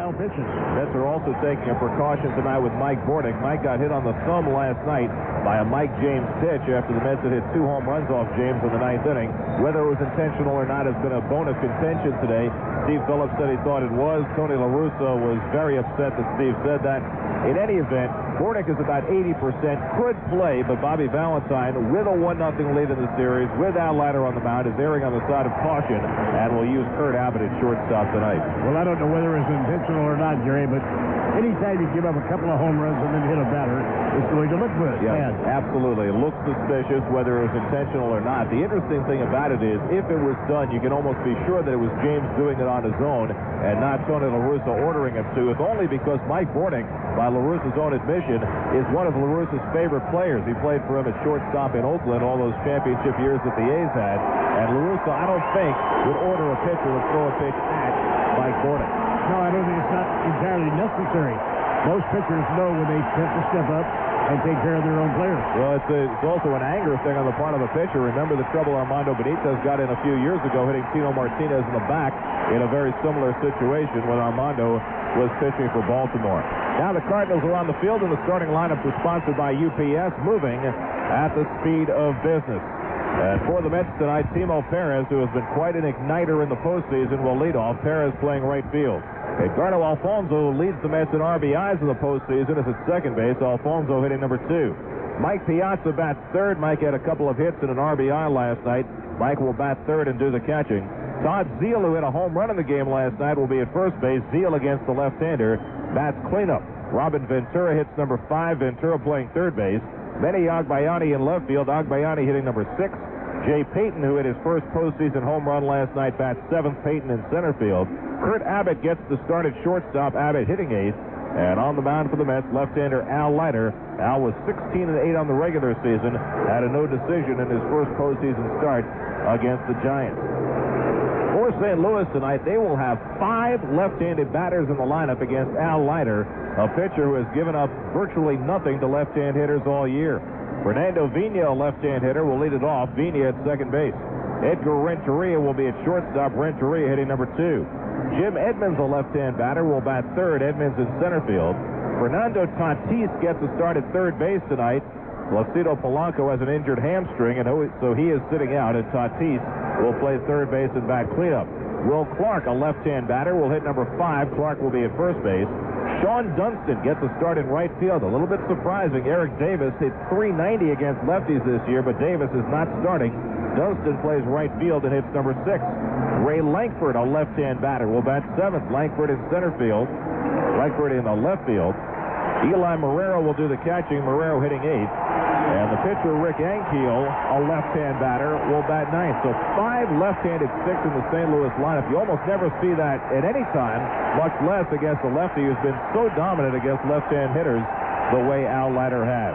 wild pitches. Mets are also taking a precaution tonight with Mike Bordick. Mike got hit on the thumb last night by a Mike James pitch after the Mets had hit 2 home runs off James in the 9th inning. Whether it was intentional or not has been a bone of contention today. Steve Phillips said he thought it was. Tony La Russa was very upset that Steve said that. In any event, Bordick is about 80%, could play, but Bobby Valentine, with a 1-0 lead in the series, with Al Leiter on the mound, is erring on the side of caution and will use Kurt Abbott at shortstop tonight. Well, I don't know whether it's intentional or not, Jerry, but anytime you give up a couple of home runs and then hit a batter, it's going to look good. Yeah, absolutely. It looks suspicious whether it was intentional or not. The interesting thing about it is, if it was done, you can almost be sure that it was James doing it on his own and not Tony La Russa ordering him to, if only because Mike Bordick, by La Russa's own admission, is one of La Russa's favorite players. He played for him at shortstop in Oakland all those championship years that the A's had. And La Russa, I don't think, would order a pitcher to throw a pitch at Mike Bordick. No, I don't think it's not entirely necessary. Most pitchers know when they have to step up and take care of their own players. Well, it's also an anger thing on the part of a pitcher. Remember the trouble Armando Benitez got in a few years ago, hitting Tino Martinez in the back in a very similar situation when Armando was pitching for Baltimore. Now the Cardinals are on the field, and the starting lineup is sponsored by UPS, moving at the speed of business. And for the Mets tonight, Timo Perez, who has been quite an igniter in the postseason, will lead off. Perez playing right field. Edgardo Alfonso leads the Mets in RBIs in the postseason as at second base. Alfonso hitting number 2. Mike Piazza bats third. Mike had a couple of hits and an RBI last night. Mike will bat third and do the catching. Todd Zeile, who hit a home run in the game last night, will be at first base. Zeile against the left-hander bats cleanup. Robin Ventura hits number 5. Ventura playing third base. Manny Agbayani in left field. Agbayani hitting number 6. Jay Payton, who hit his first postseason home run last night, bats 7th. Payton in center field. Kurt Abbott gets the start at shortstop. Abbott hitting 8th. And on the mound for the Mets, left-hander Al Leiter. Al was 16-8 on the regular season. Had a no decision in his first postseason start against the Giants. For St. Louis tonight, they will have 5 left-handed batters in the lineup against Al Leiter, a pitcher who has given up virtually nothing to left-hand hitters all year. Fernando Vina, a left-hand hitter, will lead it off. Vina at second base. Edgar Renteria will be at shortstop. Renteria hitting number 2. Jim Edmonds, a left-hand batter, will bat third. Edmonds in center field. Fernando Tatis gets a start at third base tonight. Placido Polanco has an injured hamstring, and so he is sitting out, and Tatis will play third base and bat cleanup. Will Clark, a left-hand batter, will hit number 5. Clark will be at first base. Sean Dunston gets a start in right field. A little bit surprising. Eric Davis hit .390 against lefties this year, but Davis is not starting. Dunston plays right field and hits number 6. Ray Lankford, a left-hand batter, will bat 7th. Lankford in center field. Lankford in the left field. Eli Marrero will do the catching. Marrero hitting 8th. And the pitcher, Rick Ankiel, a left-hand batter, will bat 9th. So 5 left-handed sticks in the St. Louis lineup. You almost never see that at any time, much less against a lefty who's been so dominant against left-hand hitters the way Al Leiter has.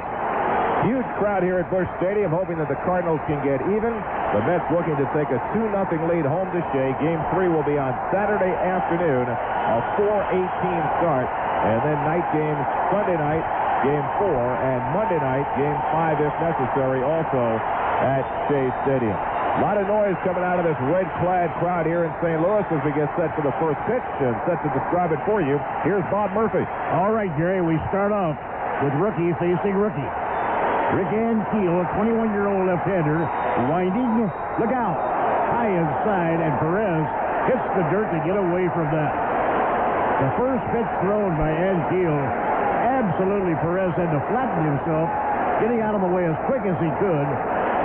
Huge crowd here at Busch Stadium, hoping that the Cardinals can get even. The Mets looking to take a 2-0 lead home to Shea. Game 3 will be on Saturday afternoon, a 4:18 start. And then night games Sunday night, Game 4, and Monday night, Game 5, if necessary, also at Shea Stadium. A lot of noise coming out of this red-clad crowd here in St. Louis as we get set for the first pitch. And set to describe it for you, here's Bob Murphy. All right, Jerry, we start off with rookie facing rookie. Rick Ankiel, a 21-year-old left-hander, winding. Look out. High inside, and Perez hits the dirt to get away from that. The first pitch thrown by Ankiel, absolutely Perez had to flatten himself, getting out of the way as quick as he could.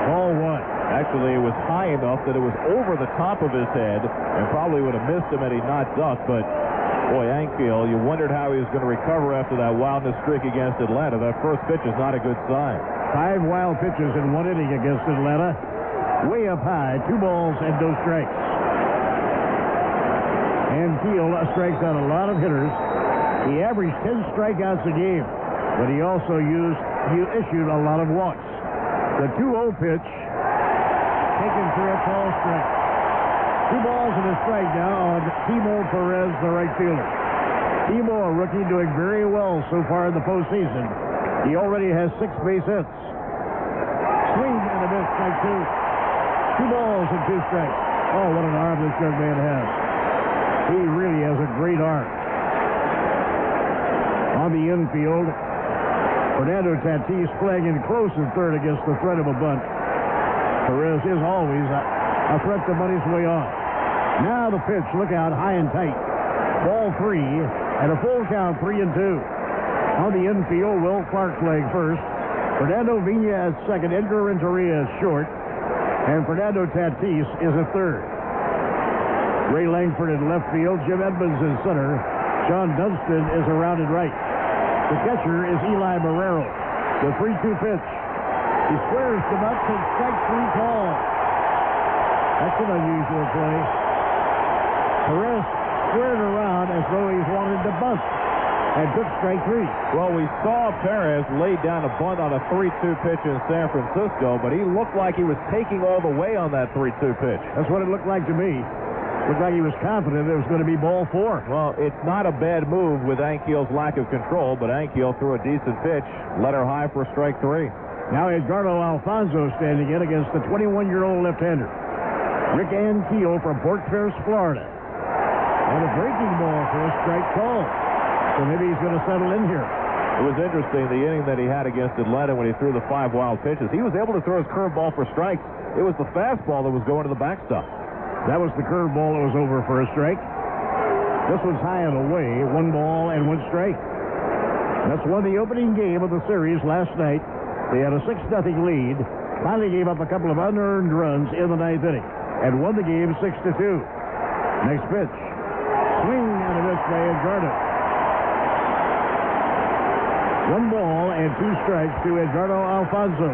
Ball 1. Actually, it was high enough that it was over the top of his head and probably would have missed him had he not ducked. But, boy, Ankiel, you wondered how he was going to recover after that wildness streak against Atlanta. That first pitch is not a good sign. 5 wild pitches in 1 inning against Atlanta. Way up high, 2 balls and no strikes. Ankiel strikes out a lot of hitters. He averaged 10 strikeouts a game, but he also issued a lot of walks. The 2-0 pitch taken for a tall strike. 2 balls and a strike now on Timo Perez, the right fielder. Timo, a rookie, doing very well so far in the postseason. He already has 6 base hits. Swing and a miss, strike 2. 2 balls and 2 strikes. Oh, what an arm this young man has. He really has a great arm. the infield. Fernando Tatis playing in close in third against the threat of a bunt. Perez is always a threat to money's way off. Now the pitch. Look out, high and tight. Ball 3, and a full count, 3-2. On the infield, Will Clark playing first. Fernando Vina at second. Edgar Renteria is short. And Fernando Tatis is at third. Ray Langford in left field. Jim Edmonds in center. Sean Dunston is around at right. The catcher is Eli Marrero. The 3-2 pitch. He squares the nuts and strike 3 call. That's an unusual play. Perez squared around as though he wanted to bunt and took strike 3. Well, we saw Perez lay down a bunt on a 3-2 pitch in San Francisco, but he looked like he was taking all the way on that 3-2 pitch. That's what it looked like to me. Looked like he was confident it was going to be ball 4. Well, it's not a bad move with Ankiel's lack of control, but Ankiel threw a decent pitch, let her high for strike 3. Now Edgardo Alfonso standing in against the 21-year-old left-hander. Rick Ankiel from Port Pierce, Florida. And a breaking ball for a strike call. So maybe he's going to settle in here. It was interesting, the inning that he had against Atlanta when he threw the 5 wild pitches. He was able to throw his curveball for strikes. It was the fastball that was going to the backstop. That was the curveball that was over for a strike. This was high and away, 1 ball and 1 strike. That's won the opening game of the series last night. They had a 6-0 lead. Finally gave up a couple of unearned runs in the 9th inning and won the game 6-2. Next pitch. Swing and a miss by Edgardo. 1 ball and 2 strikes to Edgardo Alfonso.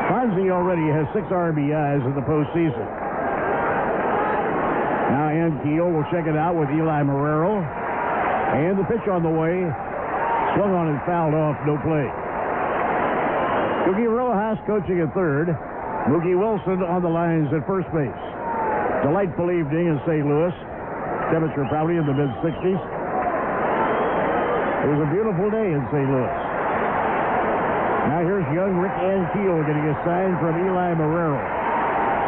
Fonzie already has 6 RBIs in the postseason. Now Ankiel will check it out with Eli Marrero. And the pitch on the way. Swung on and fouled off. No play. Mookie Rojas coaching at third. Mookie Wilson on the lines at first base. Delightful evening in St. Louis. Temperature probably in the mid-60s. It was a beautiful day in St. Louis. Now here's young Rick Ankiel getting a sign from Eli Marrero.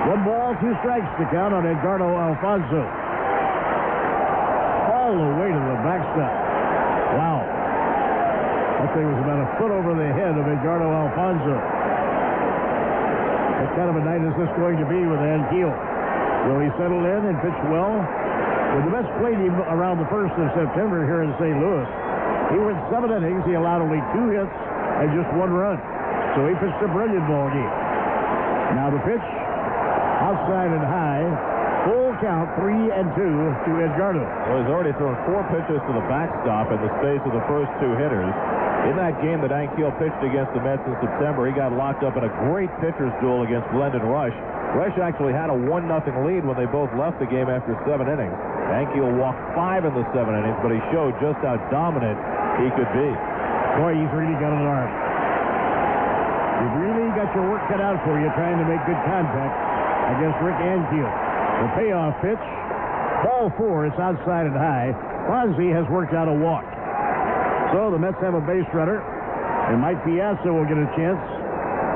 1 ball, 2 strikes to count on Edgardo Alfonso. All the way to the backstop. Wow. That thing was about a foot over the head of Edgardo Alfonso. What kind of a night is this going to be with Ankiel? Will he settle in and pitch well? When the Mets played him around the 1st of September here in St. Louis, he went 7 innings. He allowed only 2 hits and just 1 run. So he pitched a brilliant ball game. Now the pitch. Outside and high. Full count, 3-2 to Edgardo. Well, he's already thrown 4 pitches to the backstop in the space of the first 2 hitters. In that game that Ankiel pitched against the Mets in September, he got locked up in a great pitcher's duel against Glendon Rush. Rush actually had a 1-0 lead when they both left the game after 7 innings. Ankiel walked 5 in the 7 innings, but he showed just how dominant he could be. Boy, he's really got an arm. You've really got your work cut out for you trying to make good contact against Rick Ankiel. The payoff pitch. Ball 4. It's outside and high. Fonzie has worked out a walk. So the Mets have a base runner. And Mike Piazza will get a chance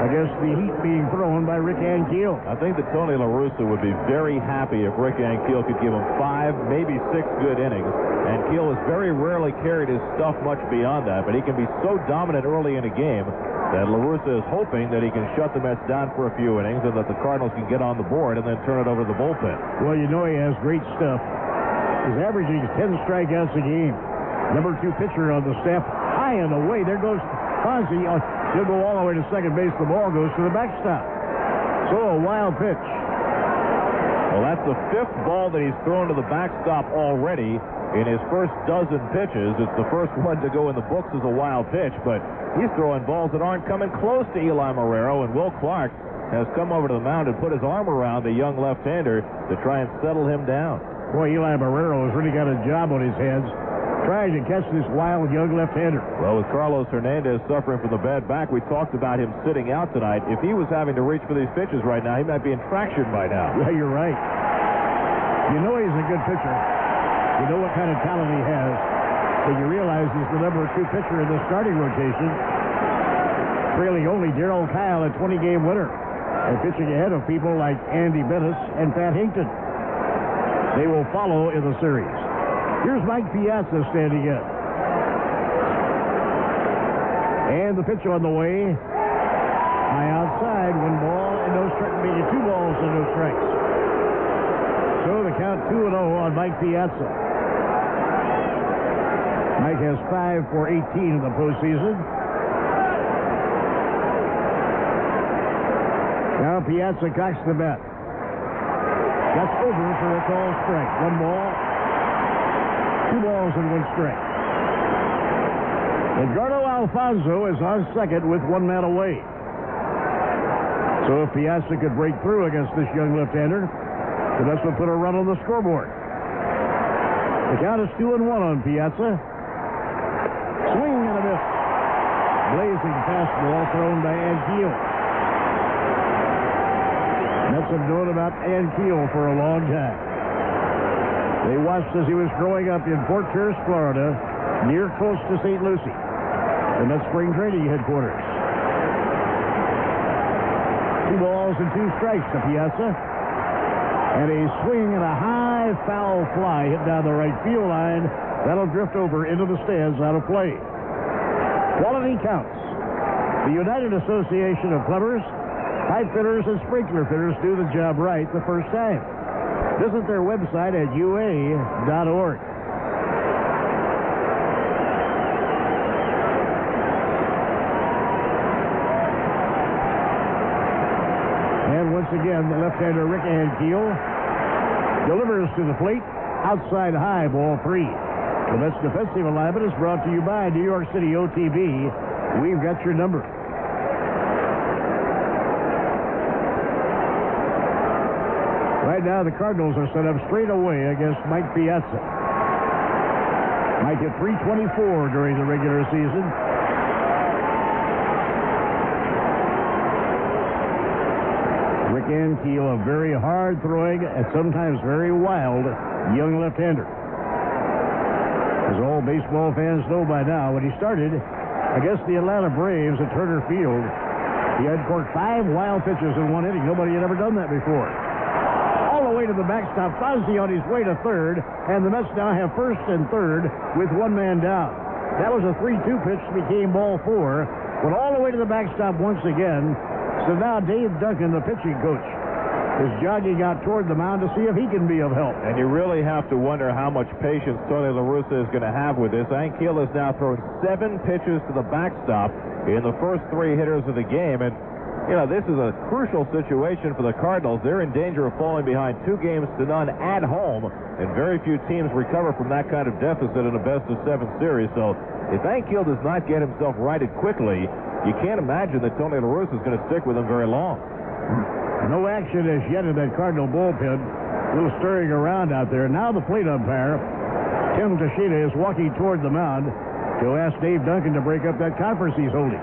against the heat being thrown by Rick Ankiel. I think that Tony La Russa would be very happy if Rick Ankiel could give him 5, maybe 6 good innings. Ankiel has very rarely carried his stuff much beyond that, but he can be so dominant early in a game that La Russa is hoping that he can shut the Mets down for a few innings and that the Cardinals can get on the board and then turn it over to the bullpen. Well, you know he has great stuff. He's averaging 10 strikeouts a game. Number 2 pitcher on the staff. High and away. There goes Fonzie. He'll go all the way to second base. The ball goes to the backstop. So a wild pitch. Well, that's the 5th ball that he's thrown to the backstop already in his first 12 pitches. It's the first one to go in the books as a wild pitch, but he's throwing balls that aren't coming close to Eli Marrero, and Will Clark has come over to the mound and put his arm around the young left-hander to try and settle him down. Boy, Eli Marrero has really got a job on his hands trying to catch this wild young left-hander. Well, with Carlos Hernandez suffering from the bad back, we talked about him sitting out tonight. If he was having to reach for these pitches right now, he might be in traction by now. Yeah, you're right. You know he's a good pitcher. You know what kind of talent he has. But you realize he's the number 2 pitcher in the starting rotation, trailing only Darrell Kyle, a 20-game winner, and pitching ahead of people like Andy Bettis and Pat Hinkton. They will follow in the series. Here's Mike Piazza standing in. And the pitch on the way. High outside, 1 ball and no strike, making 2 balls and no strikes. So the count 2-0 on Mike Piazza. Mike has 5 for 18 in the postseason. Now Piazza cocks the bat. That's over for a called strike. 1 ball, 2 balls and 1 strike. Edgardo Alfonso is on second with 1 man away. So if Piazza could break through against this young left-hander, the best would put a run on the scoreboard. The count is 2-1 on Piazza. Swing and a miss. Blazing fastball thrown by Ankiel. Mets have known about Ankiel for a long time. They watched as he was growing up in Fort Pierce, Florida, near close to St. Lucie, the Mets spring training headquarters. 2 balls and 2 strikes to Piazza. And a swing and a high foul fly hit down the right field line. That'll drift over into the stands out of play. Quality counts. The United Association of Plumbers, pipe fitters, and sprinkler fitters do the job right the first time. Visit their website at ua.org. And once again, the left-hander Rick Ankiel delivers to the plate. Outside high, ball 3. The Mets defensive alignment is brought to you by New York City OTB. We've got your number. Right now, the Cardinals are set up straight away against Mike Piazza. Mike hit .324 during the regular season. Rick Ankiel, a very hard-throwing and sometimes very wild young left-hander. As all baseball fans know by now, when he started against the Atlanta Braves at Turner Field, he had corked 5 wild pitches in 1 inning. Nobody had ever done that before. All the way to the backstop. Fozzie on his way to third, and the Mets now have first and third with 1 man down. That was a 3-2 pitch, became ball 4. Went all the way to the backstop once again. So now Dave Duncan, the pitching coach, is jogging out toward the mound to see if he can be of help. And you really have to wonder how much patience Tony La Russa is going to have with this. Ankiel has now thrown 7 pitches to the backstop in the first 3 hitters of the game. And, you know, this is a crucial situation for the Cardinals. They're in danger of falling behind 2-0 at home. And very few teams recover from that kind of deficit in a best-of-7 series. So if Ankiel does not get himself righted quickly, you can't imagine that Tony La Russa is going to stick with him very long. No action as yet in that Cardinal bullpen. A little stirring around out there. Now the plate umpire, Tim Tashida, is walking toward the mound to ask Dave Duncan to break up that conference he's holding.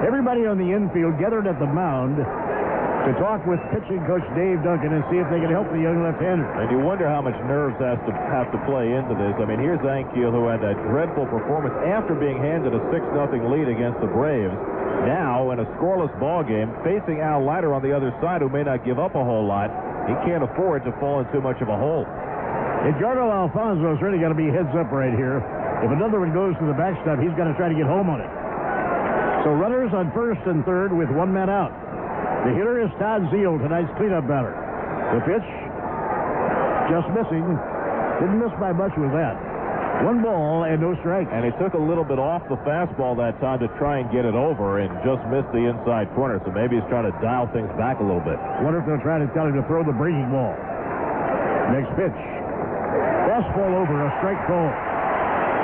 Everybody on the infield gathered at the mound to talk with pitching coach Dave Duncan and see if they can help the young left-hander. And you wonder how much nerves have to play into this. I mean, here's Ankiel, who had that dreadful performance after being handed a 6-0 lead against the Braves. Now, in a scoreless ball game, facing Al Leiter on the other side, who may not give up a whole lot, he can't afford to fall in too much of a hole. Edgardo Alfonso's really got to be heads up right here. If another one goes to the backstop, he's got to try to get home on it. So runners on first and third with 1 man out. The hitter is Todd Zeal, tonight's cleanup batter. The pitch, just missing. Didn't miss by much with that. 1 ball and no strikes. And he took a little bit off the fastball that time to try and get it over and just missed the inside corner. So maybe he's trying to dial things back a little bit. Wonder if they'll try to tell him to throw the breaking ball. Next pitch. Fastball over, a strike call.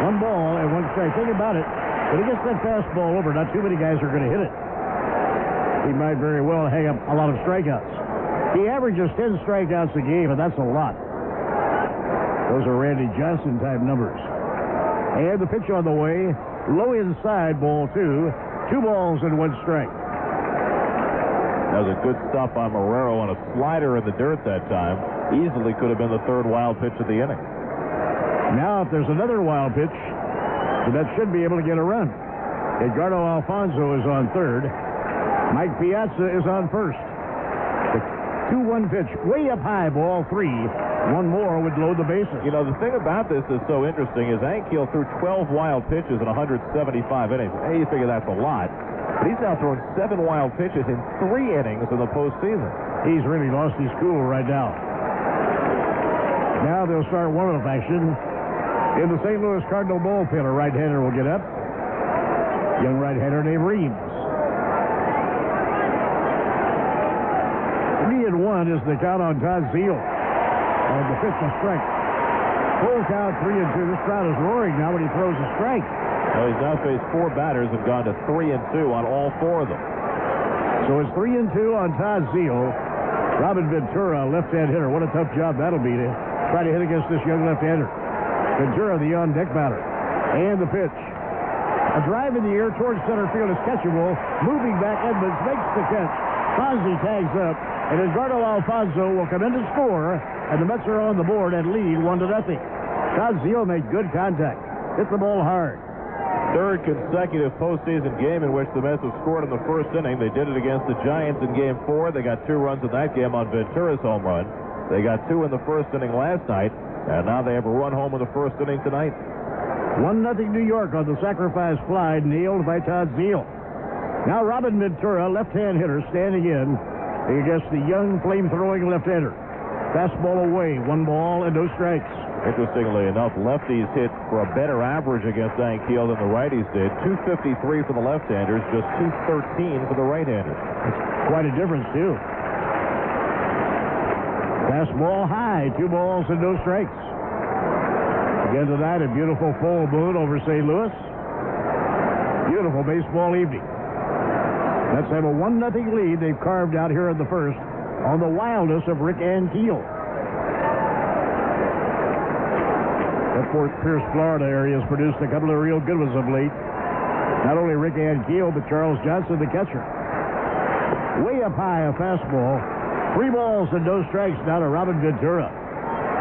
1 ball and 1 strike. Think about it. When he gets that fastball over, not too many guys are going to hit it. He might very well hang up a lot of strikeouts. He averages 10 strikeouts a game, and that's a lot. Those are Randy Johnson type numbers. And the pitch on the way, low inside, ball 2. 2 balls and 1 strike. That was a good stop by Marrero on a slider in the dirt that time. Easily could have been the 3rd wild pitch of the inning. Now, if there's another wild pitch, that should be able to get a run. Edgardo Alfonso is on third. Mike Piazza is on first. 2-1 pitch, way up high, ball 3. One more would load the bases. You know, the thing about this is so interesting is Ankiel threw 12 wild pitches in 175 innings. Hey, you figure that's a lot. But he's now thrown 7 wild pitches in 3 innings in the postseason. He's really lost his cool right now. Now they'll start warm-up action. In the St. Louis Cardinal bullpen, a right-hander will get up. Young right-hander named Reeves. 3-1 is the count on Todd Zeile. On the 5th of strike. Full count, 3-2. This crowd is roaring now when he throws a strike. Well, he's now faced 4 batters and gone to 3-2 on all 4 of them. So it's 3-2 on Todd Zeile. Robin Ventura, left-hand hitter. What a tough job that'll be to try to hit against this young left-hander. Ventura, the on-deck batter. And the pitch. A drive in the air towards center field is catchable. Moving back, Edmonds makes the catch. Fonzie tags up, and Edgardo Alfonso will come in to score, and the Mets are on the board and lead 1-0. Todd Zeile made good contact. Hit the ball hard. 3rd consecutive postseason game in which the Mets have scored in the first inning. They did it against the Giants in Game 4. They got 2 runs in that game on Ventura's home run. They got 2 in the first inning last night, and now they have a run home in the first inning tonight. 1-0 New York on the sacrifice fly, nailed by Todd Zeile. Now Robin Ventura, left-hand hitter, standing in against the young, flame-throwing left-hander. Fastball away, 1 ball and no strikes. Interestingly enough, lefties hit for a better average against Ankiel than the righties did. 253 for the left-handers, just 213 for the right-handers. That's quite a difference, too. Fastball high, 2 balls and no strikes. Again tonight, a beautiful full moon over St. Louis. Beautiful baseball evening. Let's have a 1-0 lead they've carved out here in the first on the wildness of Rick Ankiel. That Fort Pierce, Florida area has produced a couple of real good ones of late. Not only Rick Ankiel, but Charles Johnson, the catcher. Way up high, a fastball. 3 balls and no strikes now to Robin Ventura.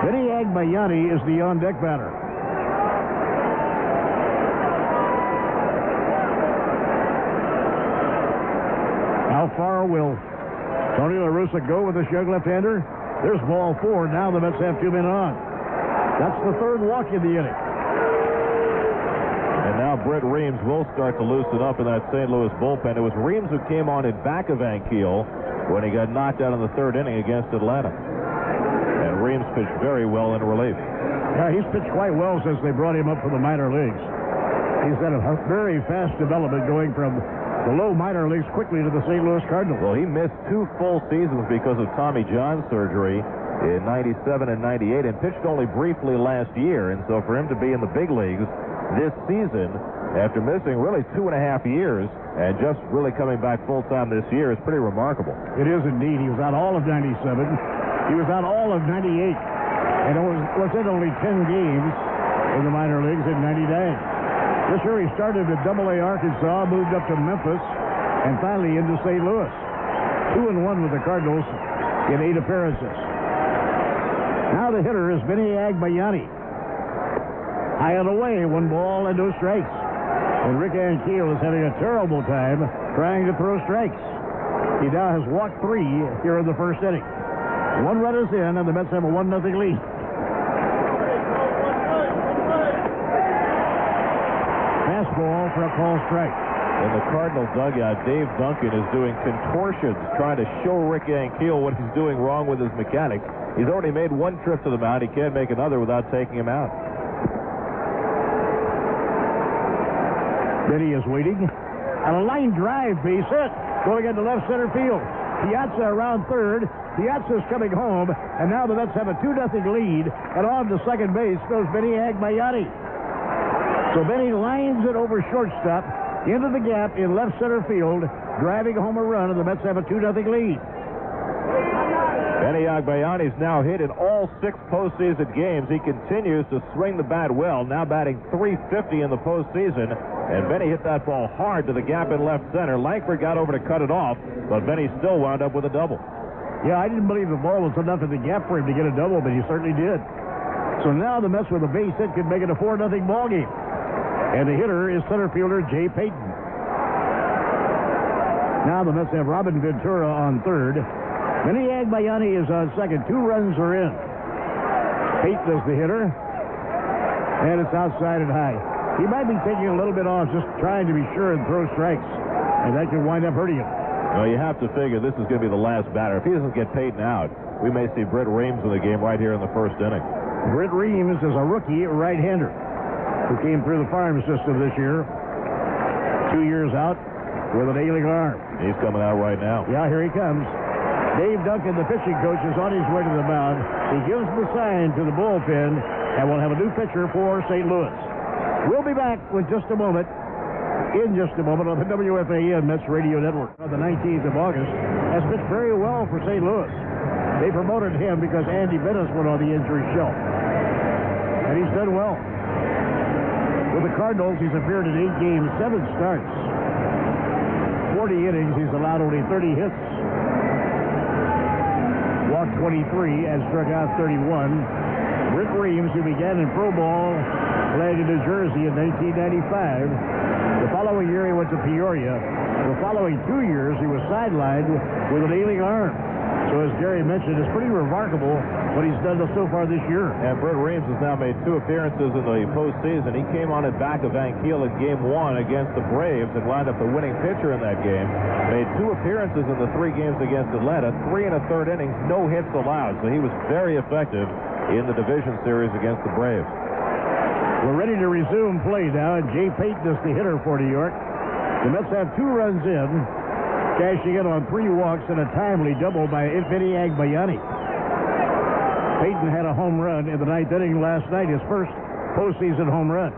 Vinny Agbayani is the on-deck batter. How far will Tony La Russa go with this young left-hander? There's ball 4. Now the Mets have 2 men on. That's the 3rd walk in the inning. And now Brett Reems will start to loosen up in that St. Louis bullpen. It was Reems who came on in back of Ankiel when he got knocked out in the 3rd inning against Atlanta. And Reems pitched very well in relief. Yeah, he's pitched quite well since they brought him up from the minor leagues. He's had a very fast development going from the low minor leagues quickly to the St. Louis Cardinals. Well, he missed 2 full seasons because of Tommy John surgery in 97 and 98 and pitched only briefly last year. And so for him to be in the big leagues this season after missing really 2.5 years and just really coming back full-time this year is pretty remarkable. It is indeed. He was out all of 97. He was out all of 98. And was in only 10 games in the minor leagues in 99. This year he started at Double-A Arkansas, moved up to Memphis, and finally into St. Louis. 2-1 with the Cardinals in 8 appearances. Now the hitter is Vinny Agbayani. High and away, 1 ball and no strikes. And Rick Ankiel is having a terrible time trying to throw strikes. He now has walked 3 here in the first inning. 1 run is in, and the Mets have a 1-0 lead. Fastball for a call strike. In the Cardinal dugout, Dave Duncan is doing contortions trying to show Rick Ankiel what he's doing wrong with his mechanics. He's already made 1 trip to the mound. He can't make another without taking him out. Benny is waiting. And a line drive, base hit. Going into left center field. Piazza around third. Piazza's coming home. And now the Mets have a 2-0 lead. And on to second base goes Vinny Agbayani. So Benny lines it over shortstop into the gap in left center field, driving home a run, and the Mets have a 2-0 lead. Vinny Agbayani's now hit in all 6 postseason games. He continues to swing the bat well, now batting .350 in the postseason. And Benny hit that ball hard to the gap in left center. Langford got over to cut it off, but Benny still wound up with a double. Yeah, I didn't believe the ball was enough in the gap for him to get a double, but he certainly did. So now the Mets with a base hit could make it a 4-0 ball game. And the hitter is center fielder Jay Payton. Now the Mets have Robin Ventura on third. Vinny Agbayani is on second. 2 runs are in. Peyton is the hitter. And it's outside and high. He might be taking a little bit off, just trying to be sure and throw strikes. And that could wind up hurting him. Well, you have to figure this is going to be the last batter. If he doesn't get Peyton out, we may see Britt Reams in the game right here in the first inning. Britt Reams is a rookie right-hander who came through the farm system this year. 2 years out with an ailing arm. He's coming out right now. Yeah, here he comes. Dave Duncan, the pitching coach, is on his way to the mound. He gives the sign to the bullpen, and we'll have a new pitcher for St. Louis. We'll be back with just a moment. In just a moment on the WFAN Mets Radio Network. On the 19th of August, has pitched very well for St. Louis. They promoted him because Andy Bennis went on the injury shelf. And he's done well. With the Cardinals, he's appeared in 8 games, 7 starts. 40 innings, he's allowed only 30 hits. Walked 23 and struck out 31. Britt Reams, who began in pro ball playing in New Jersey in 1995. The following year, he went to Peoria. The following 2 years, he was sidelined with an ailing arm. So, as Gary mentioned, it's pretty remarkable what he's done so far this year. And Britt Reams has now made 2 appearances in the postseason. He came on at back of Ankiel in Game 1 against the Braves and wound up the winning pitcher in that game. Made 2 appearances in the 3 games against Atlanta, 3 1/3 innings, no hits allowed. So he was very effective in the division series against the Braves. We're ready to resume play now, and Jay Peyton is the hitter for New York. The Mets have 2 runs in, cashing in on 3 walks and a timely double by Vinny Agbayani. Peyton had a home run in the 9th inning last night, his first postseason home run.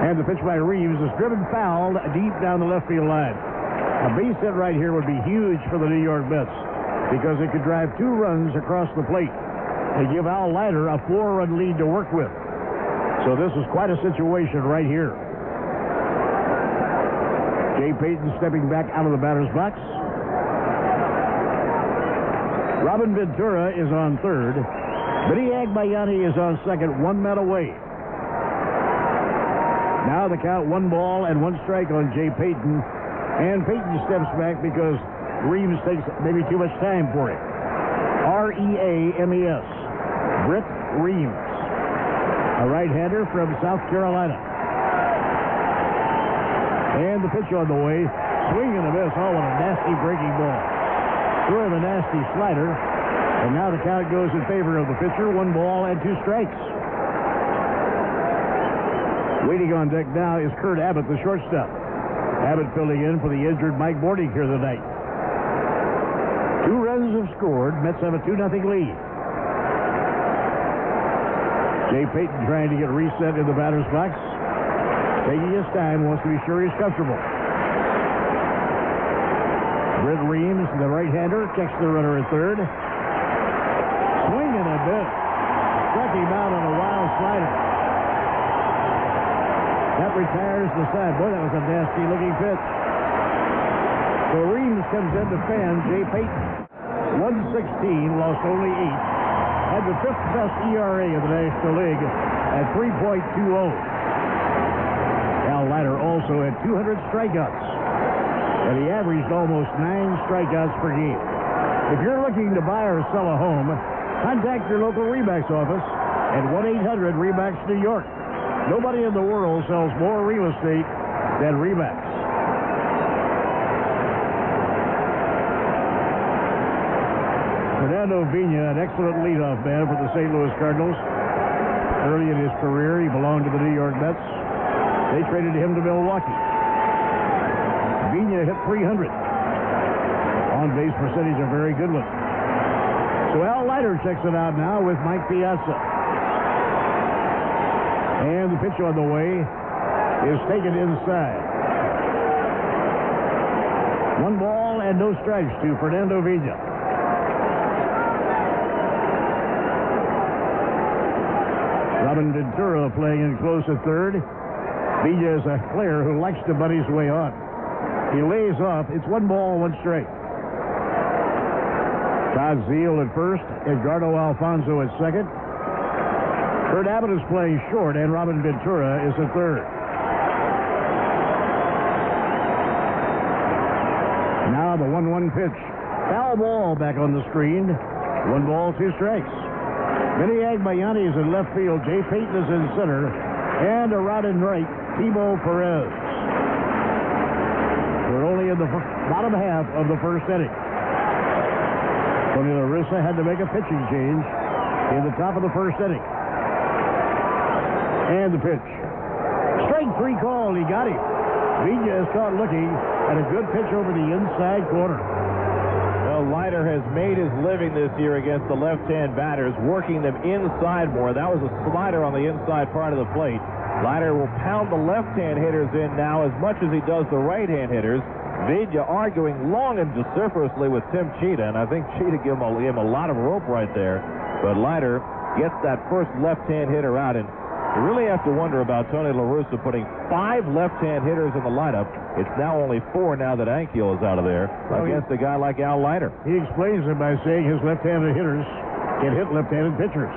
And the pitch by Reeves is driven foul deep down the left field line. A base hit right here would be huge for the New York Mets because it could drive 2 runs across the plate and give Al Leiter a 4-run lead to work with. So this is quite a situation right here. Jay Peyton stepping back out of the batter's box. Robin Ventura is on third. Vinny Agbayani is on second, 1 man away. Now the count, 1 ball and 1 strike on Jay Peyton. And Peyton steps back because Reeves takes maybe too much time for it. Reames. Britt Reams. A right-hander from South Carolina. And the pitch on the way. Swing and a miss. Oh, what a nasty breaking ball. Throw of a nasty slider. And now the count goes in favor of the pitcher. 1 ball and 2 strikes. Waiting on deck now is Kurt Abbott, the shortstop. Abbott filling in for the injured Mike Bordy here tonight. 2 runs have scored. Mets have a 2-0 lead. Jay Peyton trying to get reset in the batter's box. Taking his time, wants to be sure he's comfortable. Britt Reams, the right-hander, checks the runner at third. Swing and a miss. Struck him out on a wild slider. That retires the side. Boy, that was a nasty-looking pitch. So Reams comes in to fan Jay Peyton. 116, lost only 8. Had the 5th best ERA in the National League at 3.20. Al Leiter also had 200 strikeouts. And he averaged almost 9 strikeouts per game. If you're looking to buy or sell a home, contact your local Remax office at 1-800-REMAX New York. Nobody in the world sells more real estate than Remax. Fernando Vina, an excellent leadoff man for the St. Louis Cardinals. Early in his career, he belonged to the New York Mets. They traded him to Milwaukee. Vina hit 300. On-base percentage, a very good one. So Al Leiter checks it out now with Mike Piazza. And the pitch on the way is taken inside. 1 ball and no strikes to Fernando Vina. Robin Ventura playing in close at third. Villa is a player who likes to butt his way on. He lays off. It's 1 ball, 1 strike. Todd Zeal at first. Edgardo Alfonso at second. Kurt Abbott is playing short, and Robin Ventura is at third. Now the 1-1 pitch. Foul ball back on the screen. 1 ball, 2 strikes. Vinny Agbayani is in left field. Jay Payton is in center. And around and right, Timo Perez. We're only in the bottom half of the first inning. Tony La Russa had to make a pitching change in the top of the first inning. And the pitch. Strike 3 call. He got him. Villa is caught looking at a good pitch over the inside corner. Well, Leiter has made his living this year against the left-hand batters, working them inside more. That was a slider on the inside part of the plate. Leiter will pound the left-hand hitters in now as much as he does the right-hand hitters. Villa arguing long and vociferously with Tim Cheetah, and I think Cheetah gave him a lot of rope right there. But Leiter gets that first left-hand hitter out, and you really have to wonder about Tony La Russa putting 5 left-hand hitters in the lineup. It's now only 4 now that Ankiel is out of there against a guy like Al Leiter. He explains it by saying his left-handed hitters can hit left-handed pitchers.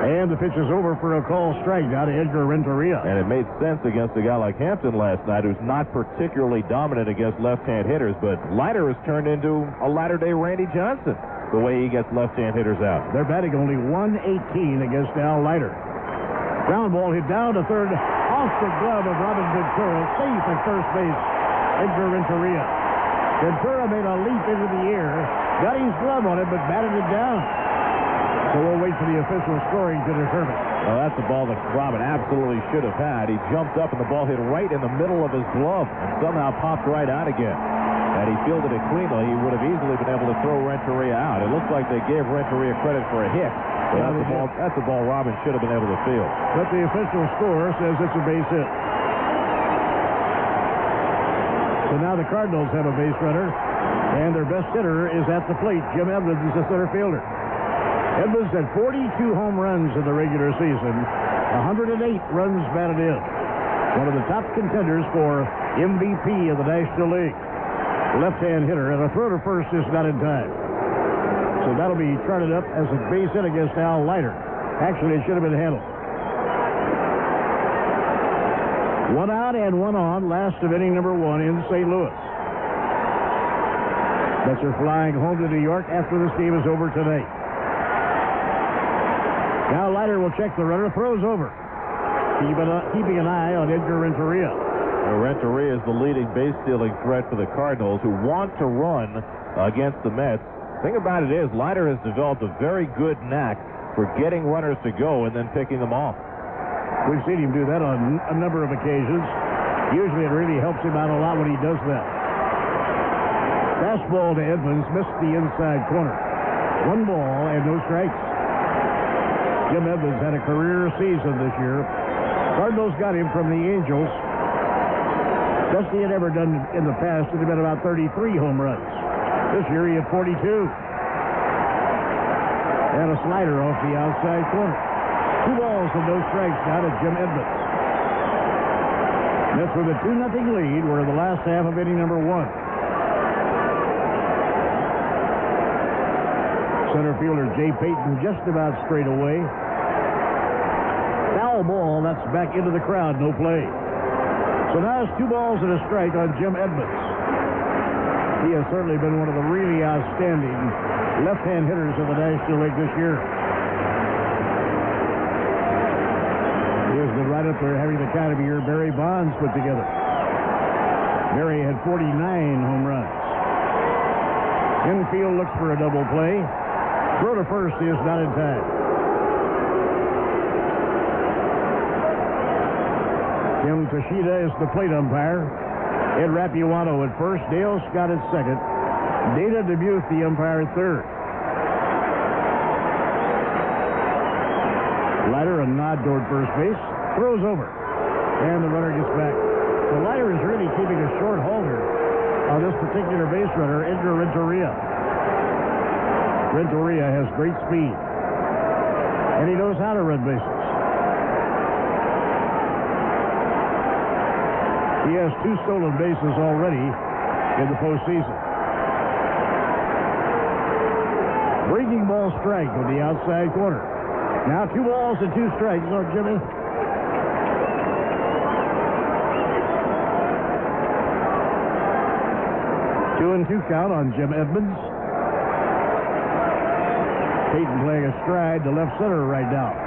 And the pitch is over for a call strike now to Edgar Renteria. And it made sense against a guy like Hampton last night, who's not particularly dominant against left-hand hitters, but Leiter has turned into a latter-day Randy Johnson, the way he gets left-hand hitters out. They're batting only .118 against Al Leiter. Ground ball hit down to third, off the glove of Robin Ventura, safe at first base. Edgar Renteria. Ventura made a leap into the air, got his glove on it, but batted it down. So we'll wait for the official scoring to determine. Well, that's the ball that Robin absolutely should have had. He jumped up and the ball hit right in the middle of his glove and somehow popped right out again. Had he fielded it cleanly, he would have easily been able to throw Renteria out. It looks like they gave Renteria credit for a hit. That's the ball Robin should have been able to field. But the official score says it's a base hit. So now the Cardinals have a base runner, and their best hitter is at the plate. Jim Edmonds is the center fielder. Edmonds had 42 home runs in the regular season, 108 runs batted in. One of the top contenders for MVP of the National League. Left-hand hitter, and a throw to first is not in time. So that'll be charted up as a base hit against Al Leiter. Actually, it should have been handled. 1 out and 1 on, last of inning number 1 in St. Louis. Mets are flying home to New York after this game is over tonight. Now Leiter will check the runner, throws over. Keeping an eye on Edgar Renteria. Renteria is the leading base-stealing threat for the Cardinals, who want to run against the Mets. The thing about it is, Leiter has developed a very good knack for getting runners to go and then picking them off. We've seen him do that on a number of occasions. Usually it really helps him out a lot when he does that. Fastball to Edmonds, missed the inside corner. 1 ball and no strikes. Jim Edmonds had a career season this year. Cardinals got him from the Angels. Best he had ever done in the past would have been about 33 home runs. This year he had 42. And a slider off the outside corner. 2 balls and no strikes now to Jim Edmonds. Mets with a 2-0 lead. We're in the last half of inning number 1. Center fielder Jay Payton just about straight away. Foul ball, that's back into the crowd, no play. So now it's 2 balls and a strike on Jim Edmonds. He has certainly been one of the really outstanding left-hand hitters in the National League this year. He has been right up there having the kind of year Barry Bonds put together. Barry had 49 home runs. Infield looks for a double play. Throw to first is not in time. Tim Toshida is the plate umpire. Ed Rapuano at first. Dale Scott at second. Dana Dubuque, the umpire, at third. Leiter a nod toward first base. Throws over. And the runner gets back. So Leiter is really keeping a short halter on this particular base runner, Edgar Renteria. Renteria has great speed. And he knows how to run bases. He has 2 stolen bases already in the postseason. Breaking ball strike on the outside corner. Now 2 balls and 2 strikes on Jimmy. 2-2 count on Jim Edmonds. Peyton playing a stride to left center right now.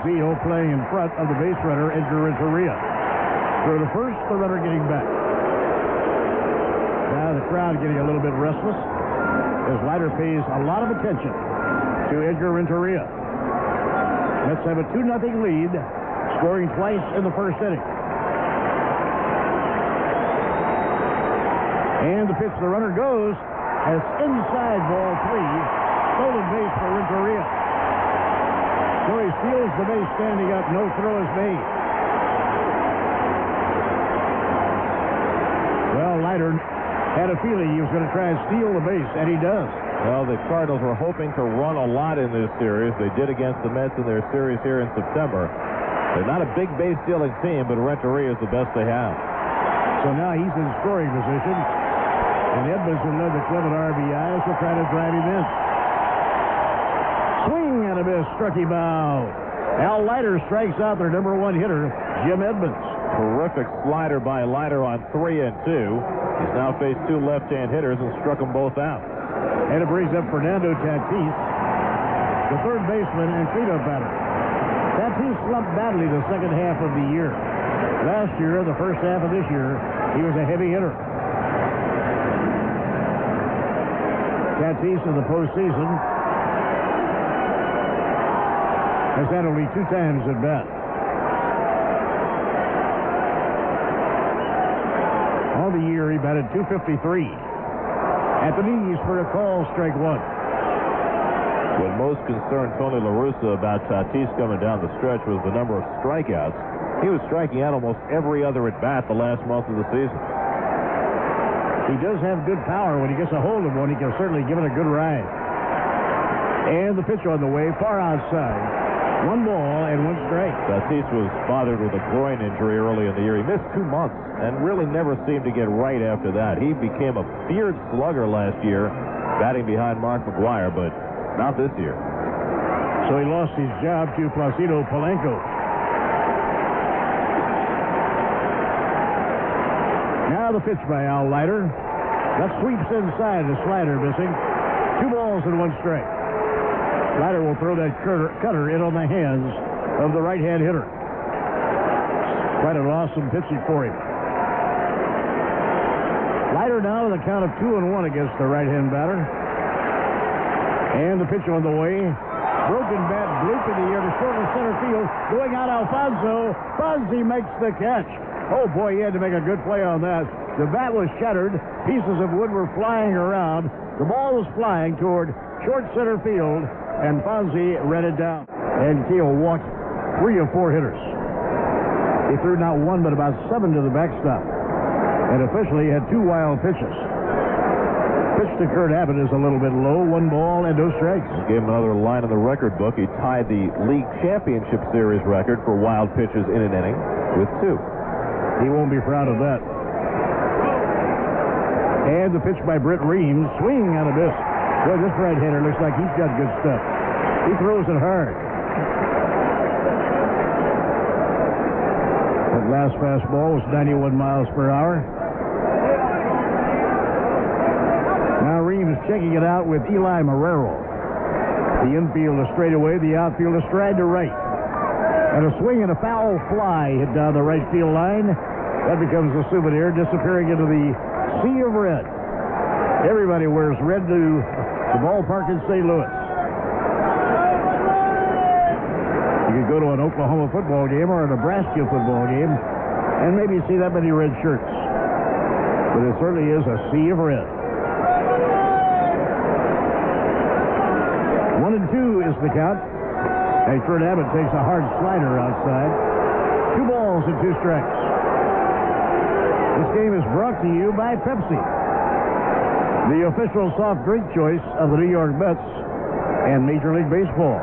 Zio playing in front of the base runner, Edgar Renteria. For the first, the runner getting back. Now the crowd getting a little bit restless as Leiter pays a lot of attention to Edgar Renteria. Let's have a 2-0 lead, scoring twice in the first inning. And the pitch, the runner goes. That's inside, ball 3. Stolen base for Renteria. So he steals the base standing up. No throw is made. Well, Leiter had a feeling he was going to try and steal the base, and he does. Well, the Cardinals were hoping to run a lot in this series. They did against the Mets in their series here in September. They're not a big base-stealing team, but Renteria is the best they have. So now he's in scoring position, and Edmonds will led the club in RBIs. Will try to drive him in. Swing and a miss, struck him out. Al Leiter strikes out their number 1 hitter, Jim Edmonds. Terrific slider by Leiter on 3-2. He's now faced 2 left-hand hitters and struck them both out. And it brings up Fernando Tatis, the third baseman and cleanup batter. Tatis slumped badly the second half of the year. Last year, the first half of this year, he was a heavy hitter. Tatis in the postseason has had only 2 times at bat. On the year, he batted .253. At the knees for a call, strike 1. What most concerned Tony La Russa about Tatis coming down the stretch was the number of strikeouts. He was striking out almost every other at-bat the last month of the season. He does have good power. When he gets a hold of one, he can certainly give it a good ride. And the pitch on the way, far outside. 1 ball and 1 strike. Tatis was bothered with a groin injury early in the year. He missed 2 months and really never seemed to get right after that. He became a feared slugger last year, batting behind Mark McGwire, but not this year. So he lost his job to Placido Polanco. Now the pitch by Al Leiter. That sweeps inside, the slider missing. 2 balls and 1 strike. Leiter will throw that cutter in on the hands of the right-hand hitter. Quite an awesome pitching for him. Leiter now with a count of 2-1 against the right-hand batter. And the pitch on the way. Broken bat, bloop in the air to short of center field. Going out Alfonso. Fonzie makes the catch. Oh, boy, he had to make a good play on that. The bat was shattered. Pieces of wood were flying around. The ball was flying toward short center field. And Fonzie read it down. Ankiel walked 3 of 4 hitters. He threw not 1, but about 7 to the backstop. And officially had 2 wild pitches. Pitch to Kurt Abbott is a little bit low. 1 ball and no strikes. Gave him another line in the record book. He tied the league championship series record for wild pitches in an inning with 2. He won't be proud of that. And the pitch by Britt Reams. Swing and a miss. Boy, this right-hander looks like he's got good stuff. He throws it hard. That last fastball was 91 miles per hour. Now Reams checking it out with Eli Marrero. The infield is straight away. The outfield is stride to right. And a swing and a foul fly hit down the right field line. That becomes a souvenir, disappearing into the sea of red. Everybody wears red to the ballpark in St. Louis. You could go to an Oklahoma football game or a Nebraska football game and maybe see that many red shirts. But it certainly is a sea of red. 1-2 is the count. And Kurt Abbott takes a hard slider outside. 2 balls and 2 strikes. This game is brought to you by Pepsi, the official soft drink choice of the New York Mets and Major League Baseball.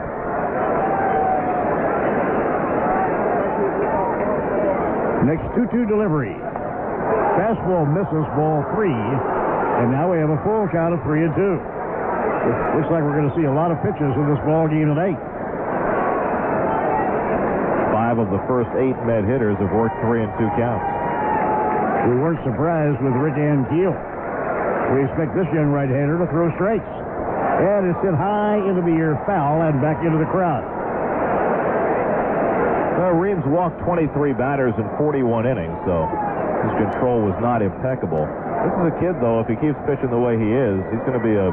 Next 2-2 delivery. Fastball misses, ball 3. And now we have a full count of 3-2. It looks like we're going to see a lot of pitches in this ball game tonight. 5 5 of the first 8 Met hitters have worked 3 and 2 counts. We weren't surprised with Rick Ankiel. We expect this young right-hander to throw strikes. And it's hit high into the air, foul, and back into the crowd. Reams walked 23 batters in 41 innings, so his control was not impeccable. This is a kid, though, if he keeps pitching the way he is, he's going to be a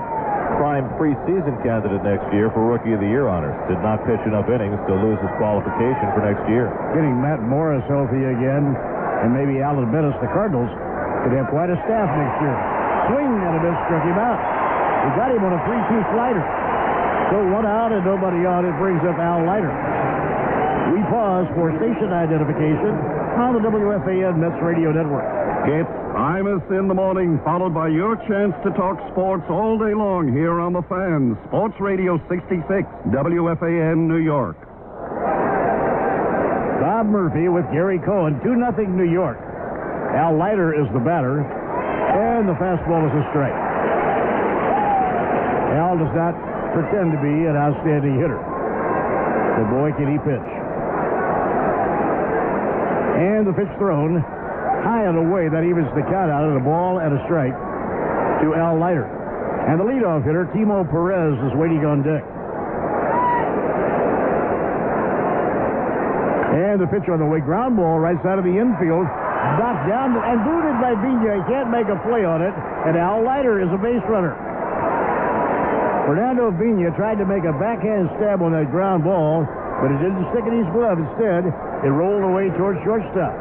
prime preseason candidate next year for Rookie of the Year honors. Did not pitch enough innings to lose his qualification for next year. Getting Matt Morris healthy again, and maybe Alan Bettis, the Cardinals, could have quite a staff next year. Swing and a miss, struck him out. We got him on a 3-2 slider. So 1 out and nobody on. It brings up Al Leiter. We pause for station identification on the WFAN Mets Radio Network. It's Imus in the morning, followed by your chance to talk sports all day long here on the Fan. Sports Radio 66, WFAN, New York. Bob Murphy with Gary Cohen, 2-0 New York. Al Leiter is the batter, and the fastball is a strike. Al does not pretend to be an outstanding hitter. But boy, can he pitch. And the pitch thrown high and away. That evens the count out at a ball and a strike to Al Leiter. And the leadoff hitter, Timo Perez, is waiting on deck. And the pitch on the way. Ground ball right side of the infield. Knocked down and booted by Vigna. He can't make a play on it. And Al Leiter is a base runner. Fernando Vigna tried to make a backhand stab on that ground ball, but it didn't stick in his glove. Instead, it rolled away towards shortstop.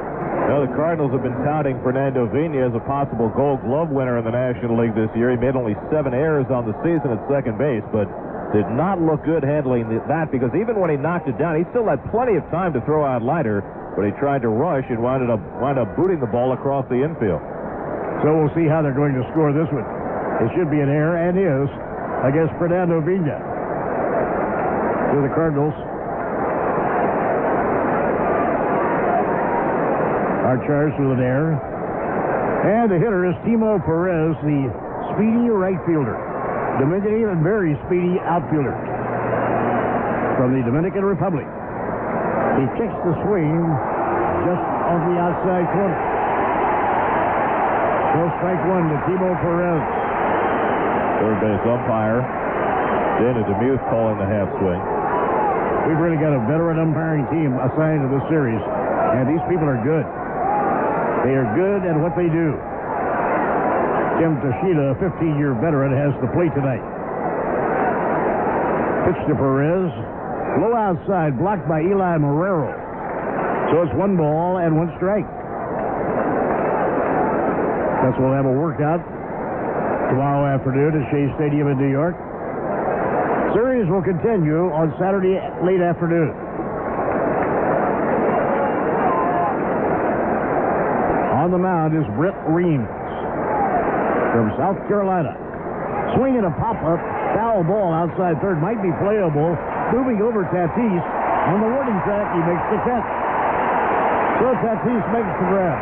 Well, the Cardinals have been touting Fernando Vigna as a possible Gold Glove winner in the National League this year. He made only 7 errors on the season at second base, but did not look good handling that, because even when he knocked it down, he still had plenty of time to throw out Leiter, but he tried to rush and wound up booting the ball across the infield. So we'll see how they're going to score this one. It should be an error, and is, against Fernando Vigna. To the Cardinals. Are charged with an error. And the hitter is Timo Perez, the speedy right fielder. Diminutive and very speedy outfielder from the Dominican Republic. He kicks the swing just on the outside corner. So strike 1 to Timo Perez. Third base umpire Dana Demuth calling the half swing. We've really got a veteran umpiring team assigned to this series, and these people are good. They are good at what they do. Tim Toshida, a 15-year veteran, has the play tonight. Pitch to Perez. Low outside, blocked by Eli Marrero. So it's 1 ball and 1 strike. Thus we'll have a workout tomorrow afternoon at Shea Stadium in New York. Series will continue on Saturday late afternoon. On the mound is Brett Reams from South Carolina. Swinging a pop-up, foul ball outside third. Might be playable. Moving over Tatis. On the warning track, he makes the catch. So Tatis makes the grab.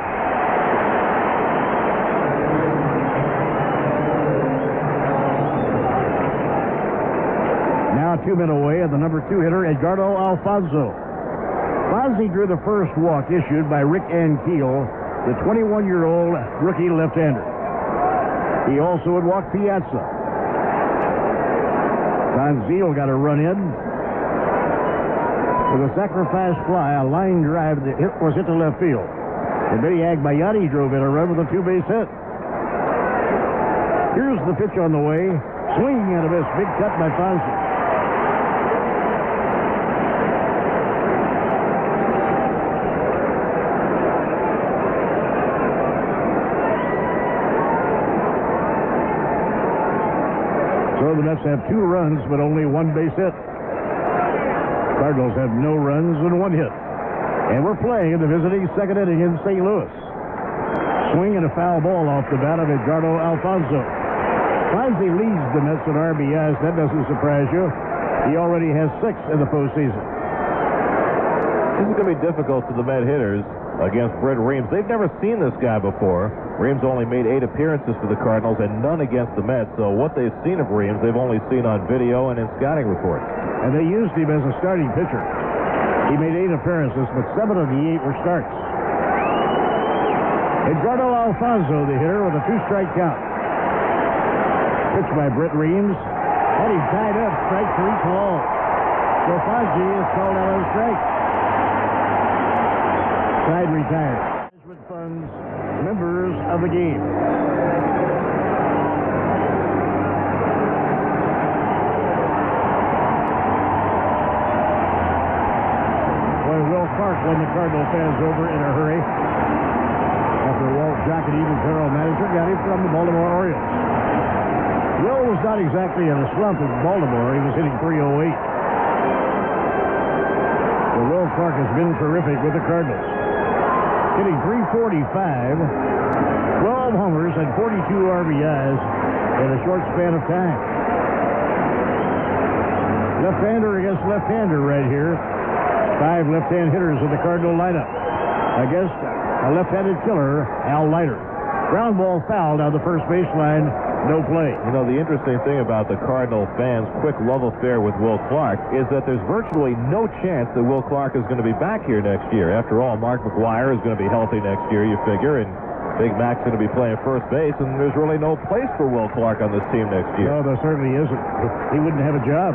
Now 2 men away, and the number 2 hitter, Edgardo Alfonso. Fonzie drew the first walk issued by Rick Ankiel, the 21-year-old rookie left-hander. He also would walk Piazza. Fonzie got a run in with a sacrifice fly, a line drive that was hit to left field. And Benny Agbayani drove in a run with a 2-base hit. Here's the pitch on the way. Swing and a miss. Big cut by Fonzie. So the Mets have 2 runs, but only 1 base hit. Cardinals have no runs and 1 hit. And we're playing in the visiting second inning in St. Louis. Swing and a foul ball off the bat of Edgardo Alfonso. Fonzie leads the Mets in RBIs. That doesn't surprise you. He already has 6 in the postseason. This is going to be difficult for the Met hitters against Brett Reams. They've never seen this guy before. Reams only made 8 appearances for the Cardinals and none against the Mets. So what they've seen of Reams, they've only seen on video and in scouting reports. And they used him as a starting pitcher. He made 8 appearances, but 7 of the 8 were starts. Edgardo Alfonso, the hitter, with a 2-strike count. Pitched by Brett Reams. And he's tied up. Strike 3 called. So Fonzie is called out on strike. Side retired. Management funds, members of the game. Boy, Will Clark won the Cardinal fans over in a hurry after Walt Jockett, even general manager, got him from the Baltimore Orioles. Will was not exactly in a slump in Baltimore. He was hitting .308. So Will Clark has been terrific with the Cardinals. Hitting .345, 12 homers, and 42 RBIs in a short span of time. Left-hander against left-hander right here. 5 left-hand hitters in the Cardinal lineup against a left-handed killer, Al Leiter. Ground ball foul down the first baseline. No play. You know, the interesting thing about the Cardinal fans' quick love affair with Will Clark is that there's virtually no chance that Will Clark is going to be back here next year. After all, Mark McGwire is going to be healthy next year, you figure, and Big Mac's going to be playing first base, and there's really no place for Will Clark on this team next year. No, there certainly isn't. He wouldn't have a job.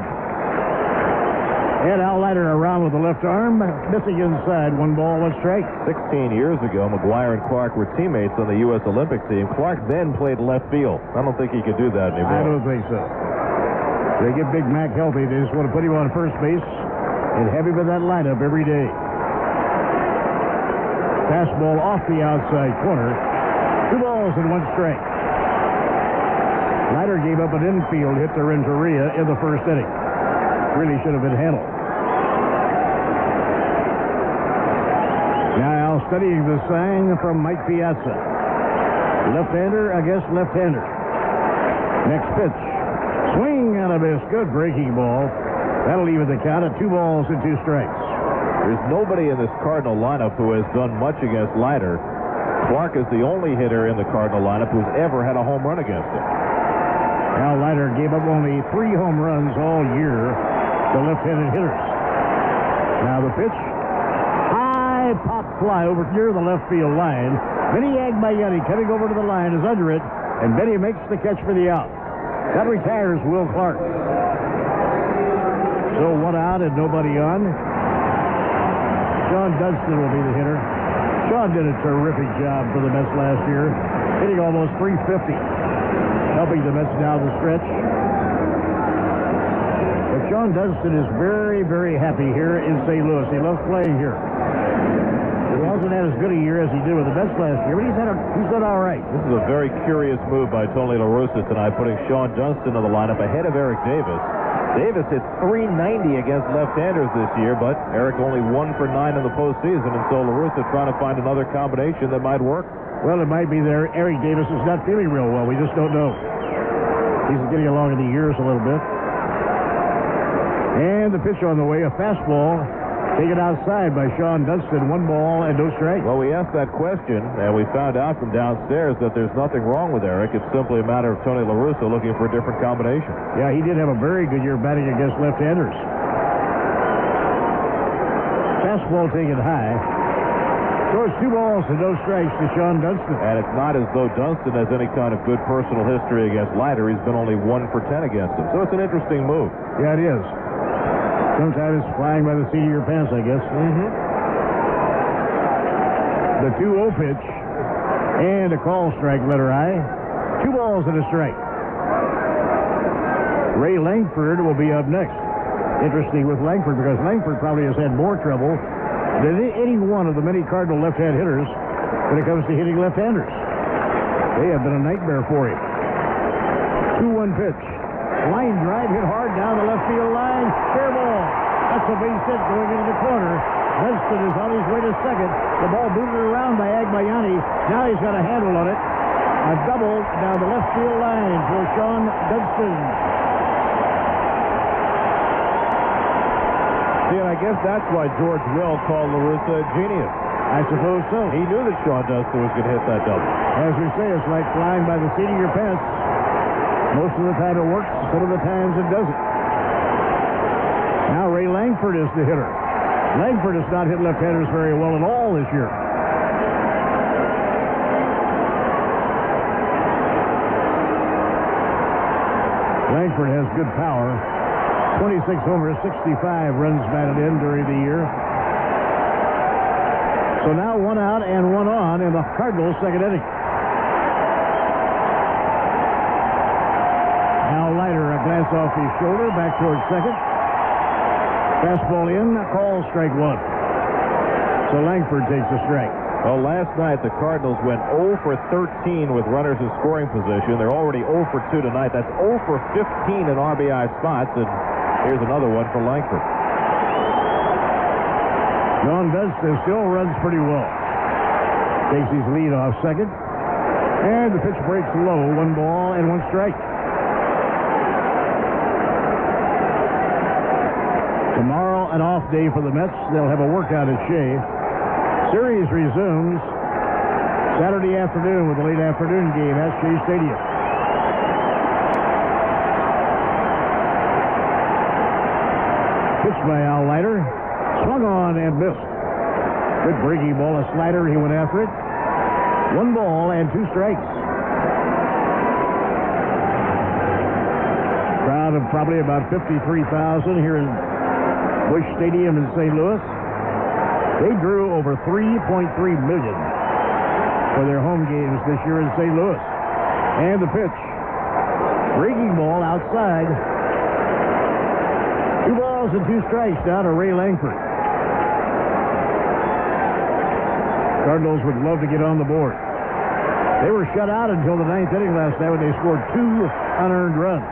And Al Leiter around with the left arm, missing inside. 1 ball, 1 strike. 16 years ago, McGwire and Clark were teammates on the U.S. Olympic team. Clark then played left field. I don't think he could do that anymore. I don't think so. They get Big Mac healthy. They just want to put him on first base and have him in that lineup every day. Fastball off the outside corner. 2 balls and 1 strike. Leiter gave up an infield hit to Renteria in the first inning. Really should have been handled. Now studying the sign from Mike Piazza. Left-hander against left-hander. Next pitch. Swing and a miss. Good breaking ball. That'll even the count at 2 balls and 2 strikes. There's nobody in this Cardinal lineup who has done much against Leiter. Clark is the only hitter in the Cardinal lineup who's ever had a home run against him. Al Leiter gave up only 3 home runs all year to left-handed hitters. Now the pitch. High pop fly over near the left field line. Benny Agbayani coming over to the line is under it, and Benny makes the catch for the out. That retires Will Clark. So 1 out and nobody on. Sean Dunston will be the hitter. Sean did a terrific job for the Mets last year, hitting almost .350, helping the Mets down the stretch. But Sean Dunston is very, very happy here in St. Louis. He loves playing here. He hasn't had as good a year as he did with the Mets last year, but he's done all right. This is a very curious move by Tony La Russa tonight, putting Sean Dunston in the lineup ahead of Eric Davis. Davis hit .390 against left-handers this year, but Eric only 1 for 9 in the postseason, and so La Russa trying to find another combination that might work. Well, it might be there. Eric Davis is not feeling real well. We just don't know. He's getting along in the years a little bit. And the pitch on the way, a fastball taken outside by Sean Dunston. 1 ball and no strike. Well, we asked that question, and we found out from downstairs that there's nothing wrong with Eric. It's simply a matter of Tony La Russa looking for a different combination. Yeah, he did have a very good year batting against left-handers. Fastball taken high. So it's 2 balls and no strikes to Sean Dunston. And it's not as though Dunston has any kind of good personal history against Leiter. He's been only 1 for 10 against him. So it's an interesting move. Yeah, it is. Sometimes it's flying by the seat of your pants, I guess. The 2-0 pitch and a call strike, letter I. 2 balls and a strike. Ray Langford will be up next. Interesting with Langford because Langford probably has had more trouble than any one of the many Cardinal left-hand hitters when it comes to hitting left-handers. They have been a nightmare for him. 2-1 pitch. Line drive hit hard down the left field line. Fair ball. That's a base hit going into the corner. Dunston is on his way to second. The ball booted around by Agbayani. Now he's got a handle on it. A double down the left field line for Sean Dunston. See, and I guess that's why George Will called La Russa a genius. I suppose so. He knew that Sean Dunston was going to hit that double. As we say, it's like flying by the seat of your pants. Most of the time it works, some of the times it doesn't. Now Ray Langford is the hitter. Langford has not hit left-handers very well at all this year. Langford has good power. 26 homers, 65 runs batted in during the year. So now 1 out and 1 on in the Cardinals' second inning. Al Leiter, a glance off his shoulder, back towards second. Fastball in, call strike 1. So Langford takes a strike. Well, last night the Cardinals went 0 for 13 with runners in scoring position. They're already 0 for 2 tonight. That's 0 for 15 in RBI spots, and here's another one for Langford. John Dunston still runs pretty well. Takes his lead off second. And the pitch breaks low. 1 ball and 1 strike. Tomorrow, an off day for the Mets. They'll have a workout at Shea. Series resumes Saturday afternoon with a late afternoon game at Shea Stadium. Pitched by Al Leiter. Swung on and missed. Good breaking ball, a slider. He went after it. 1 ball and 2 strikes. Crowd of probably about 53,000 here in Busch Stadium in St. Louis. They drew over 3.3 million for their home games this year in St. Louis. And the pitch. Breaking ball outside. 2 balls and 2 strikes down to Ray Langford. Cardinals would love to get on the board. They were shut out until the 9th inning last night when they scored 2 unearned runs.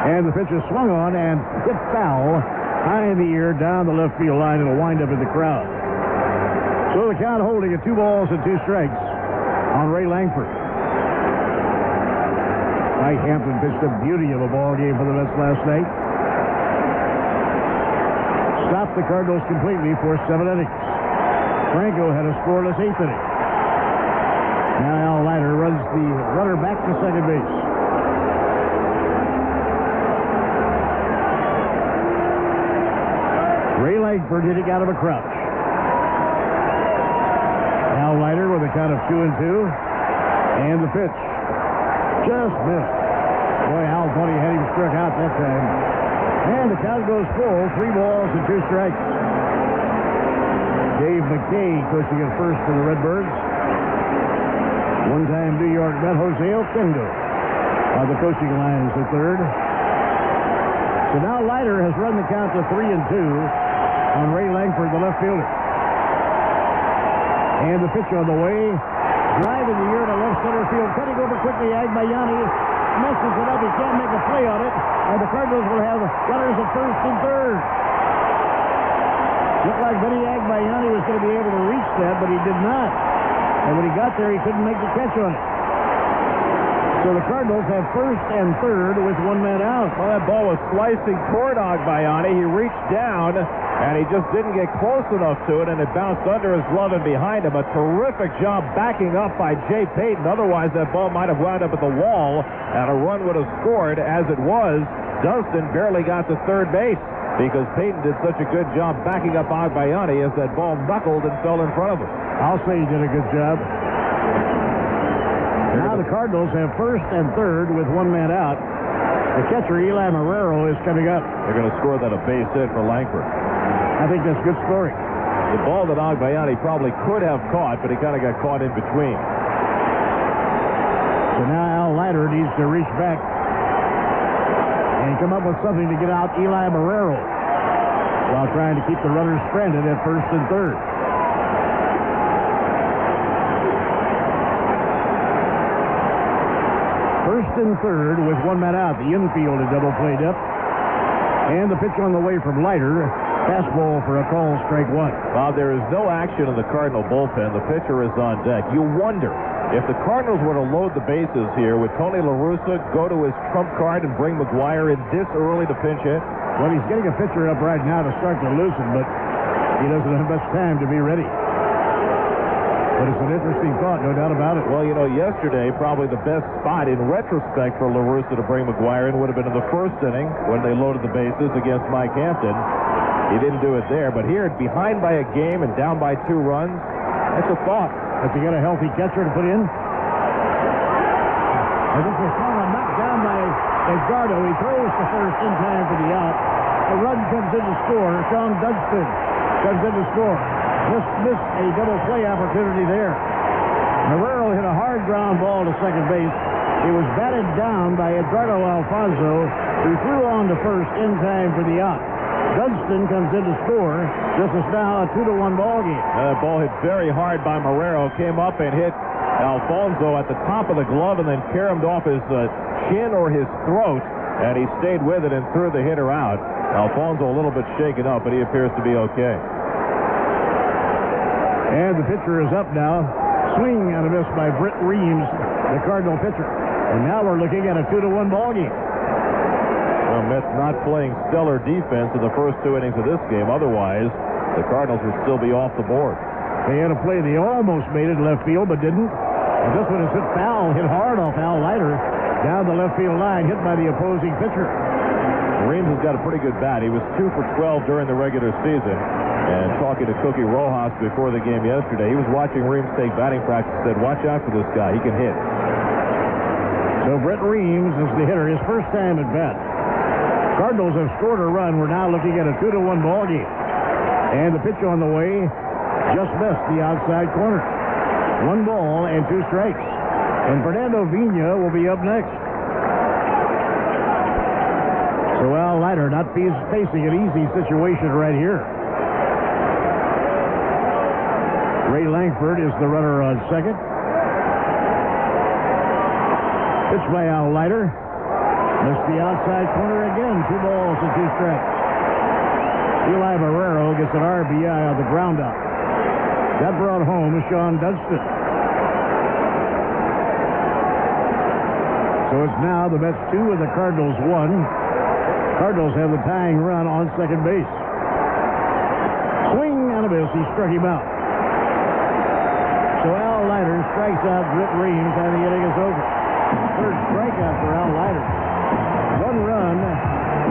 And the pitch is swung on and hit foul high in the air down the left field line. It'll wind up in the crowd. So the count holding at 2 balls and 2 strikes on Ray Langford. Mike Hampton pitched a beauty of a ball game for the Mets last night. Stopped the Cardinals completely for 7 innings. Franco had a scoreless 8th inning. Now Al Leiter runs the runner back to second base. Ray Langford hitting out of a crouch. Al Leiter with a count of 2-2. And the pitch. Just missed. Boy, Al thought he had him struck out that time. And the count goes full. 3 balls and 2 strikes. Dave McKay coaching at first for the Redbirds. One-time New York Met Jose Oquendo on the coaching lines at third. So now Leiter has run the count to 3-2 on Ray Langford, the left fielder. And the pitch on the way. Drive in the air to left center field. Cutting over quickly, Agbayani messes it up. He can't make a play on it. And the Cardinals will have runners at first and third. Looked like Benny Agbayani was going to be able to reach that, but he did not. And when he got there, he couldn't make the catch on it. So the Cardinals have first and third with 1 man out. Well, that ball was slicing toward Agbayani. He reached down, and he just didn't get close enough to it, and it bounced under his glove and behind him. A terrific job backing up by Jay Payton. Otherwise, that ball might have wound up at the wall, and a run would have scored. As it was, Dunston barely got to third base because Payton did such a good job backing up Agbayani as that ball knuckled and fell in front of him. I'll say he did a good job. Now the Cardinals have first and third with 1 man out. The catcher, Eli Marrero, is coming up. They're going to score that a base hit for Langford. I think that's good scoring. The ball that Agbayani probably could have caught, but he kind of got caught in between. So now Al Leiter needs to reach back and come up with something to get out Eli Marrero while trying to keep the runners stranded at first and third. First and third with 1 man out. The infield is double played up. And the pitch on the way from Leiter. Fastball for a call, strike 1. Bob, there is no action in the Cardinal bullpen. The pitcher is on deck. You wonder if the Cardinals were to load the bases here, would Tony La Russa go to his trump card and bring McGuire in this early to pinch hit? Well, he's getting a pitcher up right now to start to loosen, but he doesn't have much time to be ready. But it's an interesting thought, no doubt about it. Well, you know, yesterday, probably the best spot in retrospect for La Russa to bring McGuire in would have been in the first inning when they loaded the bases against Mike Hampton. He didn't do it there, but here, behind by a game and down by 2 runs, that's a thought. If you get a healthy catcher to put in. And this is kind of knocked down by Edgardo. He throws to first in time for the out. A run comes in to score. Sean Dunston comes in to score. Just missed a double play opportunity there. Marrero hit a hard ground ball to second base. It was batted down by Edgardo Alfonso, who threw on to first in time for the out. Dunston comes in to score. This is now a 2-1 ball game. That ball hit very hard by Marrero. Came up and hit Alfonso at the top of the glove and then caromed off his chin or his throat. And he stayed with it and threw the hitter out. Alfonso a little bit shaken up, but he appears to be okay. And the pitcher is up now. Swing and a miss by Britt Reeves, the Cardinal pitcher. And now we're looking at a 2-1 ball game. Well, Mets not playing stellar defense in the first 2 innings of this game. Otherwise, the Cardinals would still be off the board. They had a play. They almost made it left field, but didn't. And this one is hit foul, hit hard off Al Leiter down the left field line, hit by the opposing pitcher. Reeves has got a pretty good bat. He was 2 for 12 during the regular season. And talking to Cookie Rojas before the game yesterday, he was watching Reeves take batting practice and said, watch out for this guy. He can hit. So Brett Reeves is the hitter, his first time at bat. Cardinals have scored a run. We're now looking at a 2-1 ball game. And the pitch on the way just missed the outside corner. 1 ball and 2 strikes. And Fernando Vina will be up next. So Al Leiter not facing an easy situation right here. Ray Langford is the runner on second. Pitch by Al Leiter. Missed the outside corner again. 2 balls and 2 strikes. Eli Marrero gets an RBI on the ground out. That brought home Sean Dunston. So it's now the Mets 2 and the Cardinals 1. Cardinals have the tying run on second base. Swing and a miss. He struck him out. So Al Leiter strikes out Britt Reeves and the inning is over. Third strikeout for Al Leiter. 1 run.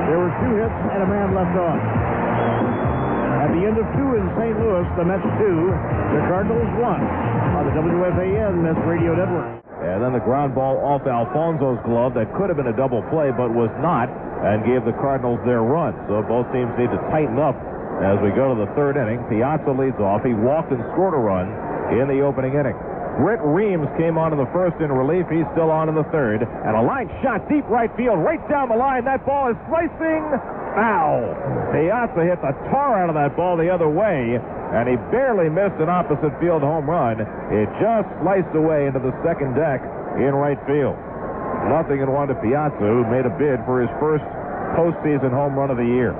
There were 2 hits and a man left on. At the end of 2 in St. Louis, the Mets 2, the Cardinals 1 on the WFAN Mets Radio Network. And then the ground ball off Alfonso's glove that could have been a double play but was not, and gave the Cardinals their run. So both teams need to tighten up as we go to the 3rd inning. Piazza leads off. He walked and scored a run in the opening inning. Britt Reeves came on in the 1st in relief. He's still on in the 3rd. And a line shot deep right field, right down the line. That ball is slicing foul. Piazza hit the tar out of that ball the other way, and he barely missed an opposite field home run. It just sliced away into the second deck in right field. 0-1 to Piazza, who made a bid for his first postseason home run of the year.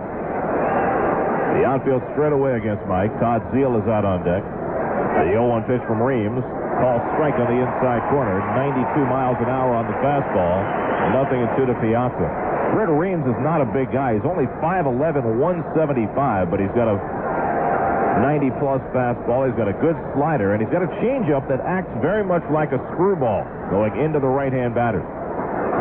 The outfield straight away against Mike. Todd Zeile is out on deck. The 0-1 pitch from Reeves. Called strike on the inside corner. 92 miles an hour on the fastball. 0-2 to Piazza. Britt Reeves is not a big guy. He's only 5'11", 175, but he's got a 90-plus fastball. He's got a good slider, and he's got a changeup that acts very much like a screwball going into the right-hand batter.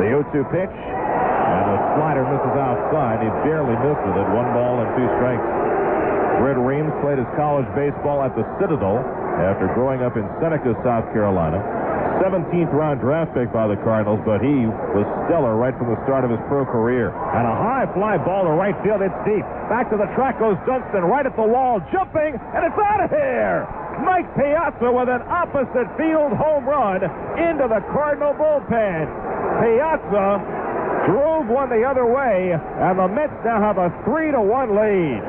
The 0-2 pitch, and the slider misses outside. He barely missed with it. 1 ball and 2 strikes. Britt Reeves played his college baseball at the Citadel after growing up in Seneca, South Carolina. 17th round draft pick by the Cardinals, but he was stellar right from the start of his pro career. And a high fly ball to right field. It's deep. Back to the track goes Dunston, right at the wall, jumping, and it's out of here. Mike Piazza with an opposite field home run into the Cardinal bullpen. Piazza drove one the other way, and the Mets now have a 3-1 lead.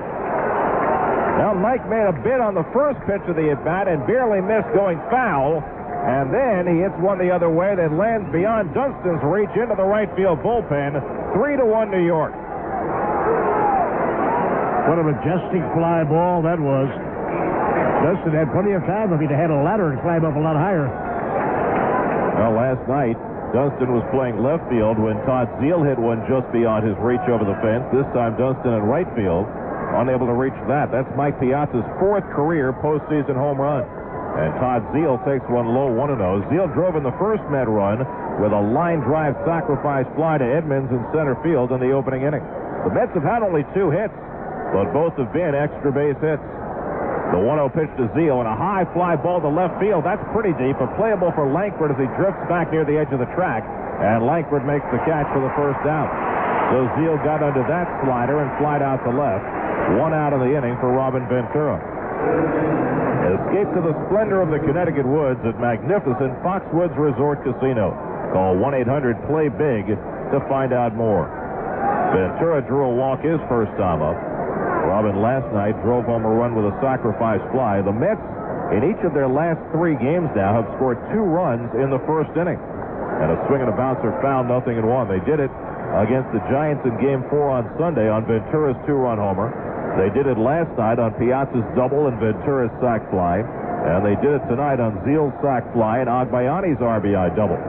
Now Mike made a bid on the first pitch of the at-bat and barely missed going foul. And then he hits one the other way that lands beyond Dunston's reach into the right field bullpen. 3-1 New York. What a majestic fly ball that was. Dunston had plenty of time if he'd had a ladder and climb up a lot higher. Well, last night, Dunston was playing left field when Todd Zeile hit one just beyond his reach over the fence. This time Dunston in right field, unable to reach that. That's Mike Piazza's 4th career postseason home run. And Todd Zeile takes one low 1-0. Zeile drove in the first Met run with a line drive sacrifice fly to Edmonds in center field in the opening inning. The Mets have had only 2 hits. but both have been extra base hits. The 1-0 pitch to Zeal and a high fly ball to left field. That's pretty deep, but playable for Langford as he drifts back near the edge of the track. And Langford makes the catch for the first out. So Zeal got under that slider and flied out to left. 1 out of the inning for Robin Ventura. Escape to the splendor of the Connecticut woods at magnificent Foxwoods Resort Casino. Call 1-800-PLAY-BIG to find out more. Ventura drew a walk his first time up. Robin last night drove home a run with a sacrifice fly. The Mets, in each of their last 3 games now, have scored 2 runs in the first inning. And a swing and a bouncer found, 0-1. They did it against the Giants in Game 4 on Sunday on Ventura's 2-run homer. They did it last night on Piazza's double and Ventura's sac fly. And they did it tonight on Zeal's sac fly and Agbayani's RBI double.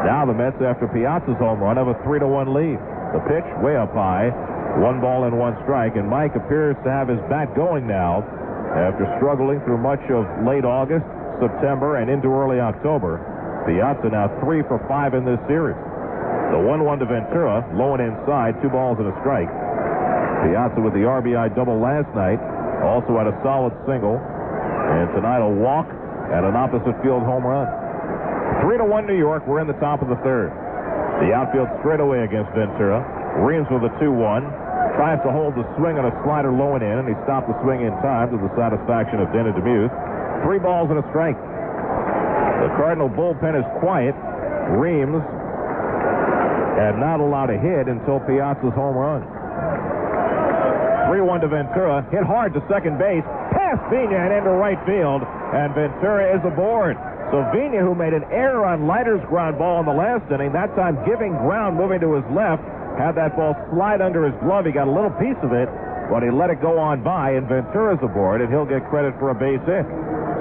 Now the Mets, after Piazza's home run, have a 3-1 lead. The pitch way up high. 1 ball and 1 strike, and Mike appears to have his bat going now after struggling through much of late August, September, and into early October. Piazza now 3 for 5 in this series. The 1-1 to Ventura, low and inside, 2 balls and a strike. Piazza with the RBI double last night, also had a solid single, and tonight a walk and an opposite field home run. 3-1 New York. We're in the top of the 3rd. The outfield straightaway against Ventura. Reams with a 2-1. Tries to hold the swing on a slider low and in, and he stopped the swing in time to the satisfaction of Dennis DeMuth. 3 balls and a strike. The Cardinal bullpen is quiet. Reams had not allowed a hit until Piazza's home run. 3-1 to Ventura. Hit hard to second base. Past Vina and into right field, and Ventura is aboard. So Vina, who made an error on Leiter's ground ball in the last inning, that time giving ground, moving to his left, had that ball slide under his glove. He got a little piece of it, but he let it go on by, and Ventura's aboard, and he'll get credit for a base hit.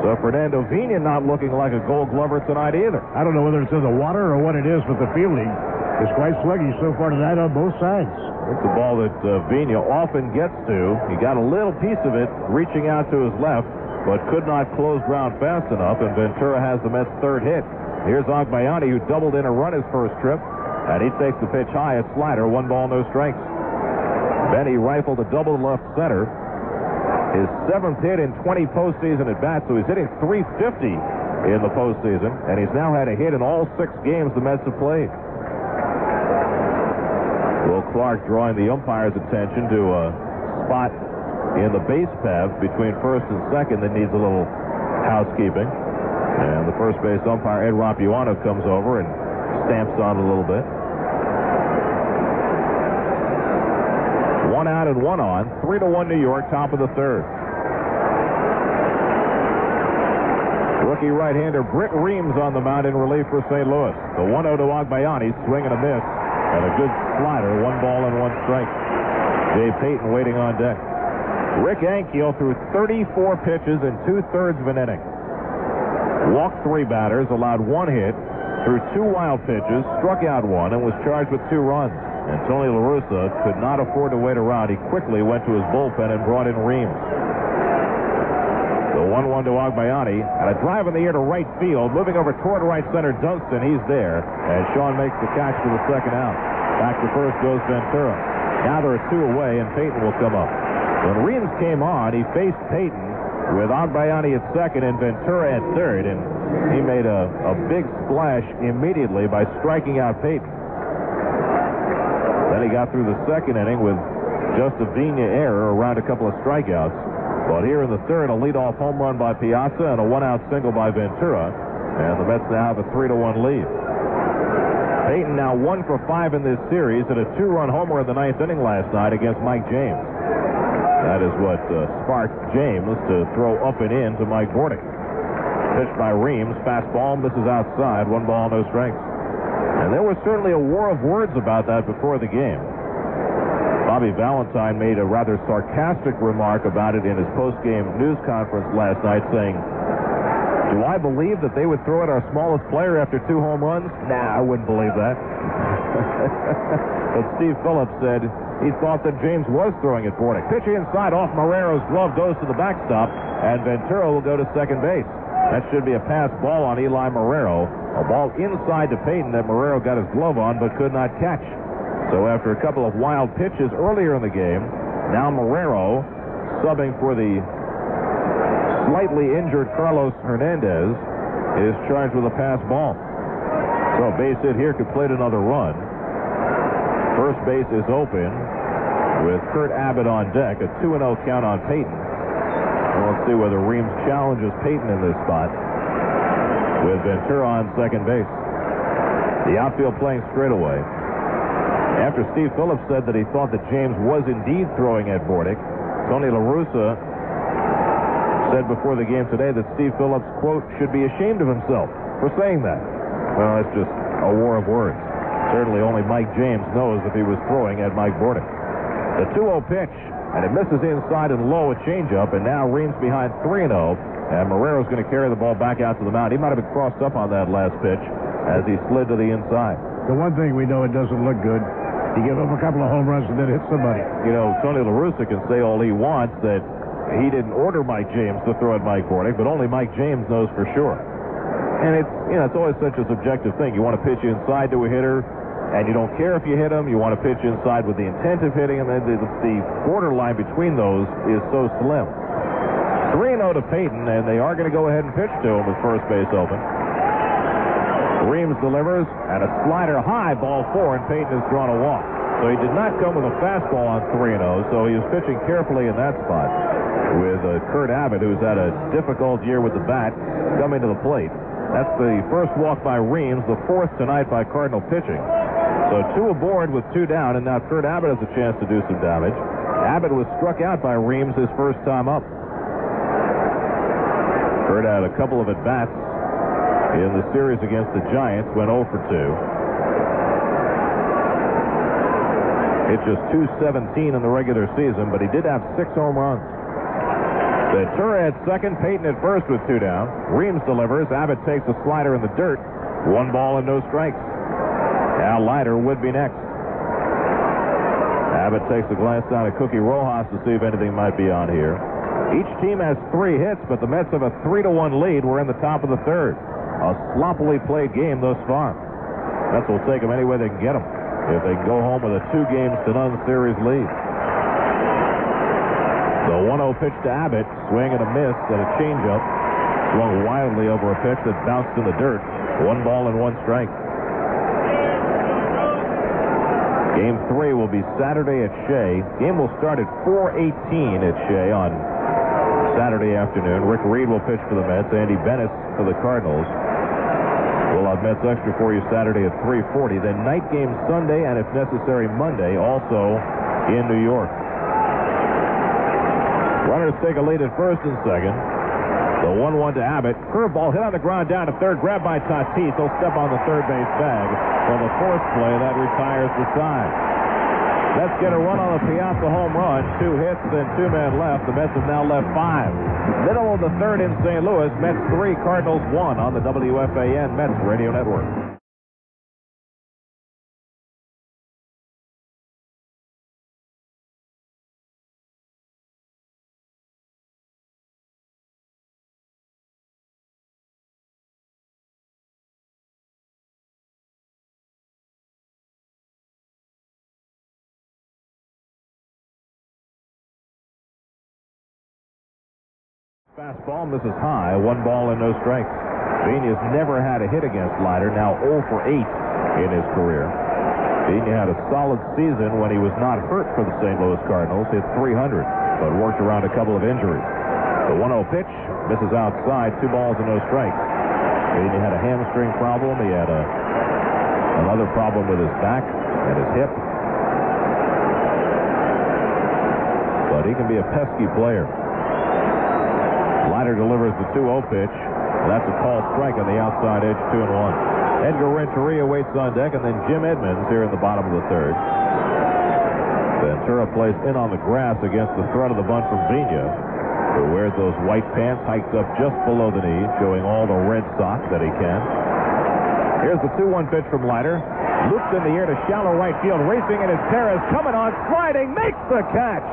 So Fernando Vina not looking like a Gold Glover tonight either. I don't know whether it's in the water or what it is, but the fielding is quite sluggish so far tonight on both sides. It's a ball that Vina often gets to. He got a little piece of it reaching out to his left, but could not close ground fast enough, and Ventura has the Mets' 3rd hit. Here's Agbayani, who doubled in a run his first trip. And he takes the pitch high at slider, 1 ball, no strikes. Benny rifled a double left center. His 7th hit in 20 postseason at bats, so he's hitting .350 in the postseason, and he's now had a hit in all 6 games the Mets have played. Will Clark drawing the umpire's attention to a spot in the base path between first and second that needs a little housekeeping. And the first base umpire, Ed Rapuano, comes over and stamps on a little bit. 1 out and 1 on. 3-1 New York, top of the 3rd. Rookie right-hander Britt Reams on the mound in relief for St. Louis. The 1-0 to Agbayani, swing and a miss, and a good slider, 1 ball and 1 strike. Jay Payton waiting on deck. Rick Ankiel threw 34 pitches in 2/3 of an inning. Walked 3 batters, allowed 1 hit, threw 2 wild pitches, struck out 1, and was charged with 2 runs. And Tony La Russa could not afford to wait around. He quickly went to his bullpen and brought in Reams. The 1-1 to Agbayani, and a drive in the air to right field. Moving over toward right center, Dunston. He's there, and Sean makes the catch for the 2nd out. Back to first goes Ventura. Now there are 2 away, and Payton will come up. When Reams came on, he faced Payton with Agbayani at 2nd and Ventura at 3rd, and he made a big splash immediately by striking out Payton. Then he got through the 2nd inning with just a Vina error around a couple of strikeouts. But here in the 3rd, a leadoff home run by Piazza and a 1-out single by Ventura, and the Mets now have a 3-1 lead. Payton now 1 for 5 in this series, and a 2-run homer in the 9th inning last night against Mike James. That is what sparked James to throw up and in to Mike Bordick. Pitched by Reams, fastball, misses outside, 1 ball, no strikes. And there was certainly a war of words about that before the game. Bobby Valentine made a rather sarcastic remark about it in his post-game news conference last night, saying, "Do I believe that they would throw at our smallest player after 2 home runs? Nah, I wouldn't believe that." But Steve Phillips said he thought that James was throwing at Bordick. Pitch inside off Marrero's glove, goes to the backstop, and Ventura will go to second base. That should be a pass ball on Eli Marrero. A ball inside to Payton that Marrero got his glove on but could not catch. So after a couple of wild pitches earlier in the game, Now Marrero, subbing for the slightly injured Carlos Hernandez, is charged with a pass ball. So a base hit here could plate another run. First base is open with Kurt Abbott on deck. A 2-0 count on Payton. And let's see whether Reams challenges Payton in this spot with Ventura on second base. The outfield playing straight away. After Steve Phillips said that he thought that James was indeed throwing at Bordick, Tony La Russa said before the game today that Steve Phillips, quote, should be ashamed of himself for saying that. Well, it's just a war of words. Certainly only Mike James knows if he was throwing at Mike Bordick. The 2-0 pitch, and it misses inside and low, a changeup, and now Reams behind 3-0, and Marrero's going to carry the ball back out to the mound. He might have been crossed up on that last pitch as he slid to the inside. The one thing we know, it doesn't look good. You give up a couple of home runs and then hit somebody. You know, Tony La Russa can say all he wants that he didn't order Mike James to throw at Mike Bordick, but only Mike James knows for sure. And it's, you know, it's always such a subjective thing. You want to pitch inside to a hitter, and you don't care if you hit him. You want to pitch inside with the intent of hitting him, and the borderline between those is so slim. 3-0 to Payton, and they are going to go ahead and pitch to him with first base open. Reams delivers, and a slider high, ball 4, and Payton has drawn a walk. So he did not come with a fastball on 3-0, so he was pitching carefully in that spot with Kurt Abbott, who's had a difficult year with the bat, coming to the plate. That's the first walk by Reams, the fourth tonight by Cardinal pitching. So 2 aboard with 2 down, and now Kurt Abbott has a chance to do some damage. Abbott was struck out by Reams his first time up. Kurt had a couple of at-bats in the series against the Giants, went 0 for 2. Hit just .217 in the regular season, but he did have 6 home runs. Ventura at second, Payton at first with 2 down. Reams delivers. Abbott takes a slider in the dirt. 1 ball and no strikes. Now Leiter would be next. Abbott takes a glance down at Cookie Rojas to see if anything might be on here. Each team has 3 hits, but the Mets have a 3-1 lead. We're in the top of the third. A sloppily played game thus far. Mets will take them any way they can get them if they can go home with a 2-0 series lead. The 1-0 pitch to Abbott, swing and a miss and a changeup. Swung wildly over a pitch that bounced in the dirt. 1 ball and 1 strike. Game 3 will be Saturday at Shea. Game will start at 4:18 at Shea on Saturday afternoon. Rick Reed will pitch for the Mets. Andy Bennis for the Cardinals. We'll have Mets Extra for you Saturday at 3:40. Then night game Sunday, and if necessary Monday, also in New York. Runners take a lead at first and second. The 1-1 to Abbott. Curveball hit on the ground down to third. Grabbed by Tatis. He'll step on the third base bag. For the fourth play, that retires the side. Let's get a run on the Piazza home run. 2 hits and 2 men left. The Mets have now left 5. Middle of the third in St. Louis. Mets 3, Cardinals 1 on the WFAN Mets Radio Network. Fastball misses high. 1 ball and no strikes. Peña's never had a hit against Leiter. Now 0 for 8 in his career. Peña had a solid season when he was not hurt for the St. Louis Cardinals. Hit .300, but worked around a couple of injuries. The 1-0 pitch misses outside. 2 balls and no strikes. Peña had a hamstring problem. He had another problem with his back and his hip. But he can be a pesky player. Leiter delivers the 2-0 pitch. That's a called strike on the outside edge, 2-1. Edgar Renteria waits on deck, and then Jim Edmonds here in the bottom of the third. Ventura placed in on the grass against the threat of the bunt from Peña, who wears those white pants hiked up just below the knees, showing all the red socks that he can. Here's the 2-1 pitch from Leiter. Loops in the air to shallow right field. Racing in is Perez. Coming on, sliding, makes the catch.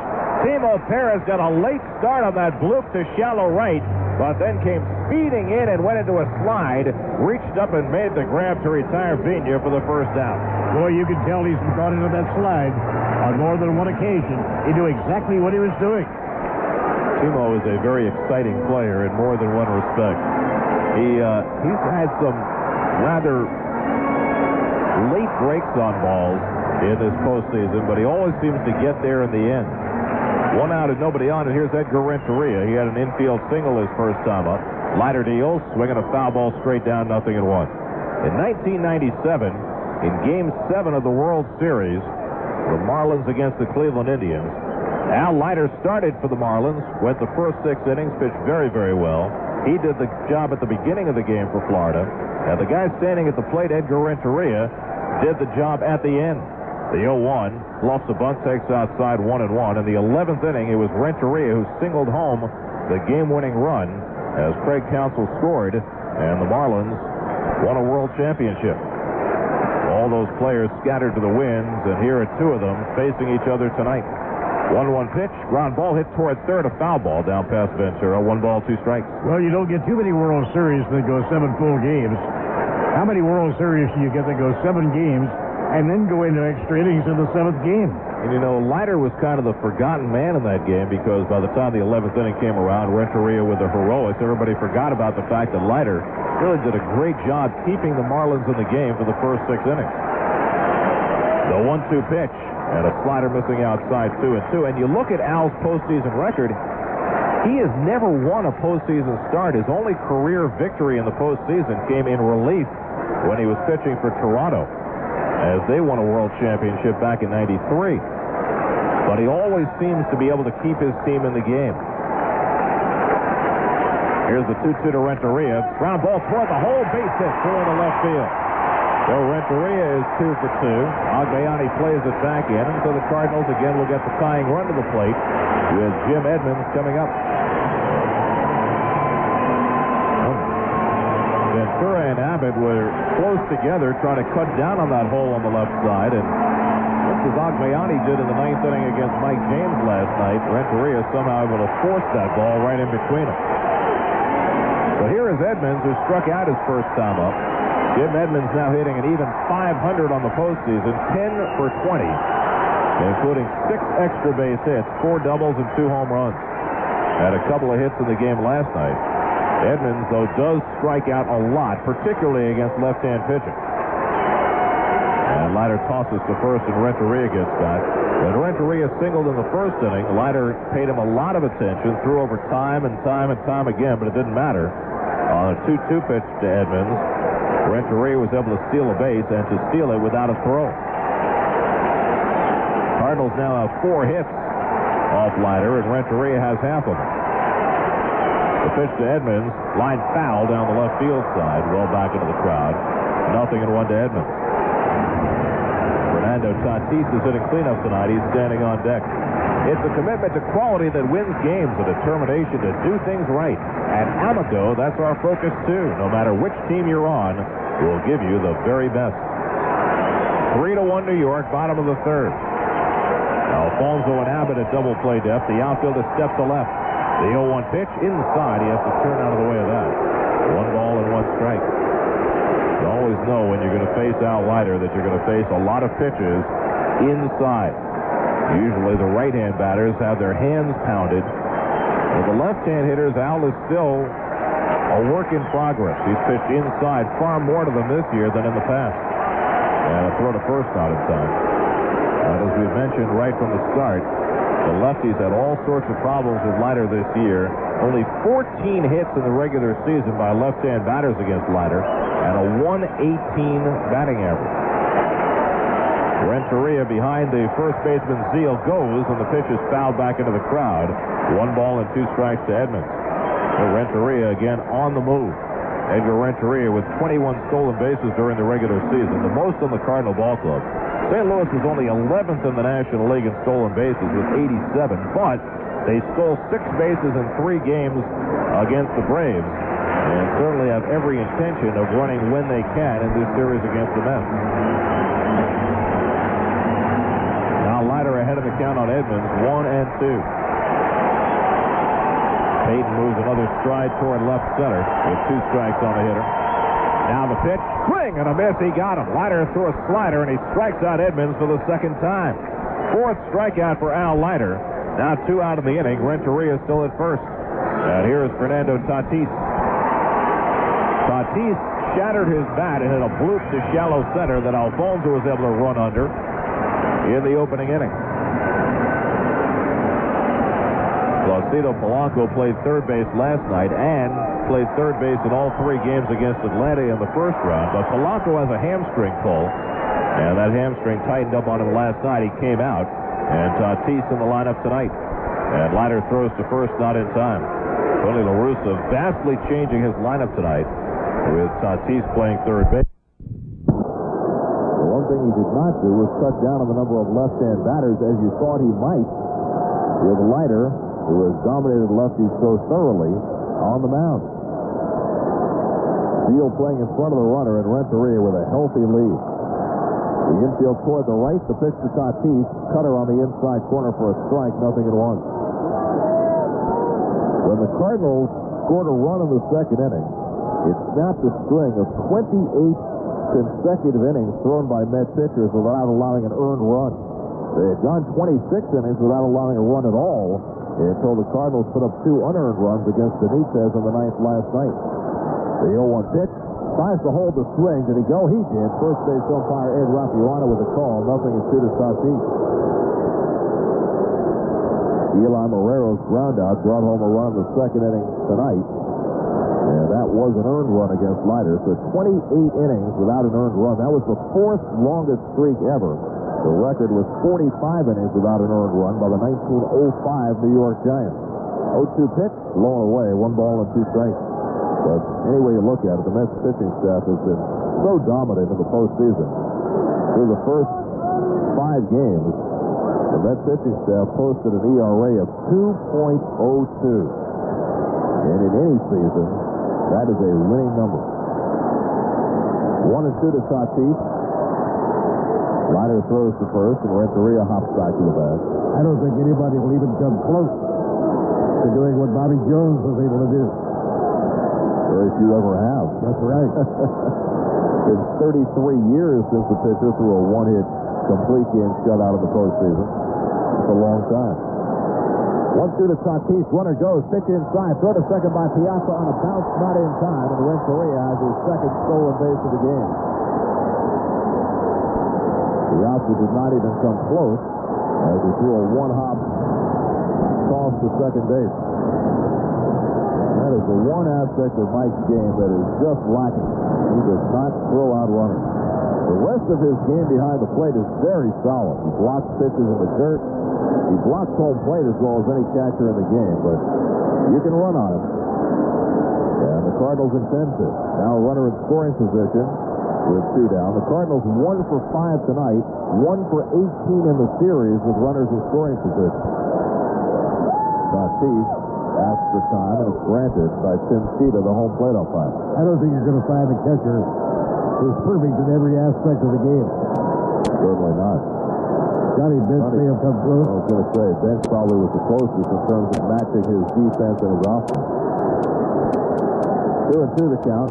Timo Perez got a late start on that bloop to shallow right, but then came speeding in and went into a slide, reached up and made the grab to retire Peña for the first out. Boy, you can tell he's been brought into that slide on more than one occasion. He knew exactly what he was doing. Timo is a very exciting player in more than one respect. He's had some rather late breaks on balls in this postseason, but he always seems to get there in the end. One out and nobody on, and here's Edgar Renteria. He had an infield single his first time up. Leiter deals, swinging a foul ball straight down, 0-1. In 1997, in Game 7 of the World Series, the Marlins against the Cleveland Indians, Al Leiter started for the Marlins, went the first 6 innings, pitched very, very well. He did the job at the beginning of the game for Florida, and the guy standing at the plate, Edgar Renteria, did the job at the end. The 0-1, bluffs a bunt, takes outside 1-1. In the 11th inning, it was Renteria who singled home the game-winning run as Craig Counsell scored, and the Marlins won a world championship. All those players scattered to the winds, and here are 2 of them facing each other tonight. 1-1 pitch, ground ball hit toward third, a foul ball down past Ventura. 1 ball, 2 strikes. Well, you don't get too many World Series that go 7 full games. How many World Series do you get that go 7 games and then go into extra innings in the 7th game? And you know, Leiter was kind of the forgotten man in that game because by the time the 11th inning came around, Renteria with the heroics, everybody forgot about the fact that Leiter really did a great job keeping the Marlins in the game for the first 6 innings. The 1-2 pitch, and a slider missing outside 2-2. And you look at Al's postseason record, he has never won a postseason start. His only career victory in the postseason came in relief when he was pitching for Toronto, as they won a world championship back in '93. But he always seems to be able to keep his team in the game. Here's the 2-2 to Renteria. Ground ball toward the hole, base hit toward the left field. So Renteria is 2 for 2. Agbayani plays it back in, and so the Cardinals again will get the tying run to the plate with Jim Edmonds coming up. Ventura and Abbott were close together trying to cut down on that hole on the left side, and just as Agbayani did in the 9th inning against Mike James last night, Renteria somehow able to force that ball right in between them. So here is Edmonds, who struck out his first time up. Jim Edmonds now hitting an even .500 on the postseason, 10 for 20, including 6 extra base hits, 4 doubles, and 2 home runs. Had a couple of hits in the game last night. Edmonds, though, does strike out a lot, particularly against left-hand pitching. And Leiter tosses to first, and Renteria gets back. When Renteria singled in the first inning, Leiter paid him a lot of attention, threw over time and time and time again, but it didn't matter. On a 2-2 pitch to Edmonds, Renteria was able to steal a base, and to steal it without a throw. Cardinals now have 4 hits off Leiter, and Renteria has half of them. The pitch to Edmonds, line foul down the left field side, well back into the crowd. 0-1 to Edmonds. Fernando Tatis is hitting cleanup tonight. He's standing on deck. It's a commitment to quality that wins games, a determination to do things right. At Amoco, that's our focus, too. No matter which team you're on, we'll give you the very best. 3-1 New York, bottom of the 3rd. Alfonso and Abbott at double play depth. The outfielder steps to left. The 0-1 pitch inside. He has to turn out of the way of that. 1 ball and 1 strike. You always know when you're going to face Al Leiter that you're going to face a lot of pitches inside. Usually the right-hand batters have their hands pounded. With the left-hand hitters, Al is still a work in progress. He's pitched inside far more to them this year than in the past. And a throw to first not in time. And as we mentioned right from the start, the lefties had all sorts of problems with Leiter this year. Only 14 hits in the regular season by left-hand batters against Leiter, and a 118 batting average. Renteria behind the first baseman Zeal goes, and the pitch is fouled back into the crowd. 1 ball and 2 strikes to Edmonds. Renteria again on the move. Edgar Renteria with 21 stolen bases during the regular season, the most on the Cardinal ball club. St. Louis is only 11th in the National League in stolen bases with 87, but they stole 6 bases in 3 games against the Braves, and certainly have every intention of running when they can in this series against the Mets. Now Leiter ahead of the count on Edmonds, 1-2. Payton moves another stride toward left center with 2 strikes on the hitter. Now the pitch, swing and a miss. He got him. Leiter threw a slider, and he strikes out Edmonds for the second time. Fourth strikeout for Al Leiter. Now 2 out of the inning. Renteria still at first. And here is Fernando Tatis. Tatis shattered his bat and hit a bloop to shallow center that Alfonso was able to run under in the opening inning. Placido Polanco played third base last night and played third base in all 3 games against Atlanta in the first round. But Polanco has a hamstring pull, and that hamstring tightened up on him last night. He came out, and Tatis in the lineup tonight. And Leiter throws to first, not in time. Tony La Russa vastly changing his lineup tonight with Tatis playing third base. The one thing he did not do was cut down on the number of left-hand batters as you thought he might with Leiter, who has dominated lefties so thoroughly on the mound. Steele playing in front of the runner, and Renteria with a healthy lead. The infield toward the right, the pitch to Tatis. Cutter on the inside corner for a strike, 0-1. When the Cardinals scored a run in the second inning, it snapped a string of 28 consecutive innings thrown by Met pitchers without allowing an earned run. They had gone 26 innings without allowing a run at all until the Cardinals put up 2 unearned runs against Benitez in the 9th last night. The 0-1 pitch. Tries to hold the swing. Did he go? He did. First base umpire Ed Rapuano with a call. 0-2 to Tatis. Eli Morero's ground out brought home a run in the second inning tonight. And that was an earned run against Leiter. So 28 innings without an earned run. That was the 4th longest streak ever. The record was 45 innings without an earned run by the 1905 New York Giants. 0-2 pitch, blown away, 1 ball and 2 strikes. But any way you look at it, the Mets pitching staff has been so dominant in the postseason. Through the first 5 games, the Mets pitching staff posted an ERA of 2.02. And in any season, that is a winning number. 1-2 to Tatis. Leiter throws to first, and Renteria hops back to the bat. I don't think anybody will even come close to doing what Bobby Jones was able to do. Very few ever have. That's right. It's 33 years since the pitcher threw a 1-hit complete game shutout in the postseason. It's a long time. 1-2 to Tatis. Runner goes. Pitch inside. Throw to second by Piazza on a bounce, not in time. And Renteria has his second stolen base of the game. Piazza did not even come close as he threw a 1-hop toss to second base. That is the one aspect of Mike's game that is just lacking. He does not throw out runners. The rest of his game behind the plate is very solid. He blocks pitches in the dirt. He blocks home plate as well as any catcher in the game, but you can run on him. And the Cardinals intend to. Now a runner in scoring position with 2 down. The Cardinals 1 for 5 tonight, 1 for 18 in the series with runners in scoring position. Tatis asks for time, and it's granted by Tim Cita, the home plate umpire. I don't think you're going to find a catcher who's perfect in every aspect of the game. Certainly not. Johnny Bench may have come close. I was going to say, Bench probably was the closest in terms of matching his defense and his offense. 2-2 the count.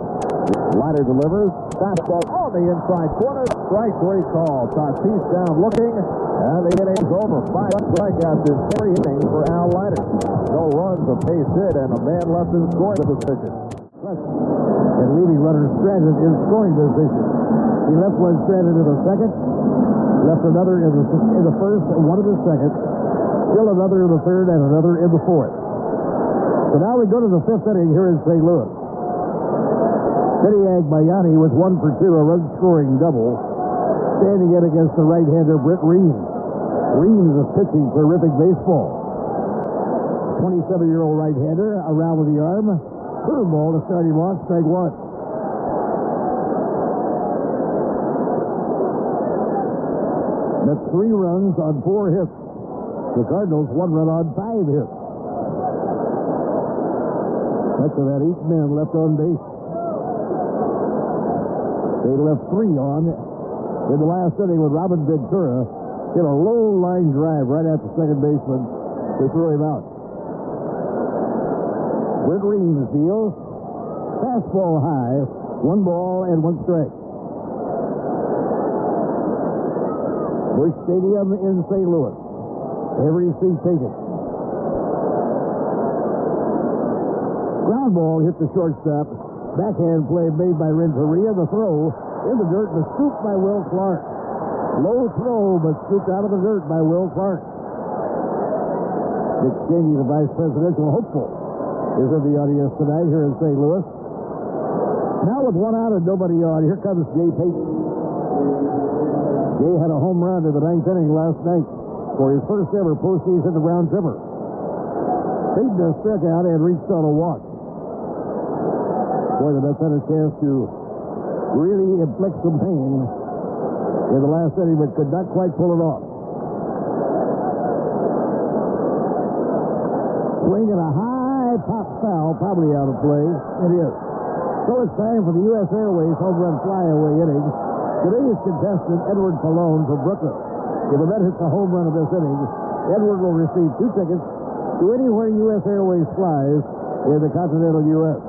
Leiter delivers. Fastball on the inside corner. Strike 3 call. Tatis down looking. And the inning's over. 5 strikeouts in 3 innings for Al Leiter. No runs, a base hit, and a man left in scoring position. And leaving runner stranded in scoring position. He left one stranded in the second. Left another in the first, one in the second. Still another in the third, and another in the fourth. So now we go to the 5th inning here in St. Louis. Finiag Mayani with 1 for 2, a run-scoring double, standing in against the right-hander Britt Reams. Reams is pitching terrific baseball. 27-year-old right-hander, around with the arm. Curveball to start him off, strike 1. That's 3 runs on 4 hits. The Cardinals 1 run on 5 hits. That's with that 8 men left on base. They left 3 on in the last inning when Robin Ventura hit a low line drive right at the second baseman to throw him out. Britt Reams deals. Fastball high. 1 ball and 1 strike. Busch Stadium in St. Louis. Every seat taken. Ground ball hit the shortstop. Backhand play made by Renteria. The throw in the dirt was scooped by Will Clark. Low throw, but scooped out of the dirt by Will Clark. Dick Cheney, the vice presidential hopeful, is in the audience tonight here in St. Louis. Now with 1 out and nobody on, here comes Jay Payton. Jay had a home run in the 9th inning last night for his first ever postseason round tripper. Payton has struck out and reached on a walk. Boy, the Mets had a chance to really inflict some pain in the last inning, but could not quite pull it off. Swing and a high pop foul, probably out of play. It is. So it's time for the U.S. Airways home run flyaway inning. Today's contestant, Edward Colon from Brooklyn. If the Met hits a home run of this inning, Edward will receive 2 tickets to anywhere U.S. Airways flies in the continental U.S.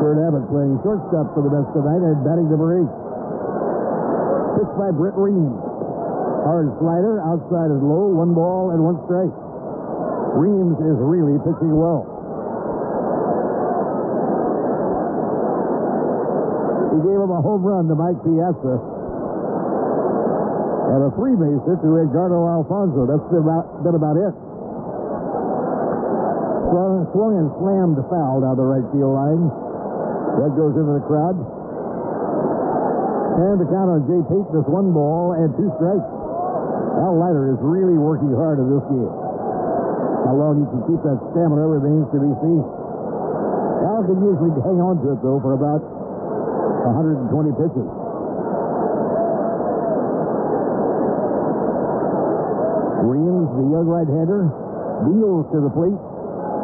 Kurt Abbott playing shortstop for the Mets tonight and batting number 8. Pitched by Britt Reams. Hard slider, outside and low, 1 ball and 1 strike. Reams is really pitching well. He gave him a home run to Mike Piazza and a 3-base hit to Edgardo Alfonso. That's been about it. Swung and slammed the foul down the right field line. That goes into the crowd. And the count on Jay Payton is 1 ball and 2 strikes. Al Leiter is really working hard in this game. How long he can keep that stamina remains to be seen. Al can usually hang on to it, though, for about 120 pitches. Reams, the young right-hander, deals to the plate.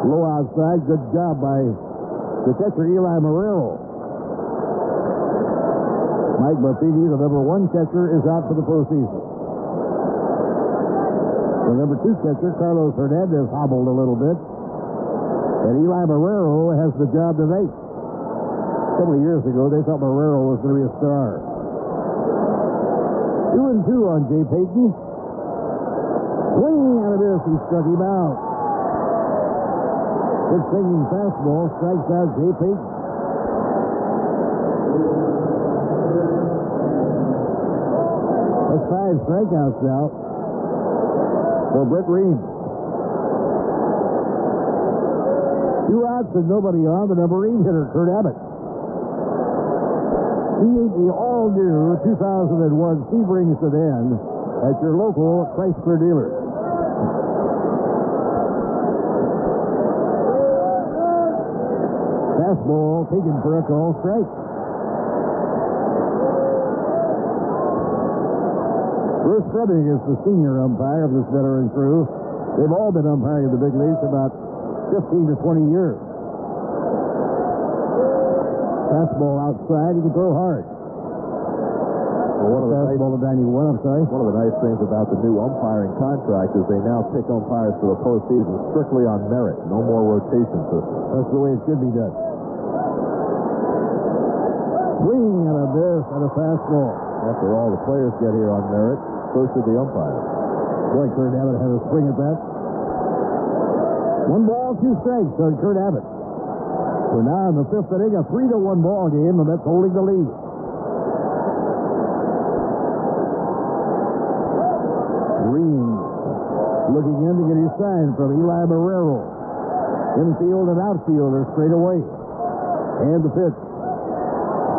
Low outside. Good job by the catcher, Eli Marrero. Mike Buffini, the number 1 catcher, is out for the postseason. The number 2 catcher, Carlos Hernandez, hobbled a little bit. And Eli Marrero has the job tonight. A couple of years ago, they thought Marrero was going to be a star. 2-2 on Jay Payton. Swinging out of this, he struck him out. Good swinging fastball strikes out Jay Payton. That's 5 strikeouts now for Britt Reams. 2 outs and nobody on. The number 8 hitter, Kurt Abbott. The all-new 2001 Sebring sedan at your local Chrysler dealer. Fastball taken for a call strike. Bruce Fleming is the senior umpire of this veteran crew. They've all been umpiring in the big leagues about 15 to 20 years. Fastball outside, he can throw hard. Well, Fastball to 91, I'm sorry. One of the nice things about the new umpiring contract is they now pick umpires for the postseason strictly on merit. No more rotation system. That's the way it should be done. Swing and a miss and a fastball. After all, the players get here on merit, so should the umpire. Boy, Kurt Abbott had a swing at that. 1 ball, 2 strikes on Kurt Abbott. We're now in the 5th inning, a 3-1 ball game, and that's holding the lead. Reams looking in to get his sign from Eli Marrero. Infield and outfielder straight away. And the pitch.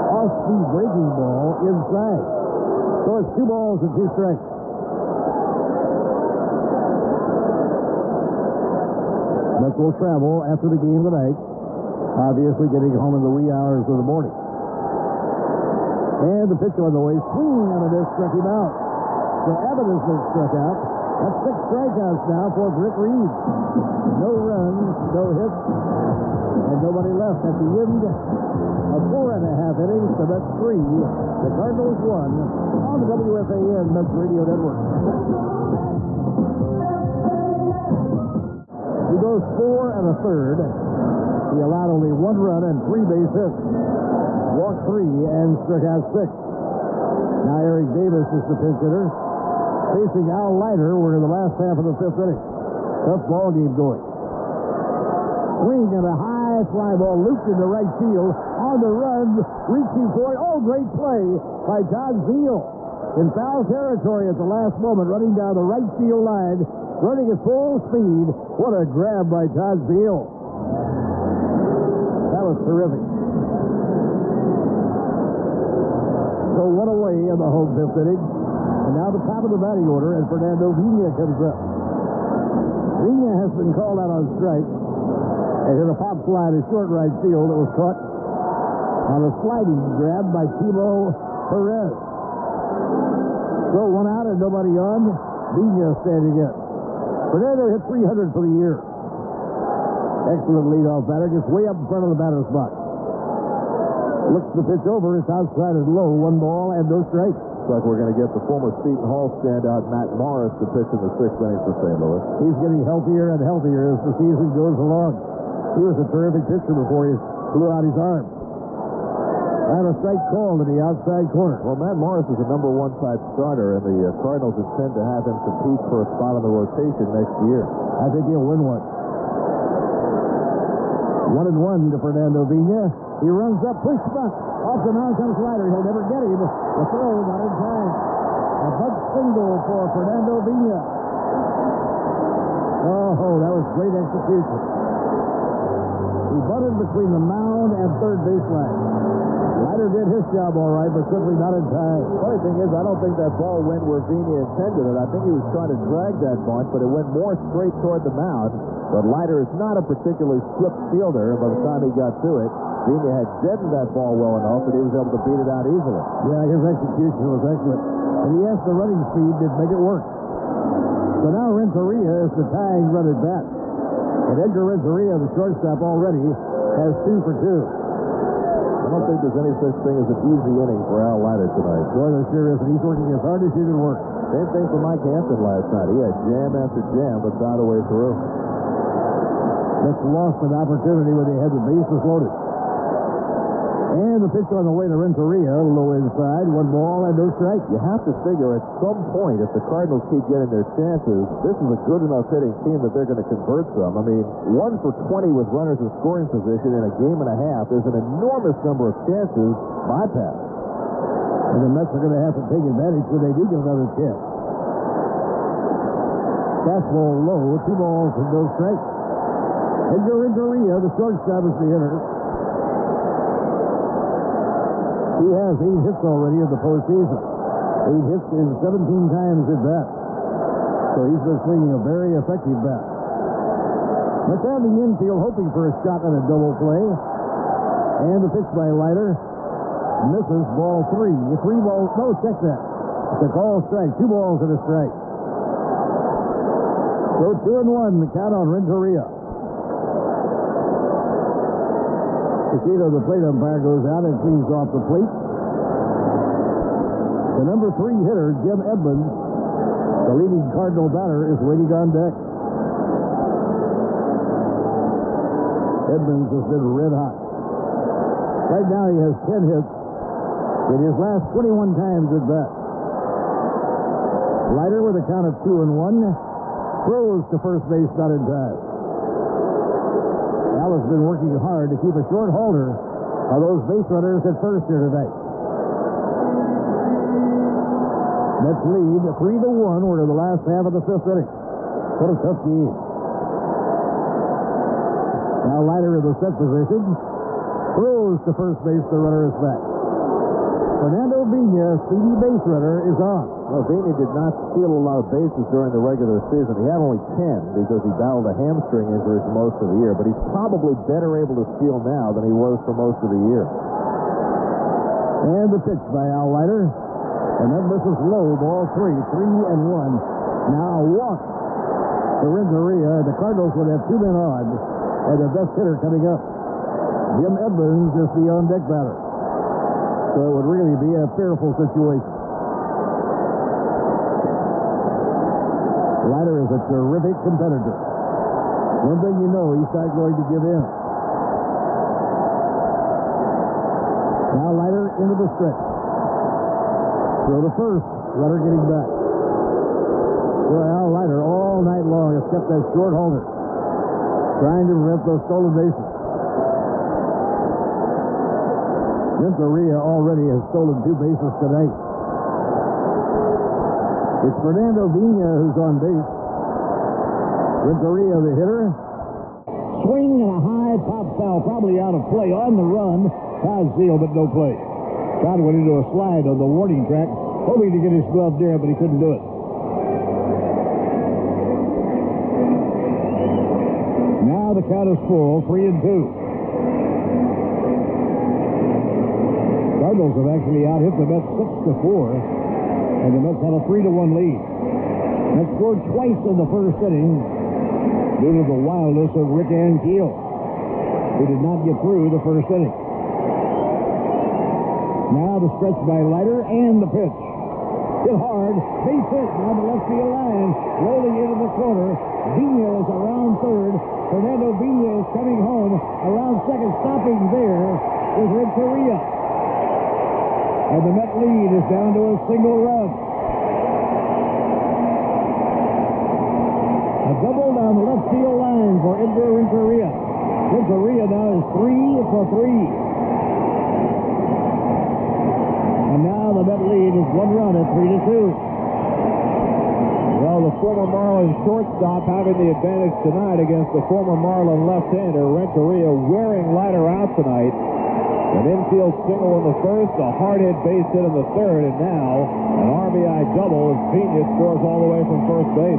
Off-speed breaking ball inside. So it's 2 balls and 2 strikes. Mets will travel after the game tonight. Obviously getting home in the wee hours of the morning. And the pitch on the way. Swing on this, struck him out. So Abbott has been struck out. That's 6 strikeouts now for Britt Reams. No runs, no hits, and nobody left at the end of 4.5 innings. The Mets 3, the Cardinals 1 on the WFAN Mets Radio Network. He goes 4 1/3. He allowed only 1 run and 3 base hits. Walked 3 and struck out 6. Now Eric Davis is the pinch hitter. Facing Al Leiter. We're in the last half of the 5th inning. Tough ball game going. Swing and a high fly ball looped into right field. On the run, reaching for it. Oh, great play by Todd Zeile. In foul territory at the last moment, running down the right field line, running at full speed. What a grab by Todd Zeile. That was terrific. So 1 away in the home 5th inning. And now the top of the batting order as Fernando Vina comes up. Vina has been called out on strike. And hit a pop fly to short right field that was caught on a sliding grab by Timo Perez. So 1 out and nobody on. Vina standing in. Fernando hit 300 for the year. Excellent leadoff batter. Gets way up in front of the batter's box. Looks the pitch over. It's outside and low. 1 ball and no strikes. Looks like we're going to get the former Seton Hall standout Matt Morris to pitch in the 6th inning for St. Louis. He's getting healthier and healthier as the season goes along. He was a terrific pitcher before he blew out his arm. And a strike call to the outside corner. Well, Matt Morris is a number 1 type starter, and the Cardinals intend to have him compete for a spot on the rotation next year. I think he'll win one. 1-1 to Fernando Vina. He runs up, push bunt. Off the mound comes Leiter. He'll never get him. The throw not in time. A bunt single for Fernando Vina. Oh, that was great execution. He bunted between the mound and third baseline. Leiter did his job all right, but simply not in time. Funny thing is, I don't think that ball went where Vina intended it. I think he was trying to drag that bunt, but it went more straight toward the mound. But Leiter is not a particularly swift fielder, and by the time he got to it, Vina had deadened that ball well enough that he was able to beat it out easily. Yeah, his execution was excellent. And he asked the running speed to make it work. So now Renteria is the tying run at bat. And Edgar Renteria, the shortstop, already has 2 for 2. I don't think there's any such thing as an easy inning for Al Leiter tonight. Boy, there sure isn't. He's working as hard as he can work. Same thing for Mike Hampton last night. He had jam after jam, but found a way through. Just lost an opportunity when they had the bases loaded. And the pitch on the way to Renteria, low inside, 1 ball and no strike. You have to figure at some point, if the Cardinals keep getting their chances, this is a good enough hitting team that they're going to convert some. I mean, 1 for 20 with runners in scoring position in a game and a half. There's an enormous number of chances bypassed. And the Mets are going to have to take advantage when they do get another chance. Fastball low, 2 balls and no strikes. Edgar Renteria, the shortstop, is the hitter. He has 8 hits already in the postseason. 8 hits in 17 times at bat. So he's been swinging a very effective bat. But down the infield, hoping for a shot on a double play. And the pitch by Leiter misses, ball 3. 3 balls, no, check that. It's a call strike. 2 balls and a strike. So 2-1, the count on Renteria. Casino, the plate umpire, goes out and cleans off the plate. The number 3 hitter, Jim Edmonds, the leading Cardinal batter, is waiting on deck. Edmonds has been red hot. Right now he has 10 hits in his last 21 times at bat. Leiter with a count of 2-1. Throws to first base, not in time. Al has been working hard to keep a short halter of those base runners at first here tonight. Mets lead 3-1. We're to the last half of the 5th inning. What a tough game. Now Leiter in the set position. Throws to first base. The runner is back. Fernando Vina, speedy base runner, is on. Well, Vina did not steal a lot of bases during the regular season. He had only 10 because he battled a hamstring injury for most of the year. But he's probably better able to steal now than he was for most of the year. And the pitch by Al Leiter. And that misses low, ball 3, 3-1. Now a walk to Renteria. The Cardinals would have 2 men on. And the best hitter coming up, Jim Edmonds, is the on-deck batter. So it would really be a fearful situation. Leiter is a terrific competitor. One thing you know, he's not going to give in. Now Leiter into the stretch. Throw to first. Runner getting back. Boy, Al Leiter all night long has kept that short halter, trying to prevent those stolen bases. Renteria already has stolen 2 bases tonight. It's Fernando Vina who's on base. Renteria, the hitter. Swing and a high pop foul, probably out of play on the run. High seal, but no play. Todd went into a slide on the warning track, hoping to get his glove there, but he couldn't do it. Now the count is full, 3-2. Cardinals have actually out-hit the Mets 6-4, and the Mets have a 3-1 lead. Mets scored twice in the first inning due to the wildness of Rick Ankiel, who did not get through the first inning. Now the stretch by Leiter and the pitch. Hit hard, base hit down the left field line, rolling into the corner. Vina is around third. Fernando Vina is coming home around second, stopping there is Renteria. And the Met lead is down to a single run. A double down the left field line for Edgar Renteria. Renteria now is 3 for 3. And now the Met lead is 1 run at 3-2. Well, the former Marlin shortstop having the advantage tonight against the former Marlin left-hander, Renteria, wearing Leiter out tonight. An infield single in the first, a hard-hit base hit in the third, and now an RBI double as Pena scores all the way from first base.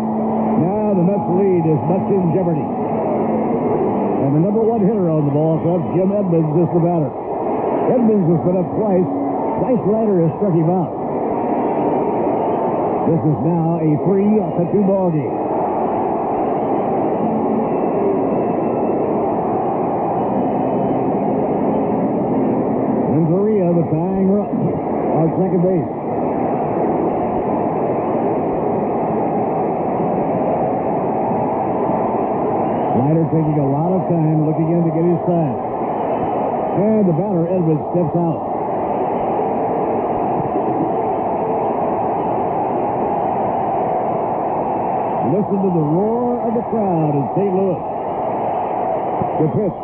Now the Mets lead is much in jeopardy. And the number 1 hitter on the ball club, Jim Edmonds, is the batter. Edmonds has been up twice. Twice Leiter has struck him out. This is now a 3-2 ball game. Renteria, the tying run on second base. Leiter taking a lot of time looking in to get his sign. And the batter, Edmonds, steps out. Listen to the roar of the crowd in St. Louis. The pitch.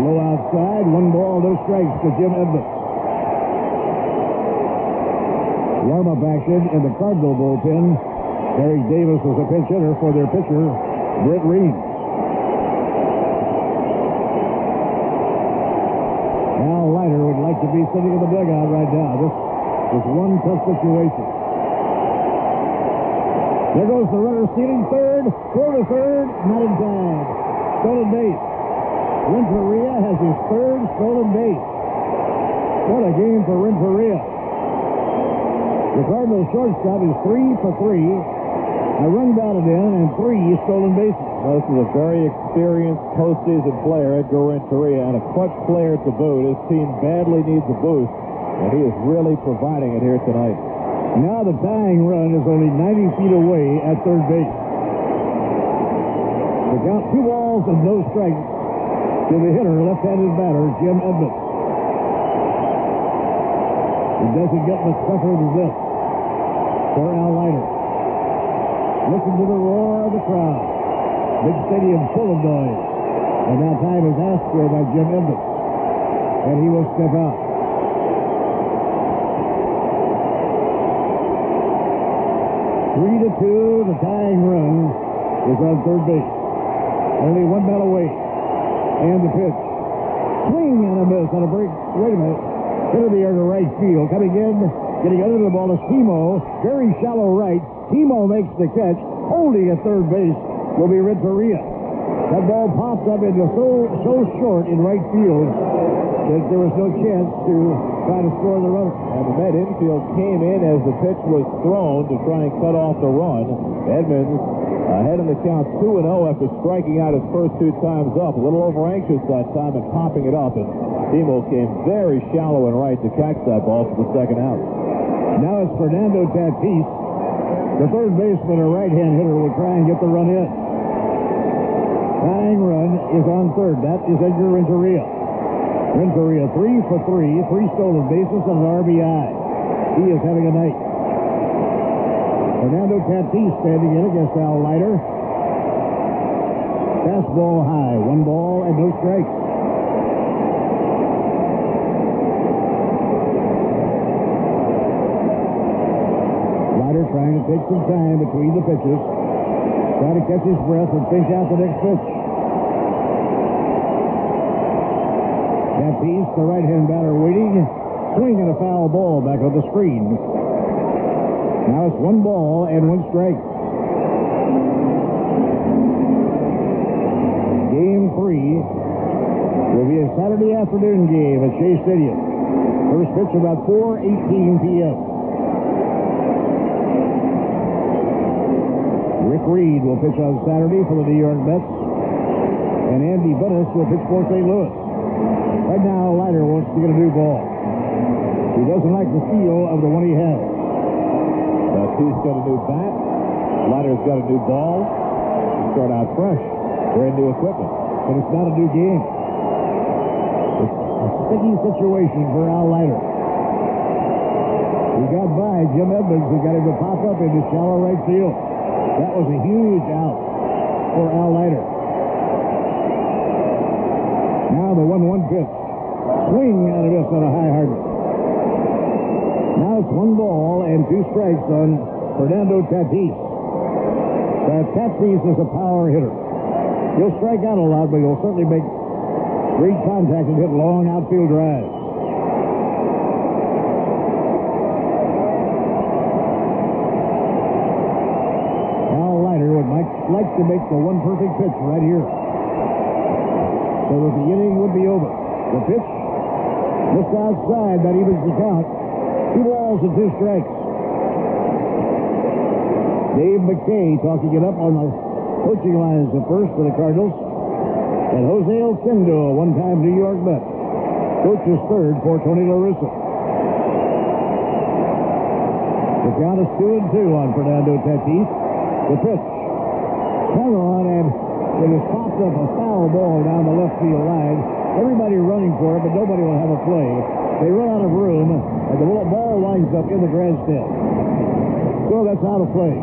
Low outside, 1 ball, no strikes to Jim Edmonds. Warm-up action in the Cardinal bullpen. Eric Davis is a pinch hitter for their pitcher, Britt Reeves. Al Leiter would like to be sitting in the dugout right now. This is one tough situation. There goes the runner stealing third. Throw to third. Not in time. Stolen base. Renteria has his third stolen base. What a game for Renteria. The Cardinals shortstop is 3 for 3. A run batted in and 3 stolen bases. This is a very experienced postseason player, Edgar Renteria, and a clutch player to boot. His team badly needs a boost, and he is really providing it here tonight. Now the tying run is only 90 feet away at third base. The count 2 balls and no strikes to the hitter, left-handed batter, Jim Edmonds. It doesn't get much tougher than this for Al Leiter. Listen to the roar of the crowd. Big stadium full of noise. And now time is asked for by Jim Edmonds. And he will step out. 3-2, the tying run is on third base. Only 1 bat away. And the pitch. Swing and a miss on a break. Wait a minute. Hit in the air to right field. Coming in, getting under the ball is Timo. Very shallow right. Timo makes the catch. Holding at third base will be Renteria. That ball popped up into so short in right field that there was no chance to try to score the runner. And the Met infield came in as the pitch was thrown to try and cut off the run. Edmonds ahead in the count 2-0 after striking out his first 2 times up. A little over-anxious that time and popping it up. And Timo came very shallow and right to catch that ball for the second out. Now it's Fernando Tatis. The third baseman, a right-hand hitter, will try and get the run in. Tying run is on third. That is Edgar Renteria. Renteria 3 for 3, 3 stolen bases and an RBI. He is having a night. Fernando Tatis standing in against Al Leiter. Fastball high, 1 ball and no strikes. Leiter trying to take some time between the pitches. Try to catch his breath and think out the next pitch. Tatis, the right-hand batter, waiting. Swing and a foul ball back on the screen. Now it's 1 ball and 1 strike. Game 3 will be a Saturday afternoon game at Shea Stadium. First pitch about 4:18 p.m. Rick Reed will pitch on Saturday for the New York Mets. And Andy Bettis will pitch for St. Louis. Right now, Leiter wants to get a new ball. He doesn't like the feel of the one he has. He's got a new bat. Leiter's got a new ball. Start out fresh. Brand new equipment. But it's not a new game. It's a sticky situation for Al Leiter. He got by Jim Edmonds, who got him to pop up into shallow right field. That was a huge out for Al Leiter. Now the 1-1 pitch. Swing out of this on a high hardness. Now it's 1 ball and 2 strikes on Fernando Tatis. Tatis is a power hitter. He'll strike out a lot, but he'll certainly make great contact and hit long outfield drives. Al Leiter would like to make the one perfect pitch right here, so that the inning would be over. The pitch just outside, that evens the count. 2 balls and 2 strikes. Dave McKay talking it up on the coaching lines at first for the Cardinals. And Jose Oquendo, a one-time New York Met, coaches third for Tony La Russa. The count is 2-2 on Fernando Tatis. The pitch. Hung on, and it has popped up a foul ball down the left field line. Everybody running for it, but nobody will have a play. They run out of room, and the ball winds up in the grandstand. So that's out of play.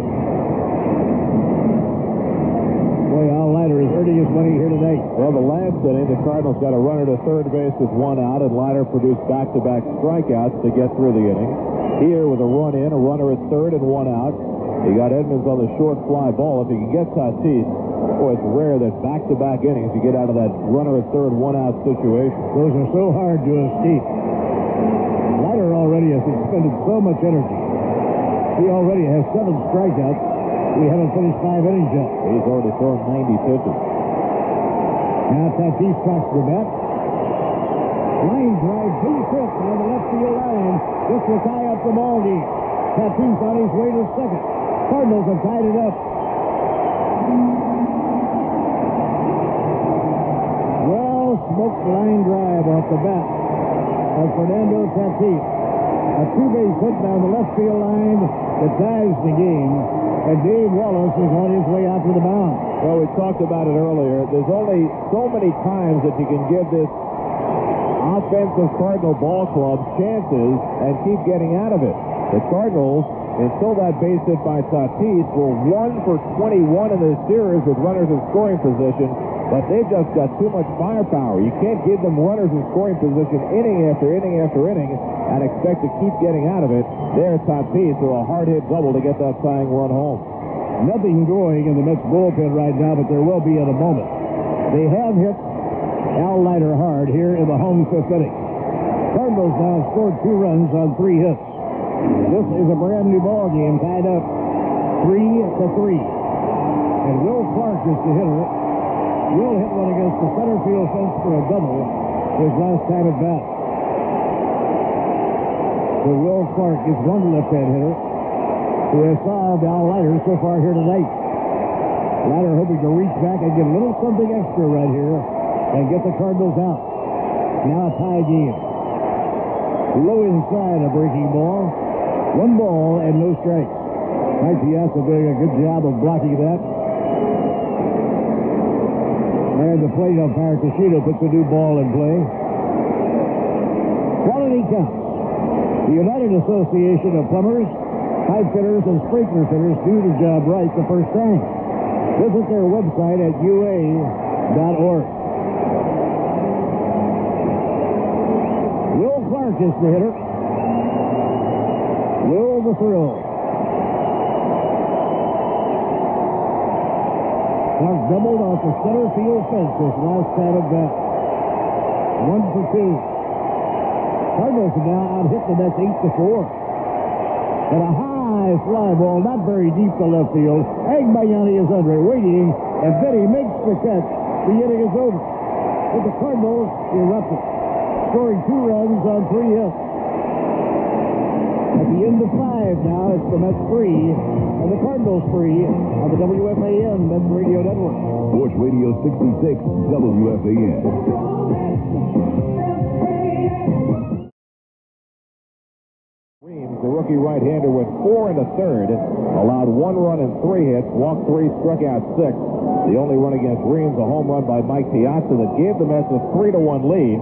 Boy, Al Leiter is earning his money here tonight. Well, the last inning, the Cardinals got a runner to third base with 1 out, and Leiter produced back-to-back strikeouts to get through the inning. Here, with a run in, a runner at third and 1 out. He got Edmonds on the short fly ball. If he can get Tatis, boy, it's rare that back-to-back innings you get out of that runner at third, 1 out situation. Those are so hard to escape. Leiter already has expended so much energy. He already has 7 strikeouts. We haven't finished 5 innings yet. He's already thrown 90 pitches. Now Tatis cocks the bat. Line drive, 2-6 on the left field line. This will tie up the ball game. Tatis on his way to second. Cardinals have tied it up. Well smoked line drive off the bat of Fernando Tatis. A 2-base hit down the left field line that ties the game. And Dave Wallace is on his way out to the mound. Well, we talked about it earlier. There's only so many times that you can give this offensive Cardinal ball club chances and keep getting out of it. The Cardinals, until that base hit by Tatis, were 1 for 21 in this series with runners in scoring position, but they've just got too much firepower. You can't give them runners in scoring position inning after inning after inning and expect to keep getting out of it. There's Tatis with a hard-hit double to get that tying run home. Nothing going in the Mets bullpen right now, but there will be in a moment. They have hit Al Leiter hard here in the home 5th inning. Cardinals now scored 2 runs on 3 hits. This is a brand new ball game, tied up 3-3. And Will Clark is the hitter. Will hit one against the center field fence for a double his last time at bat. So Will Clark is one left-hand hitter who has solved Al Leiter so far here tonight. Leiter hoping to reach back and get a little something extra right here and get the Cardinals out. Now a tie game. Low inside a breaking ball. 1 ball and no strikes. Mike Piazza doing a good job of blocking that. And the plate umpire, Casino, puts a new ball in play. Quality counts. The United Association of Plumbers, Pipe Fitters, and Sprinkler Fitters do the job right the first time. Visit their website at ua.org. Will Clark is the hitter. Will the throw. Clark doubled off the center field fence this last time at bat. 1 for 2. Cardinals have now out-hit the Mets 8-4. And a high fly ball, not very deep to left field. Agbayani is under it, waiting, and then he makes the catch. The inning is over. But the Cardinals erupted, scoring 2 runs on 3 hits. At the end of 5 now, it's the Mets 3 and the Cardinals 3 on the WFAN Mets Radio Network. Sports Radio 66 WFAN. The rookie right-hander went 4 1/3, allowed 1 run and 3 hits, walked 3, struck out 6. The only run against Reams, a home run by Mike Piazza that gave the Mets a 3-1 lead.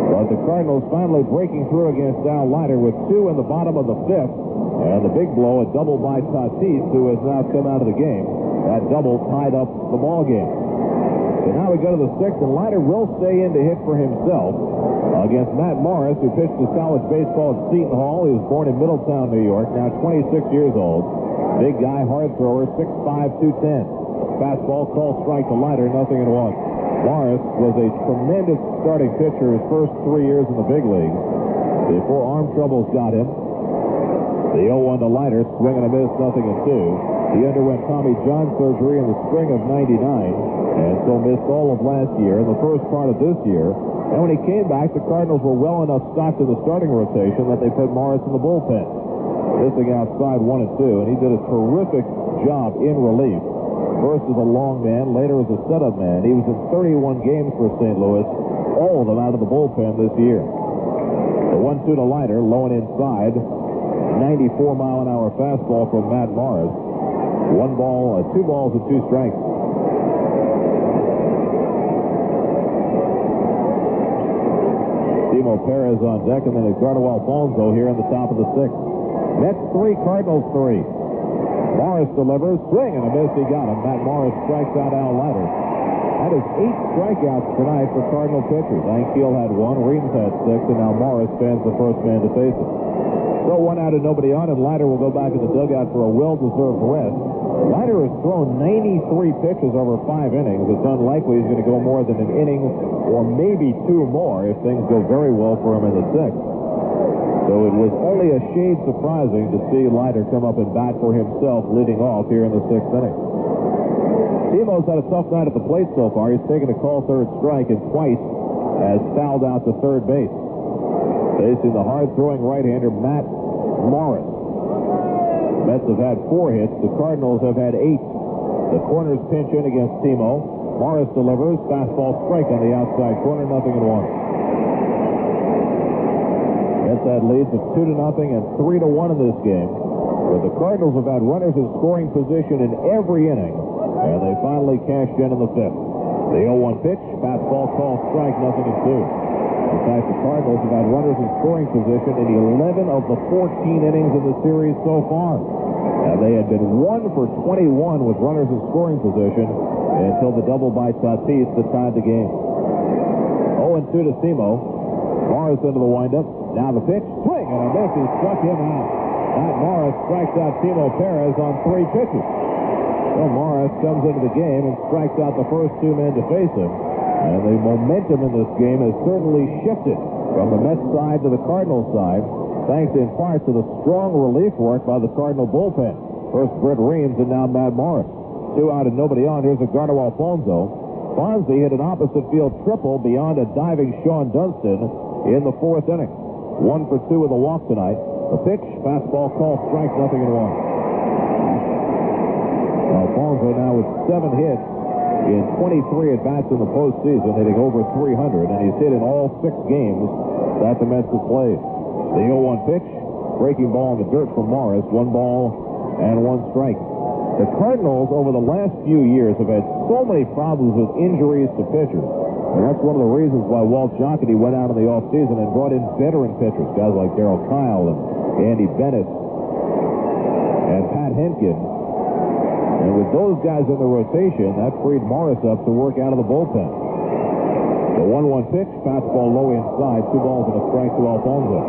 But the Cardinals finally breaking through against Al Leiter with 2 in the bottom of the 5th. And the big blow, a double by Tatis, who has now come out of the game. That double tied up the ball game. So now we go to the 6th, and Leiter will stay in to hit for himself against Matt Morris, who pitched his college baseball at Seton Hall. He was born in Middletown, New York, now 26 years old. Big guy, hard thrower, 6'5", 210. Fastball, call strike to Leiter, 0-1. Morris was a tremendous starting pitcher his first 3 years in the big league before arm troubles got him. The 0-1 to Leiter, swing and a miss, 0-2. He underwent Tommy John surgery in the spring of '99, and so missed all of last year and the first part of this year. And when he came back, the Cardinals were well enough stocked in the starting rotation that they put Morris in the bullpen. Missing outside 1-2, and he did a terrific job in relief. First as a long man, later as a setup man. He was in 31 games for St. Louis, all of them out of the bullpen this year. The 1-2 to Leiter, low and inside. 94-mile-an-hour fastball from Matt Morris. 2 balls and 2 strikes. Timo Perez on deck, and then Edgardo Alfonso here in the top of the 6th. Mets 3, Cardinals 3. Morris delivers, swing and a miss, he got him. Matt Morris strikes out Al Leiter. That is 8 strikeouts tonight for Cardinal pitchers. Ankiel had 1, Reams had 6, and now Morris stands the first man to face him. So 1 out and nobody on, and Leiter will go back in the dugout for a well-deserved rest. Leiter has thrown 93 pitches over 5 innings. It's unlikely he's going to go more than an inning or maybe 2 more if things go very well for him in the 6th. So it was only a shade surprising to see Leiter come up and bat for himself leading off here in the 6th inning. Timo's had a tough night at the plate so far. He's taken a call third strike and twice has fouled out to third base. Facing the hard-throwing right-hander Matt Morris. Mets have had 4 hits. The Cardinals have had 8. The corners pinch in against Timo. Morris delivers. Fastball strike on the outside corner. 0-1. Mets had leads of 2-0 and 3-1 in this game. But the Cardinals have had runners in scoring position in every inning. And they finally cashed in the 5th. The 0-1 pitch. Fastball call strike. 0-2. In fact, the Cardinals have had runners in scoring position in 11 of the 14 innings of the series so far. And they had been 1 for 21 with runners in scoring position until the double by Tatis that tied the game. 0-2 to Timo. Morris into the windup. Now the pitch. Swing and a miss. He struck him out. Matt Morris strikes out Timo Perez on 3 pitches. So Morris comes into the game and strikes out the first 2 men to face him. And the momentum in this game has certainly shifted from the Mets side to the Cardinals side, thanks in part to the strong relief work by the Cardinal bullpen. First Britt Reams and now Matt Morris. 2 out and nobody on. Here's Edgardo Alfonso. Fonzie hit an opposite field triple beyond a diving Sean Dunston in the 4th inning. 1 for 2 with a walk tonight. The pitch, fastball call, strike, 0-1. Alfonso now with 7 hits in 23 at-bats in the postseason, hitting over 300, and he's hit in all 6 games that the Mets have played. The 0-1 pitch, breaking ball in the dirt from Morris, 1 ball and 1 strike. The Cardinals, over the last few years, have had so many problems with injuries to pitchers. And that's one of the reasons why Walt Jocketty went out in the offseason and brought in veteran pitchers, guys like Darryl Kyle and Andy Bennett and Pat Henkin. And with those guys in the rotation, that freed Morris up to work out of the bullpen. The 1-1 pitch, fastball low inside, 2 balls and a strike to Alfonso.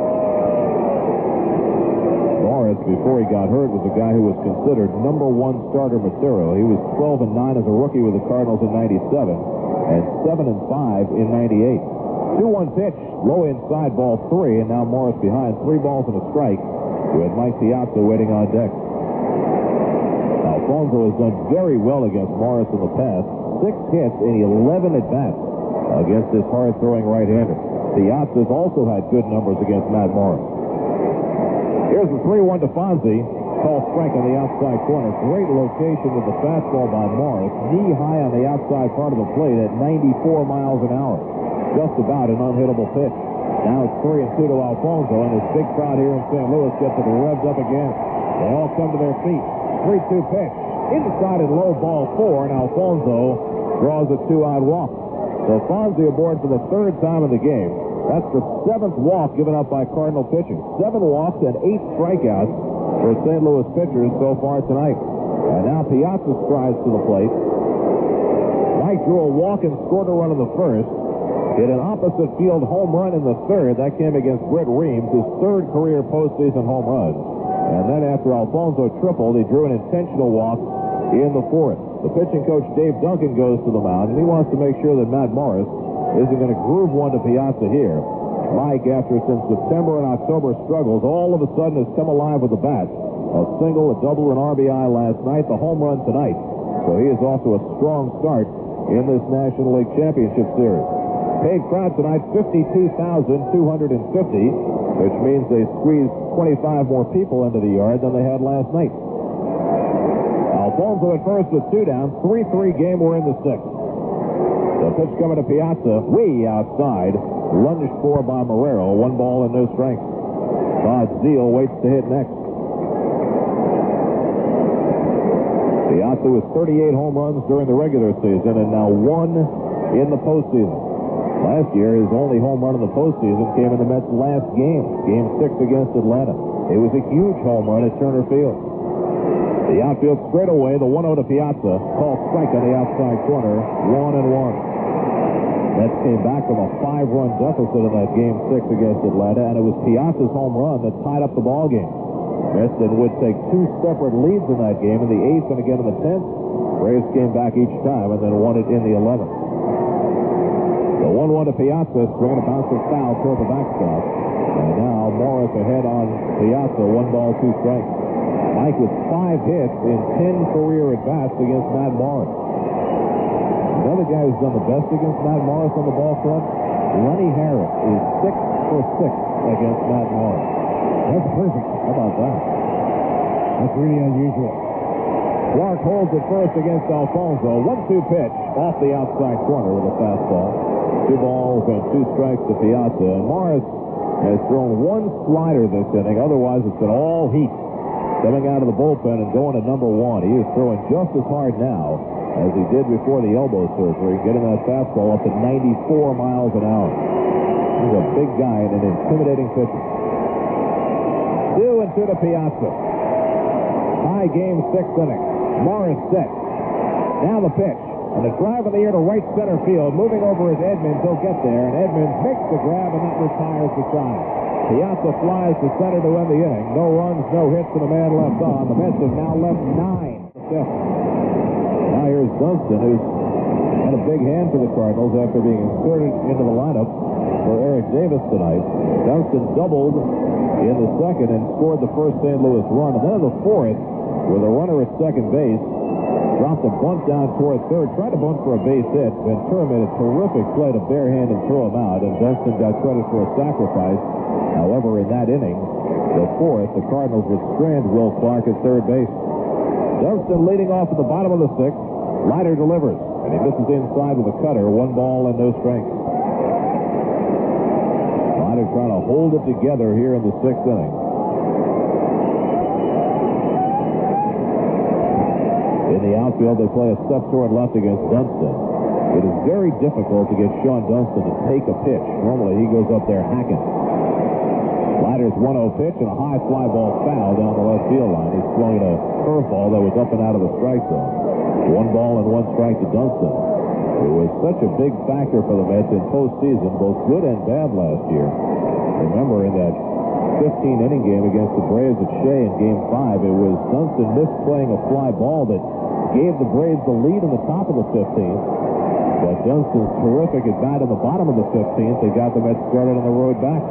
Morris, before he got hurt, was a guy who was considered number 1 starter material. He was 12-9 as a rookie with the Cardinals in '97 and 7-5 in '98. 2-1 pitch, low inside, ball 3, and now Morris behind, 3 balls and a strike with Mike Piazza waiting on deck. Alfonso has done very well against Morris in the past. 6 hits in 11 at-bats against this hard-throwing right-hander. Piazza's also had good numbers against Matt Morris. Here's the 3-1 to Fonzie. Call strike on the outside corner. Great location with the fastball by Morris. Knee high on the outside part of the plate at 94 miles an hour. Just about an unhittable pitch. Now it's 3-2 to Alfonso, and this big crowd here in St. Louis gets it revved up again. They all come to their feet. 3-2 pitch. Inside and low, ball 4, and Alfonso draws a 2-out walk. So Fonzie aboard for the 3rd time in the game. That's the 7th walk given up by Cardinal pitching. 7 walks and 8 strikeouts for St. Louis pitchers so far tonight. And now Piazza strides to the plate. Mike drew a walk and scored a run in the 1st. Hit an opposite field home run in the 3rd. That came against Britt Reams, his 3rd career postseason home run. And then after Alfonso tripled, he drew an intentional walk in the 4th. The pitching coach, Dave Duncan, goes to the mound, and he wants to make sure that Matt Morris isn't going to groove one to Piazza here. Mike, after some September and October struggles, all of a sudden has come alive with the bat. A single, a double, an RBI last night, the home run tonight. So he is off to a strong start in this National League Championship Series. Paid crowd tonight, 52,250, which means they squeezed 25 more people into the yard than they had last night. Alfonso at first with 2 down, 3-3 game. We're in the 6th. The pitch coming to Piazza, way outside, lunged for by Marrero, 1 ball and no strikes. Todd Zeile waits to hit next. Piazza with 38 home runs during the regular season and now 1 in the postseason. Last year, his only home run in the postseason came in the Mets' last game, Game 6 against Atlanta. It was a huge home run at Turner Field. The outfield straight away, the 1-0 to Piazza. Call strike on the outside corner, 1-1. Mets came back from a 5-run deficit in that Game 6 against Atlanta, and it was Piazza's home run that tied up the ball game. Mets then would take 2 separate leads in that game, in the 8th and again in the 10th. Braves came back each time and then won it in the 11th. The 1-1 to Piazza, swinging a bouncer foul toward the backstop. And now Morris ahead on Piazza, 1 ball, 2 strikes. Mike with 5 hits in 10 career at-bats against Matt Morris. Another guy who's done the best against Matt Morris on the ball club, Lenny Harris, is 6 for 6 against Matt Morris. That's perfect. How about that? That's really unusual. Clark holds it first against Alfonso. 1-2 pitch off the outside corner with a fastball. 2 balls and 2 strikes to Piazza. And Morris has thrown 1 slider this inning. Otherwise, it's been all heat. Coming out of the bullpen and going to number 1. He is throwing just as hard now as he did before the elbow surgery, getting that fastball up to 94 miles an hour. He's a big guy and an intimidating pitcher. 2-2 to Piazza. High game, 6th inning. Morris set. Now the pitch. And a drive in the air to right center field. Moving over is Edmonds. He'll get there. And Edmonds makes the grab, and that retires the side. Piazza flies to center to end the inning. No runs, no hits, and a man left on. The Mets have now left 9 to 5th. Now here's Dunston, who's had a big hand for the Cardinals after being inserted into the lineup for Eric Davis tonight. Dunston doubled in the 2nd and scored the first St. Louis run. And then in the 4th, with a runner at second base, dropped a bunt down toward 3rd, tried to bunt for a base hit. Ventura made a terrific play to barehand and throw him out, and Dunston got credit for a sacrifice. However, in that inning, the 4th, the Cardinals would strand Will Clark at 3rd base. Dunston leading off at the bottom of the 6th. Leiter delivers, and he misses inside with a cutter. 1 ball and no strikes. Leiter trying to hold it together here in the 6th inning. the outfield, they play a step toward left against Dunston. It is very difficult to get Sean Dunston to take a pitch. Normally, he goes up there hacking. Leiter's 1-0 pitch and a high fly ball foul down the left field line. He's swung at a curveball that was up and out of the strike zone. 1 ball and 1 strike to Dunston. It was such a big factor for the Mets in postseason, both good and bad last year. Remember, in that 15-inning game against the Braves at Shea in Game 5, it was Dunston misplaying a fly ball that gave the Braves the lead in the top of the 15th. But Dunston's terrific at bat in the bottom of the 15th. They got the Mets started on the road back.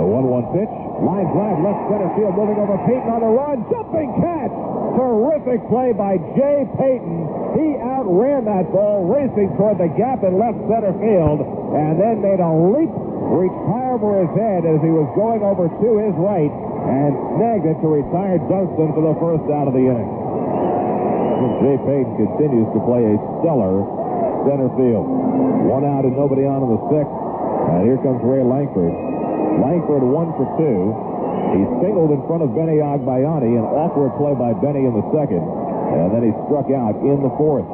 The 1-1 pitch. Line drive, left center field, moving over Payton on the run. Jumping catch. Terrific play by Jay Payton. He outran that ball, racing toward the gap in left center field, and then made a leap, reached high over his head as he was going over to his right, and snagged it to retire Dunston for the first out of the inning. Jay Payton continues to play a stellar center field. 1 out and nobody on in the 6th. And here comes Ray Langford. Langford 1 for 2. He singled in front of Benny Agbayani, an awkward play by Benny in the 2nd. And then he struck out in the 4th.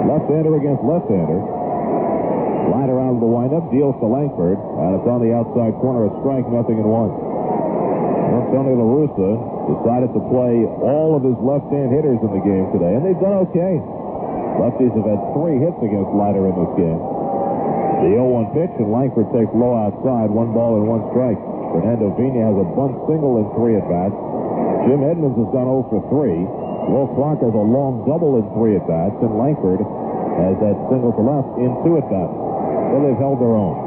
Left-hander against left-hander. Leiter out of the windup, deals to Langford, and it's on the outside corner, a strike, 0-1. Tony La Russa decided to play all of his left-hand hitters in the game today, and they've done okay. Lefties have had 3 hits against Leiter in this game. The 0-1 pitch, and Langford takes low outside, 1 ball and 1 strike. Fernando Vina has a bunt single in 3 at-bats. Jim Edmonds has gone 0 for 3. Will Clark has a long double in 3 at-bats, and Langford has that single to left in 2 at-bats. So they've held their own.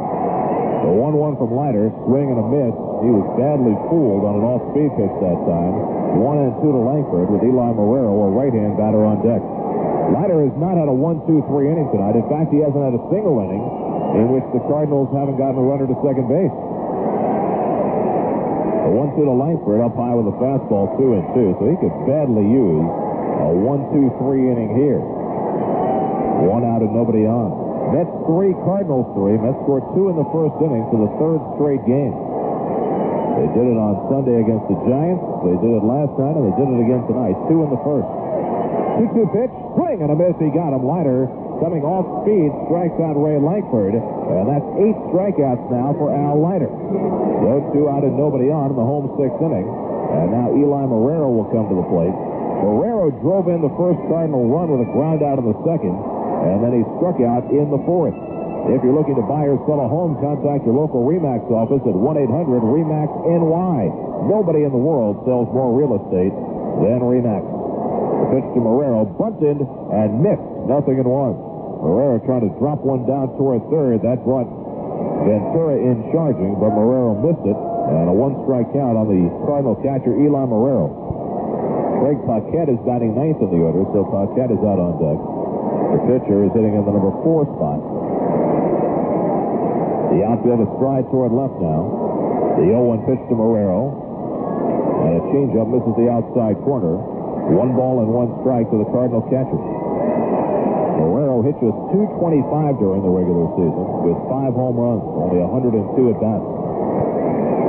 The 1-1 from Leiter, swing and a miss. He was badly fooled on an off-speed pitch that time. 1 and 2 to Langford with Eli Marrero, a right-hand batter, on deck. Leiter has not had a 1-2-3 inning tonight. In fact, he hasn't had a single inning in which the Cardinals haven't gotten a runner to second base. A 1-2 to Langford, up high with a fastball, 2 and 2. So he could badly use a 1-2-3 inning here. 1 out and nobody on. Mets 3, Cardinals 3. Mets scored 2 in the first inning for the 3rd straight game. They did it on Sunday against the Giants. They did it last night, and they did it again tonight. 2 in the first. 2-2 pitch, swing and a miss. He got him. Leiter coming off speed, strikes out Ray Langford, and that's 8 strikeouts now for Al Leiter. So 2 out and nobody on in the home 6th inning, and now Eli Marrero will come to the plate. Marrero drove in the first Cardinal run with a ground out in the 2nd, and then he struck out in the 4th. If you're looking to buy or sell a home, contact your local RE/MAX office at 1-800-RE/MAX-NY. Nobody in the world sells more real estate than RE/MAX. The pitch to Marrero, bunted and missed, 0-1. Marrero trying to drop one down toward third. That brought Ventura in charging, but Marrero missed it, and a 1-strike count on the Cardinal catcher, Eli Marrero. Craig Paquette is batting 9th in the order, so Paquette is out on deck. The pitcher is hitting in the number 4 spot. The outfield is stride toward left now. The 0-1 pitch to Marrero. And a changeup misses the outside corner. 1 ball and 1 strike to the Cardinal catcher. Marrero hit just .225 during the regular season with 5 home runs, only 102 at-bats.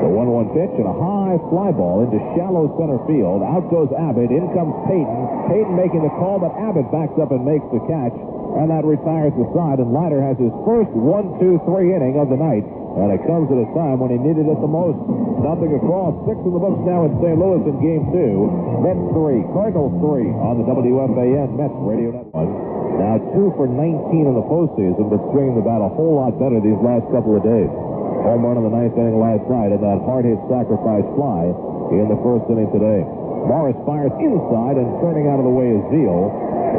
The 1-1 pitch and a high fly ball into shallow center field. Out goes Abbott. In comes Payton. Payton making the call, but Abbott backs up and makes the catch. And that retires the side, and Leiter has his first 1-2-3 inning of the night. And it comes at a time when he needed it the most. Nothing across. 6 in the books now in St. Louis in Game 2. Mets 3, Cardinals 3 on the WFAN Mets Radio Network. Now 2 for 19 in the postseason, but swinging the bat a whole lot better these last couple of days. Home run in the 9th inning last night, and that hard-hit sacrifice fly in the 1st inning today. Morris fires inside, and turning out of the way is Zeal.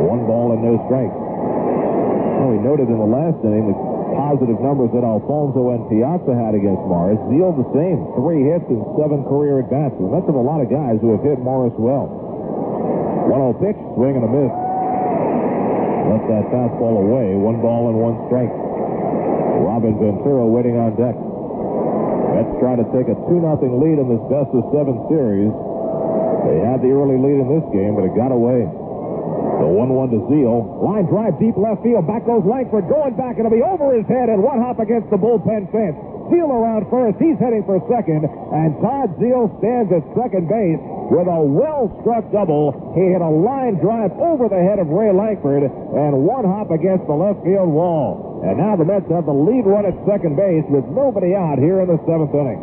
1 ball and no strikes. Well, we noted in the last inning the positive numbers that Alfonso and Piazza had against Morris. Zeal the same, 3 hits and 7 career at-bats. And that's of a lot of guys who have hit Morris well. 1-0 pitch, swing and a miss. Left that fastball away. 1 ball and 1 strike. Robin Ventura waiting on deck. Mets trying to take a 2-0 lead in this best-of-7 series. They had the early lead in this game, but it got away. The 1-1 to Zeal. Line drive deep left field. Back goes Langford. Going back. It'll be over his head and 1 hop against the bullpen fence. Zeal around first. He's heading for second. And Todd Zeal stands at second base with a well-struck double. He hit a line drive over the head of Ray Langford and one hop against the left field wall. And now the Mets have the lead run at second base with nobody out here in the seventh inning.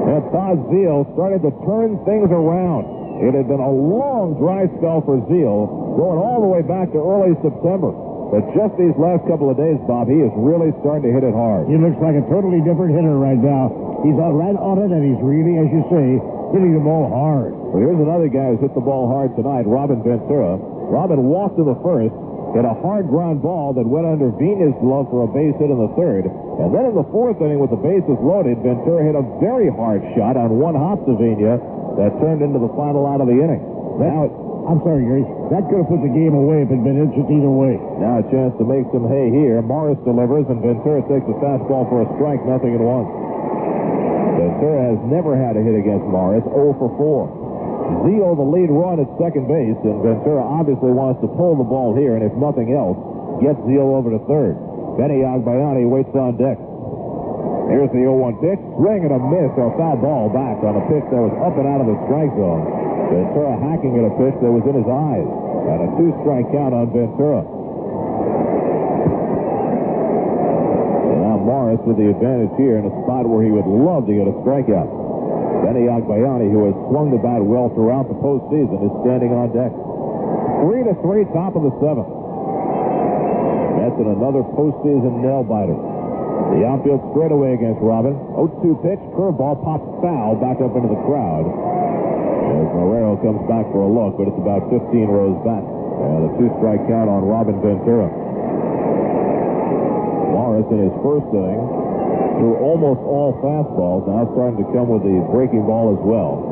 And Todd Zeal started to turn things around. It had been a long dry spell for Zeal, going all the way back to early September. But just these last couple of days, Bob, he is really starting to hit it hard. He looks like a totally different hitter right now. He's right on it, and he's really, as you say, hitting the ball hard. Well, here's another guy who's hit the ball hard tonight, Robin Ventura. Robin walked to the first, hit a hard ground ball that went under Vina's glove for a base hit in the third. And then in the fourth inning, with the bases loaded, Ventura hit a very hard shot on one hop to Vina that turned into the final out of the inning. I'm sorry, Gary. That could have put the game away if it had been inches either way. Now a chance to make some hay here. Morris delivers, and Ventura takes a fastball for a strike, 0-1. Ventura has never had a hit against Morris, 0 for 4. Zeal, the lead run at second base, and Ventura obviously wants to pull the ball here, and if nothing else, get Zeal over to third. Benny Agbayani waits on deck. Here's the 0-1 pitch. Swing and a miss, or a foul ball back on a pitch that was up and out of the strike zone. Ventura hacking at a pitch that was in his eyes. And a 2-strike count on Ventura. And now Morris with the advantage here in a spot where he would love to get a strikeout. Benny Agbayani, who has swung the bat well throughout the postseason, is standing on deck. 3-3, top of the seventh. That's in another postseason nail-biter. The outfield straightaway against Robin. 0-2 pitch, curveball pops foul back up into the crowd. As Marrero comes back for a look, but it's about 15 rows back. And a 2-strike count on Robin Ventura. Morris in his first inning threw almost all fastballs, now starting to come with the breaking ball as well.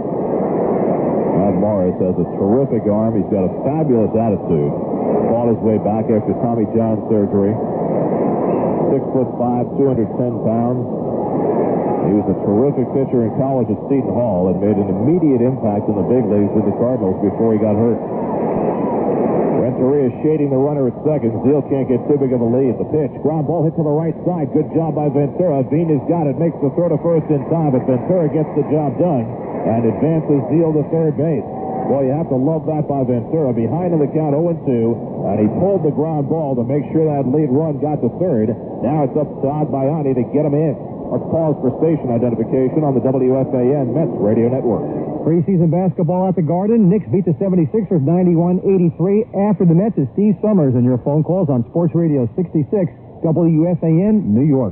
Matt Morris has a terrific arm. He's got a fabulous attitude. Fought his way back after Tommy John surgery. 6'5", 210 pounds. He was a terrific pitcher in college at Seton Hall and made an immediate impact in the big leagues with the Cardinals before he got hurt. Renteria shading the runner at second. Zeal can't get too big of a lead. The pitch, ground ball hit to the right side. Good job by Ventura. Vina's got it, makes the throw to first in time, but Ventura gets the job done and advances Zeal to third base. Boy, you have to love that by Ventura. Behind in the count 0-2, and he pulled the ground ball to make sure that lead run got to third. Now it's up to Agbayani to get him in. Let's pause for station identification on the WFAN Mets radio network. Preseason basketball at the Garden. Knicks beat the 76ers 91-83. After the Mets is Steve Summers, and your phone calls on Sports Radio 66 WFAN, New York.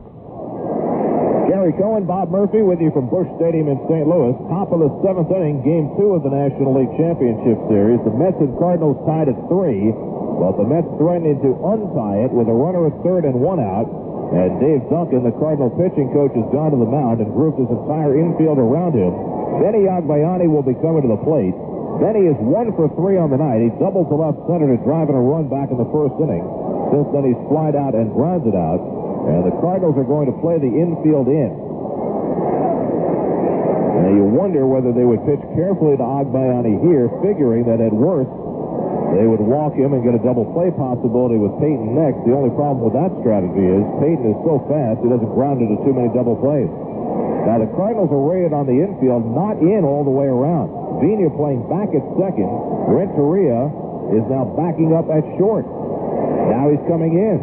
Gary Cohen, Bob Murphy with you from Busch Stadium in St. Louis. Top of the seventh inning, Game 2 of the National League Championship Series. The Mets and Cardinals tied at 3, but the Mets threatening to untie it with a runner at third and one out. And Dave Duncan, the Cardinal pitching coach, has gone to the mound and grouped his entire infield around him. Benny Agbayani will be coming to the plate. Benny is 1 for 3 on the night. He doubled to left center to drive in a run back in the first inning. Since then, he's flied out and grounded out. And the Cardinals are going to play the infield in. Now, you wonder whether they would pitch carefully to Agbayani here, figuring that at worst, they would walk him and get a double play possibility with Peyton next. The only problem with that strategy is Peyton is so fast he doesn't ground into too many double plays. Now the Cardinals are rated on the infield, not in all the way around. Vina playing back at second. Renteria is now backing up at short. Now he's coming in.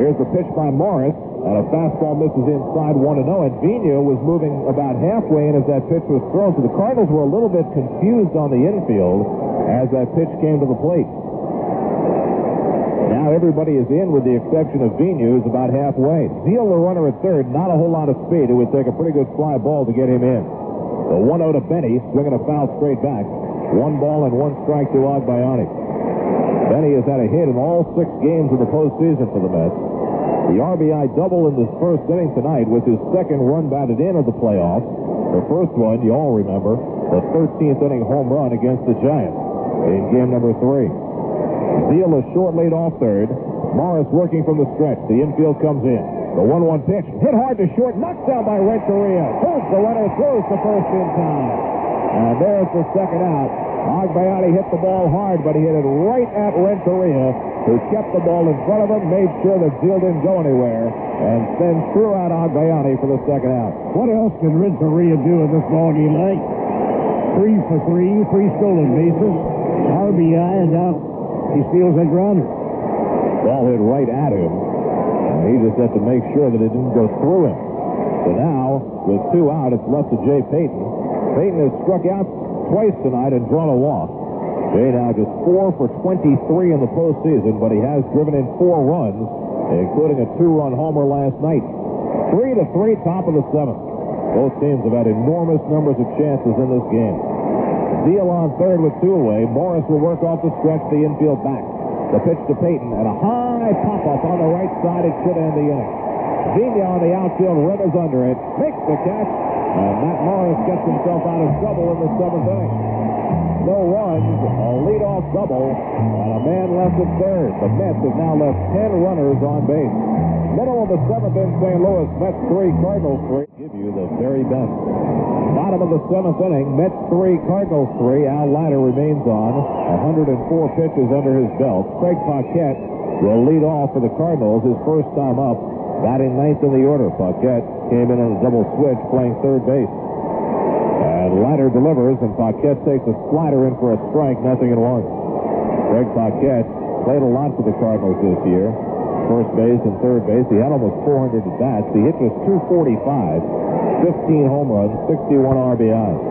Here's the pitch by Morris, and a fastball misses inside 1-0, and Vina was moving about halfway in as that pitch was thrown. So the Cardinals were a little bit confused on the infield as that pitch came to the plate. Now everybody is in with the exception of Vina, who's about halfway. Zeal, the runner at third, not a whole lot of speed. It would take a pretty good fly ball to get him in. The 1-0 to Benny, swinging a foul straight back. 1 ball and 1 strike to Agbayani. Benny has had a hit in all 6 games of the postseason for the Mets. The RBI double in this first inning tonight was his second run batted in of the playoffs. The first one, you all remember, the 13th inning home run against the Giants in game number 3. Zeal is short lead off third. Morris working from the stretch. The infield comes in. The 1-1 pitch. Hit hard to short. Knocked down by Renteria. Holds the runner, throws to first in time. And there's the second out. Agbayani hit the ball hard, but he hit it right at Renteria, who kept the ball in front of him, made sure that Zeal didn't go anywhere, and then threw out Agbayani for the second out. What else can Renteria do in this ball game tonight? 3 for 3, 3 stolen bases, RBI, and now he steals that grounder. Ball hit right at him, and he just had to make sure that it didn't go through him. So now, with 2 out, it's left to Jay Payton. Payton has struck out twice tonight and drawn a walk. Jay now just 4 for 23 in the postseason, but he has driven in 4 runs, including a 2-run homer last night. 3-3, top of the 7th. Both teams have had enormous numbers of chances in this game. Zeal on third with 2 away. Morris will work off the stretch, the infield back. The pitch to Payton, and a high pop-up on the right side. It should end the inning. Vigna on the outfield, Rivers under it, makes the catch, and Matt Morris gets himself out of trouble in the 7th inning. No runs, a leadoff double, and a man left at third. The Mets have now left 10 runners on base. Middle of the 7th in St. Louis, Mets 3, Cardinals 3. Give you the very best. Bottom of the 7th inning, Mets 3, Cardinals 3. Al Leiter remains on. 104 pitches under his belt. Craig Paquette will lead off for the Cardinals, his first time up. Batting 9th in the order. Paquette came in on a double switch, playing third base. And Leiter delivers, and Paquette takes a slider in for a strike, 0-1. Craig Paquette played a lot for the Cardinals this year. First base and third base. He had almost 400 at-bats. He hit just 245, 15 home runs, 61 RBIs.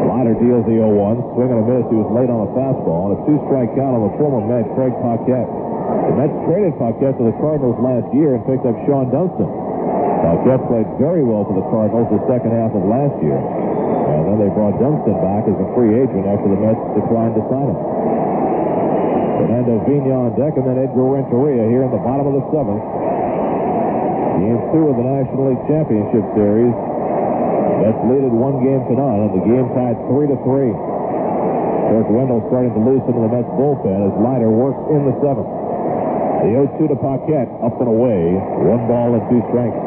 Leiter deals the 0-1, swing and a miss. He was late on a fastball, and a 2-strike count on the former Met, Craig Paquette. The Mets traded Paquette to the Cardinals last year and picked up Sean Dunston. Paquette played very well for the Cardinals the second half of last year. And then they brought Dunston back as a free agent after the Mets declined to sign him. Fernando Vigna on deck, and then Edgar Renteria here in the bottom of the 7th. Game 2 of the National League Championship Series. Mets lead it 1 game to none, and the game tied 3-3. Kirk Wendell starting to loosen the Mets bullpen as Leiter works in the 7th. The 0-2 to Paquette, up and away. 1 ball and 2 strikes.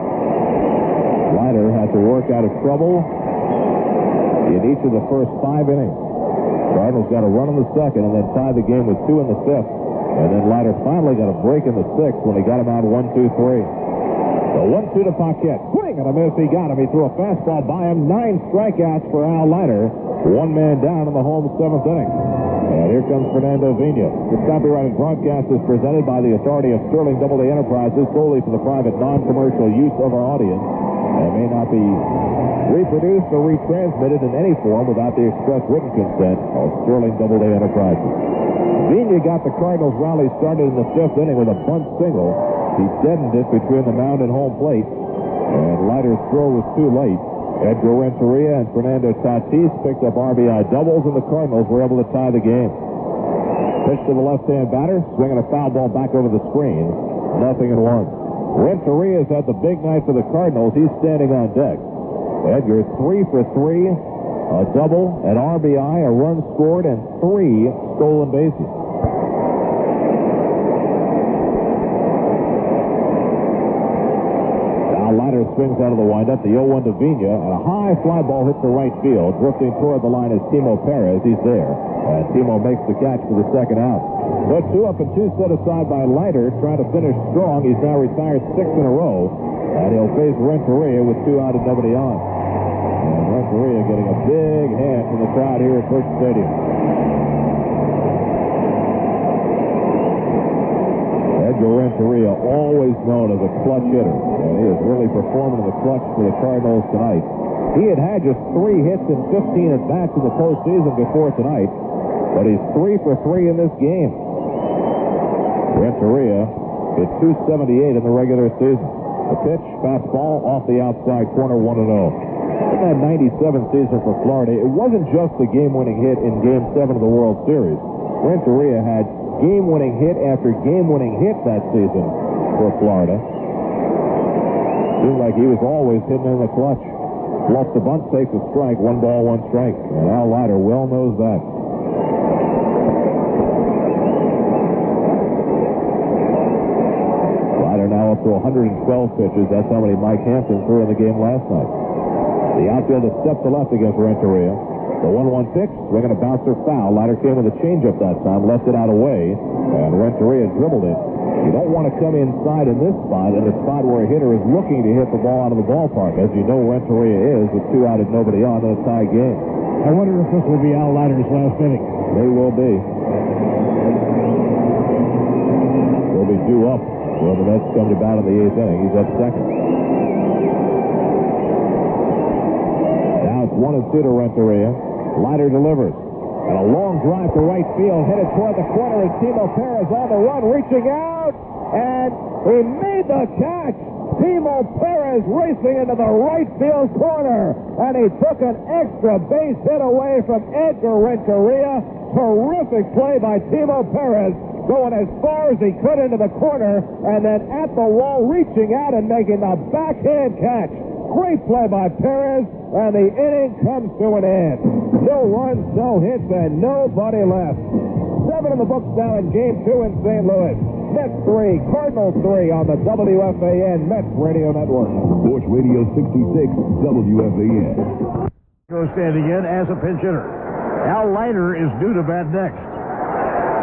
Leiter had to work out of trouble in each of the first 5 innings. Cardinals got a run in the 2nd and then tied the game with 2 in the 5th. And then Leiter finally got a break in the 6th when he got him out 1-2-3. The 1-2 to Paquette. Swing and a miss. He got him. He threw a fastball by him. 9 strikeouts for Al Leiter. 1 man down in the home 7th inning. And here comes Fernando Vigna. This copyrighted broadcast is presented by the authority of Sterling Doubleday Enterprises solely for the private non-commercial use of our audience and may not be reproduced or retransmitted in any form without the express written consent of Sterling Doubleday Enterprises. Vigna got the Cardinals rally started in the 5th inning with a bunt single. He deadened it between the mound and home plate, and Leiter's throw was too late. Edgar Renteria and Fernando Tatis picked up RBI doubles, and the Cardinals were able to tie the game. Pitch to the left-hand batter, swinging a foul ball back over the screen. 0-1. Renteria's had the big night for the Cardinals. He's standing on deck. Edgar 3 for 3, a double, an RBI, a run scored, and 3 stolen bases. Leiter swings out of the windup, the 0-1 to Vigna, and a high fly ball hits the right field. Drifting toward the line is Timo Perez. He's there. And Timo makes the catch for the 2nd out. So 2 up and 2 set aside by Leiter, trying to finish strong. He's now retired 6 in a row. And he'll face Renteria with 2 out and nobody on. And Renteria getting a big hand from the crowd here at Busch Stadium. Edgar Renteria, always known as a clutch hitter, and he is really performing in the clutch for the Cardinals tonight. He had just 3 hits and 15 at-bats in the postseason before tonight, but he's 3 for 3 in this game. Renteria hit .278 in the regular season. The pitch, fastball, off the outside corner, 1-0. In that 97 season for Florida, it wasn't just the game-winning hit in Game 7 of the World Series. Renteria had game-winning hit after game-winning hit that season for Florida. Seemed like he was always hitting in the clutch. Bluffs the bunt, takes a strike, 1 ball, 1 strike. And Al Leiter well knows that. Leiter now up to 112 pitches. That's how many Mike Hampton threw in the game last night. The outfielder stepped to left against Renteria. The 1-1 pitch, swinging a bouncer foul. Leiter came with a changeup that time, left it out away, and Renteria dribbled it. You don't want to come inside in this spot, in a spot where a hitter is looking to hit the ball out of the ballpark. As you know, Renteria is with 2 out and nobody on in a tie game. I wonder if this will be Al Leiter's last inning. They will be. They'll be due up when the Mets come to bat in the 8th inning. He's at second. Now it's 1-2 to Renteria. Leiter delivers. And a long drive to right field, headed toward the corner, and Timo Perez on the run, reaching out, and he made the catch. Timo Perez racing into the right field corner, and he took an extra base hit away from Edgar Renteria. Terrific play by Timo Perez, going as far as he could into the corner, and then at the wall, reaching out and making the backhand catch. Great play by Perez, and the inning comes to an end. No runs, no hits, and nobody left. 7 in the books now in Game 2 in St. Louis. Mets 3, Cardinals 3 on the WFAN Mets Radio Network. Sports Radio 66 WFAN. Standing in as a pinch hitter. Al Leiter is due to bat next.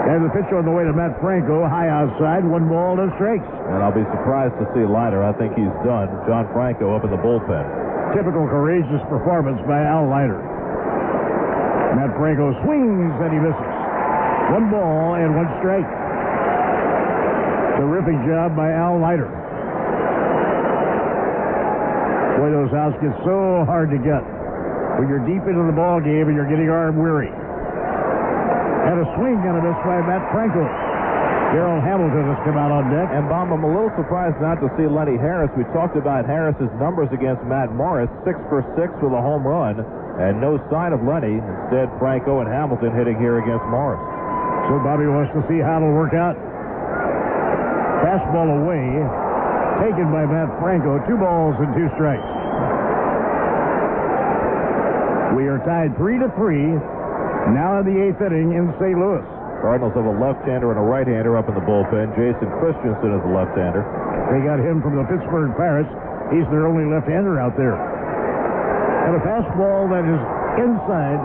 And the pitch on the way to Matt Franco, high outside, 1 ball, no strikes. And I'll be surprised to see Leiter. I think he's done. John Franco up in the bullpen. Typical courageous performance by Al Leiter. Matt Franco swings and he misses. 1 ball and 1 strike. Terrific job by Al Leiter. Boy, those outs get so hard to get when you're deep into the ball game and you're getting arm weary. And a swing and a miss by Matt Franco. Darrell Hamilton has come out on deck. And, Bob, I'm a little surprised not to see Lenny Harris. We talked about Harris's numbers against Matt Morris, 6 for 6 with a home run, and no sign of Lenny. Instead, Franco and Hamilton hitting here against Morris. So Bobby wants to see how it'll work out. Fastball away, taken by Matt Franco. 2 balls and 2 strikes. We are tied 3-3. Now in the 8th inning in St. Louis. Cardinals have a left-hander and a right-hander up in the bullpen. Jason Christensen is the left-hander. They got him from the Pittsburgh Pirates. He's their only left-hander out there. And a fastball that is inside.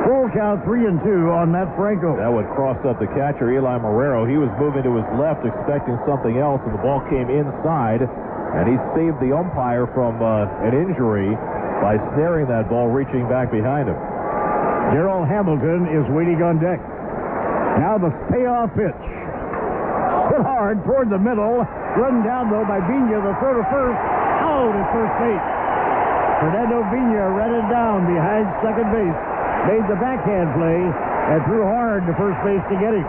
Full count, 3-2 on Matt Franco. That would cross up the catcher, Eli Marrero. He was moving to his left, expecting something else, and the ball came inside. And he saved the umpire from an injury by snaring that ball, reaching back behind him. Darrell Hamilton is waiting on deck. Now the payoff pitch. Hit hard toward the middle. Run down, though, by Vigna. The throw to first. Out at first base. Fernando Vigna ran it down behind second base. Made the backhand play and threw hard to first base to get him.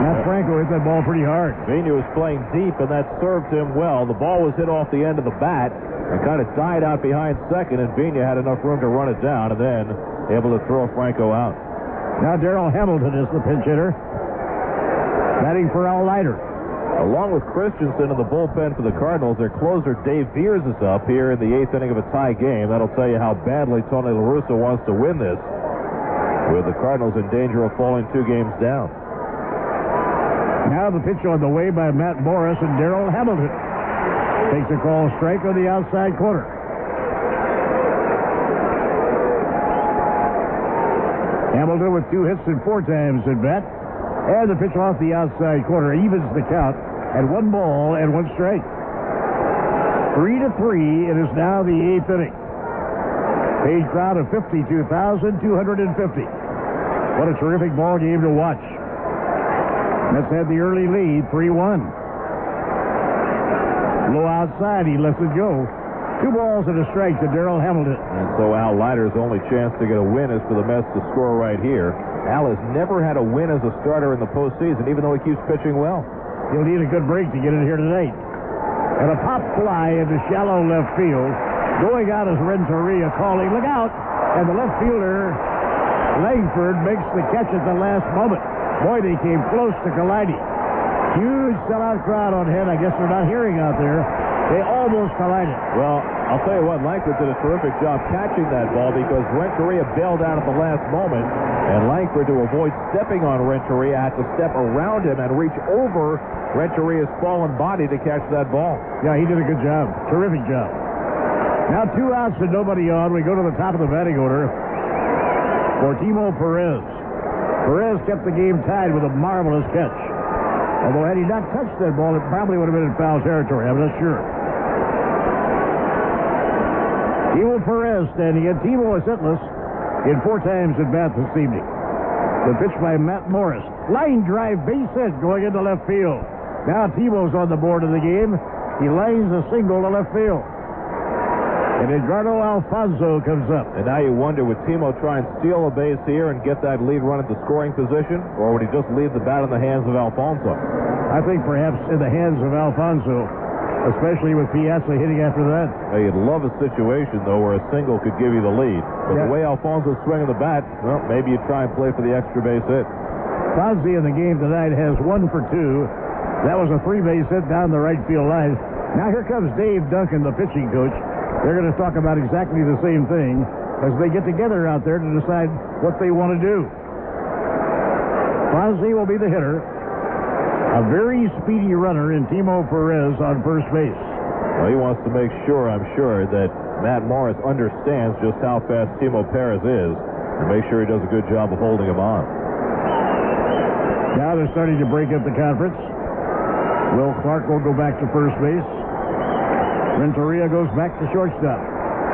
Matt Franco hit that ball pretty hard. Vigna was playing deep, and that served him well. The ball was hit off the end of the bat and kind of died out behind second, and Vigna had enough room to run it down and then able to throw Franco out. Now Darrell Hamilton is the pinch hitter. Batting for Al Leiter. Along with Christensen in the bullpen for the Cardinals, their closer Dave Beers is up here in the 8th inning of a tie game. That'll tell you how badly Tony La Russa wants to win this, with the Cardinals in danger of falling 2 games down. Now the pitch on the way by Matt Morris and Darrell Hamilton. Takes a call strike on the outside corner. Hamilton with 2 hits and 4 times at bat. And the pitch off the outside corner evens the count at 1 ball and 1 strike. 3-3. It is now the 8th inning. Paid crowd of 52,250. What a terrific ball game to watch. Mets had the early lead, 3-1. Low outside, he lets it go. 2 balls and a strike to Darrell Hamilton. And so Al Leiter's only chance to get a win is for the Mets to score right here. Al has never had a win as a starter in the postseason, even though he keeps pitching well. He'll need a good break to get in here tonight. And a pop fly into shallow left field. Going out is Renteria calling, look out! And the left fielder, Langford, makes the catch at the last moment. Boy, they came close to colliding. Huge sellout crowd on hand. I guess they're not hearing out there. They almost collided. Well, I'll tell you what, Langford did a terrific job catching that ball because Renteria bailed out at the last moment, and Langford, to avoid stepping on Renteria, had to step around him and reach over Renteria's fallen body to catch that ball. Yeah, he did a good job. Terrific job. Now 2 outs and nobody on. We go to the top of the batting order for Timo Perez. Perez kept the game tied with a marvelous catch. Although had he not touched that ball, it probably would have been in foul territory. I'm not sure. Timo Perez standing in. Timo is hitless in 4 times at bat this evening. The pitch by Matt Morris. Line drive, base hit going into left field. Now Timo's on the board of the game. He lines a single to left field. And Edgardo Alfonso comes up. And now you wonder, would Timo try and steal a base here and get that lead run at the scoring position? Or would he just leave the bat in the hands of Alfonso? I think perhaps in the hands of Alfonso, especially with Piazza hitting after that. Now, you'd love a situation, though, where a single could give you the lead. But the way Alfonso's swinging the bat, well, maybe you try and play for the extra base hit. Fonzie in the game tonight has 1 for 2. That was a 3-base hit down the right field line. Now here comes Dave Duncan, the pitching coach. They're going to talk about exactly the same thing as they get together out there to decide what they want to do. Fonzie will be the hitter. A very speedy runner in Timo Perez on first base. Well, he wants to make sure, I'm sure, that Matt Morris understands just how fast Timo Perez is and make sure he does a good job of holding him on. Now they're starting to break up the conference. Will Clark will go back to first base. Renteria goes back to shortstop.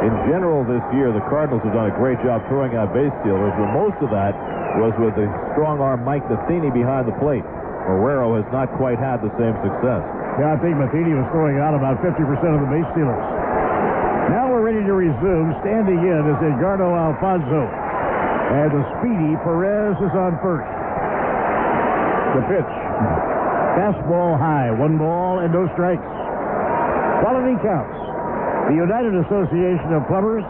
In general this year, the Cardinals have done a great job throwing out base stealers, but most of that was with the strong arm Mike Matheny behind the plate. Marrero has not quite had the same success. Yeah, I think Matheny was throwing out about 50% of the base stealers. Now we're ready to resume. Standing in is Edgardo Alfonso. And the speedy Perez is on first. The pitch. Fastball high. 1 ball and no strikes. Quality counts. The United Association of Plumbers,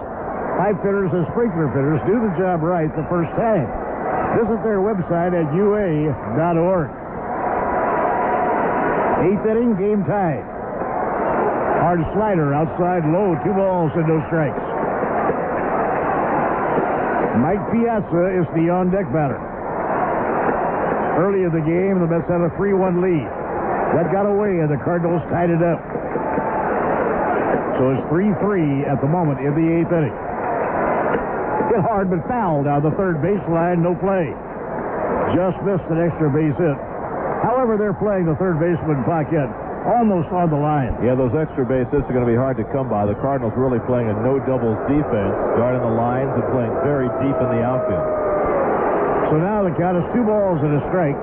Pipe Fitters, and Sprinkler Fitters do the job right the first time. Visit their website at ua.org. 8th inning, game tied. Hard slider outside low. 2 balls and no strikes. Mike Piazza is the on-deck batter. Early in the game, the Mets had a 3-1 lead. That got away, and the Cardinals tied it up. So it's 3-3 at the moment in the 8th inning. Hit hard, but foul down the third baseline. No play. Just missed an extra base hit. However, they're playing the third baseman Paquette almost on the line. Yeah, those extra base hits are going to be hard to come by. The Cardinals really playing a no-doubles defense, guarding the lines and playing very deep in the outfield. So now the count is 2 balls and a strike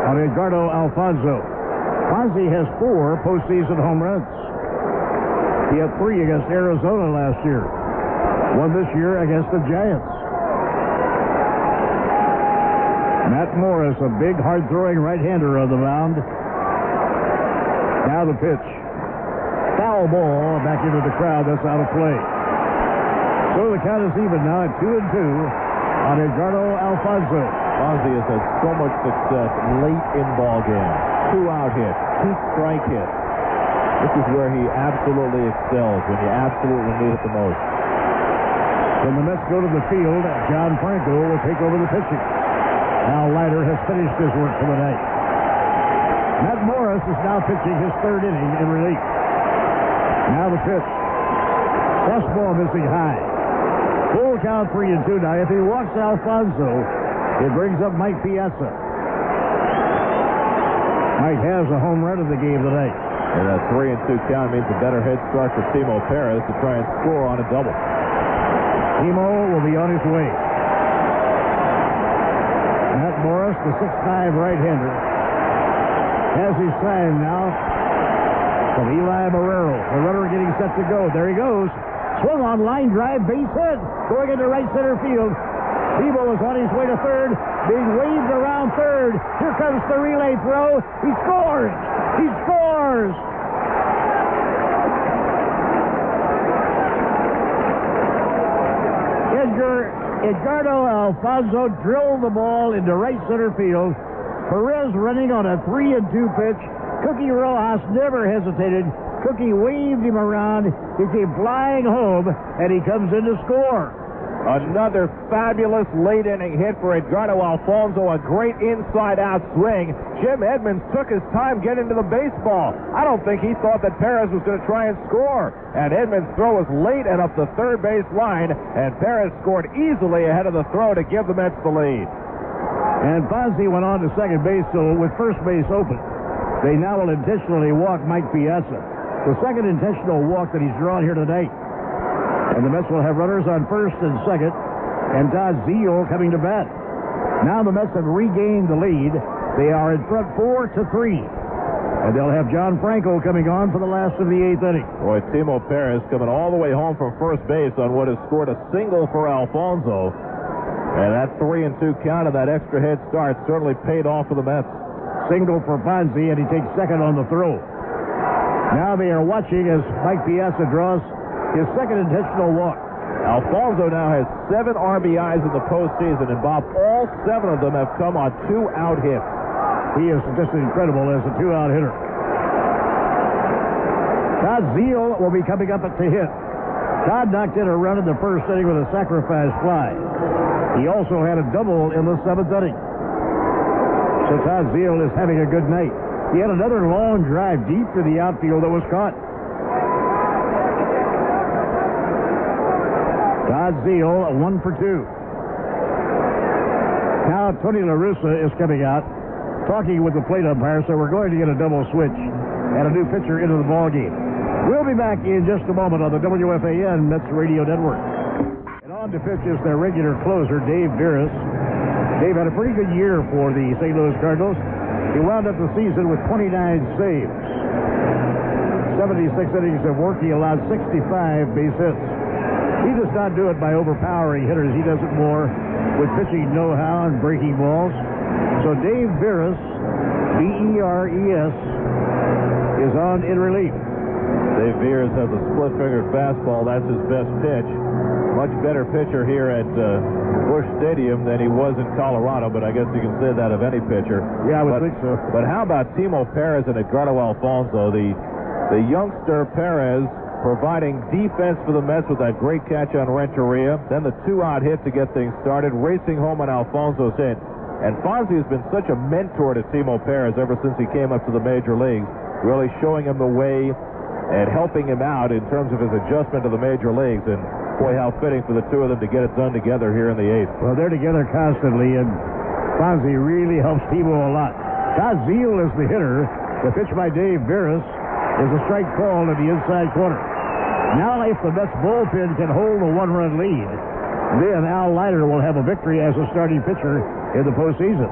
on Edgardo Alfonso. Fonzie has 4 postseason home runs. He had 3 against Arizona last year. 1 this year against the Giants. Matt Morris, a big, hard-throwing right-hander on the mound. Now the pitch. Foul ball back into the crowd. That's out of play. So the count is even now at 2-2 on Edgardo Alfonso. Fonzie has had so much success late in ball games. 2-out hit, 2-strike hit. This is where he absolutely excels, when you absolutely need it the most. When the Mets go to the field, John Franco will take over the pitching. Al Leiter has finished his work for the night. Matt Morris is now pitching his 3rd inning in relief. Now the pitch. Fastball missing high. Full count 3-2 now. If he walks Alfonso, it brings up Mike Piazza. Mike has a home run of the game tonight. And that 3-2 count means a better head start for Timo Perez to try and score on a double. Timo will be on his way. Matt Morris, the 6'5 right-hander, has his sign now from Eli Marrero. The runner getting set to go. There he goes. Swung on, line drive, base hit. Going into right center field. Timo is on his way to third. Being waved around third. Here comes the relay throw. He scores! He scores! Edgardo Alfonso drilled the ball into right center field. Perez running on a 3-2 pitch. Cookie Rojas never hesitated. Cookie waved him around. He came flying home, and he comes in to score. Another fabulous late-inning hit for Edgardo Alfonzo, a great inside-out swing. Jim Edmonds took his time getting to the baseball. I don't think he thought that Perez was going to try and score. And Edmonds' throw was late and up the third base line, and Perez scored easily ahead of the throw to give the Mets the lead. And Fonzie went on to second base, so with first base open, they now will intentionally walk Mike Piazza. The second intentional walk that he's drawn here tonight. And the Mets will have runners on first and second, and Todd Zeile coming to bat. Now the Mets have regained the lead. They are in front 4-3. And they'll have John Franco coming on for the last of the eighth inning. Boy, Timo Perez coming all the way home from first base on what has scored a single for Alfonzo. And that 3-2 count of that extra head start certainly paid off for the Mets. Single for Fonzie, and he takes second on the throw. Now they are watching as Mike Piazza draws his second intentional walk. Alfonzo now has 7 RBIs in the postseason, and Bob, all 7 of them have come on 2-out hits. He is just incredible as a 2-out hitter. Todd Zeile will be coming up at the hit. Todd knocked in a run in the first inning with a sacrifice fly. He also had a double in the 7th inning. So Todd Zeile is having a good night. He had another long drive deep to the outfield that was caught. Todd Zeile, 1 for 2. Now Tony La Russa is coming out, talking with the plate umpire, so we're going to get a double switch and a new pitcher into the ballgame. We'll be back in just a moment on the WFAN Mets Radio Network. And on to pitch is their regular closer, Dave Veras. Dave had a pretty good year for the St. Louis Cardinals. He wound up the season with 29 saves. 76 innings of work. He allowed 65 base hits. He does not do it by overpowering hitters. He does it more with pitching know-how and breaking balls. So Dave Veras, V-E-R-E-S, is on in relief. Dave Veras has a split-fingered fastball. That's his best pitch. Much better pitcher here at Busch Stadium than he was in Colorado, but I guess you can say that of any pitcher. Yeah, I would think so. But how about Timo Perez and Edgardo Alfonzo? The youngster Perez providing defense for the Mets with that great catch on Renteria, then the 2-out hit to get things started, racing home on Alfonso's hit. And Fonzie has been such a mentor to Timo Perez ever since he came up to the major leagues, really showing him the way and helping him out in terms of his adjustment to the major leagues. And boy, how fitting for the two of them to get it done together here in the 8th. Well, they're together constantly, and Fonzie really helps Timo a lot. Todd Zeile is the hitter. The pitch by Dave Veras is a strike call to the inside corner. Now, if the Mets bullpen can hold a 1-run lead, then Al Leiter will have a victory as a starting pitcher in the postseason.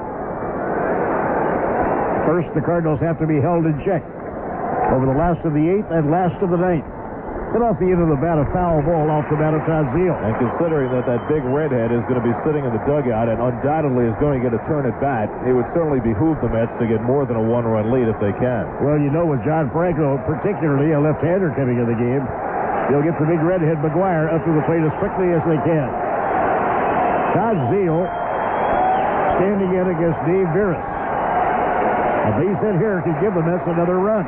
First, the Cardinals have to be held in check over the last of the 8th and last of the 9th. Hit off the end of the bat, a foul ball off the bat of Todd Zeile. And considering that big redhead is going to be sitting in the dugout and undoubtedly is going to get a turn at bat, it would certainly behoove the Mets to get more than a 1-run lead if they can. Well, you know, with John Franco, particularly a left-hander coming in the game, they'll get the big redhead McGuire up to the plate as quickly as they can. Todd Zeile standing in against Dave Veras. A base hit here could give the Mets another run.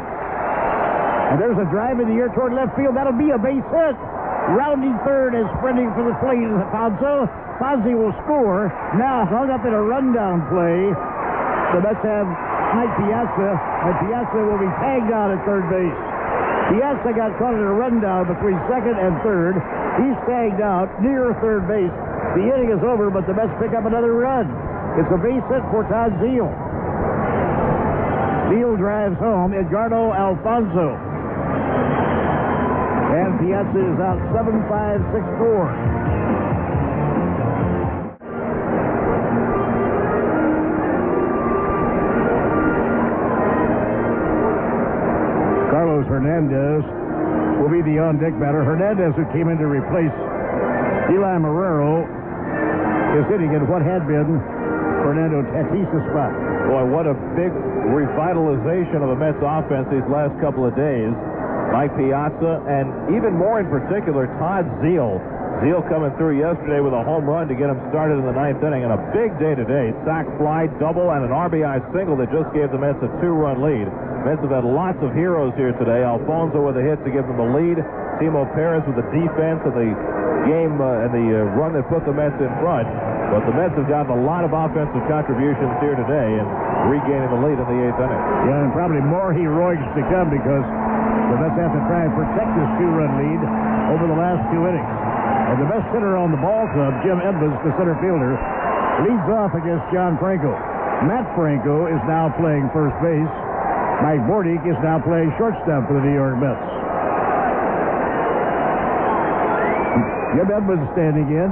And there's a drive in the air toward left field. That'll be a base hit. Rounding third and sprinting for the plate is Alfonzo. Fonzie will score. Now hung up in a rundown play. The Mets have Mike Piazza, and Piazza will be tagged out at third base. Piazza got caught in a rundown between second and third. He's tagged out near third base. The inning is over, but the Mets pick up another run. It's a base hit for Todd Zeile. Zeile drives home Edgardo Alfonzo. And Piazza is out 7-5, 6-4. Carlos Hernandez will be the on-deck batter. Hernandez, who came in to replace Eli Marrero, is hitting in what had been Fernando Tatis's spot. Boy, what a big revitalization of the Mets offense these last couple of days. Mike Piazza, and even more in particular, Todd Zeile. Zeile coming through yesterday with a home run to get him started in the 9th inning, and a big day today. Sac fly, double, and an RBI single that just gave the Mets a 2-run lead. Mets have had lots of heroes here today. Alfonzo with a hit to give them the lead. Timo Perez with the defense and the game and the run that put the Mets in front. But the Mets have gotten a lot of offensive contributions here today and regaining the lead in the 8th inning. Yeah, and probably more heroics to come because the Mets have to try and protect this 2-run lead over the last 2 innings. And the best hitter on the ball club, Jim Edmonds, the center fielder, leads off against John Franco. Matt Franco is now playing first base. Mike Bordick is now playing shortstop for the New York Mets. Jim Edmonds standing in.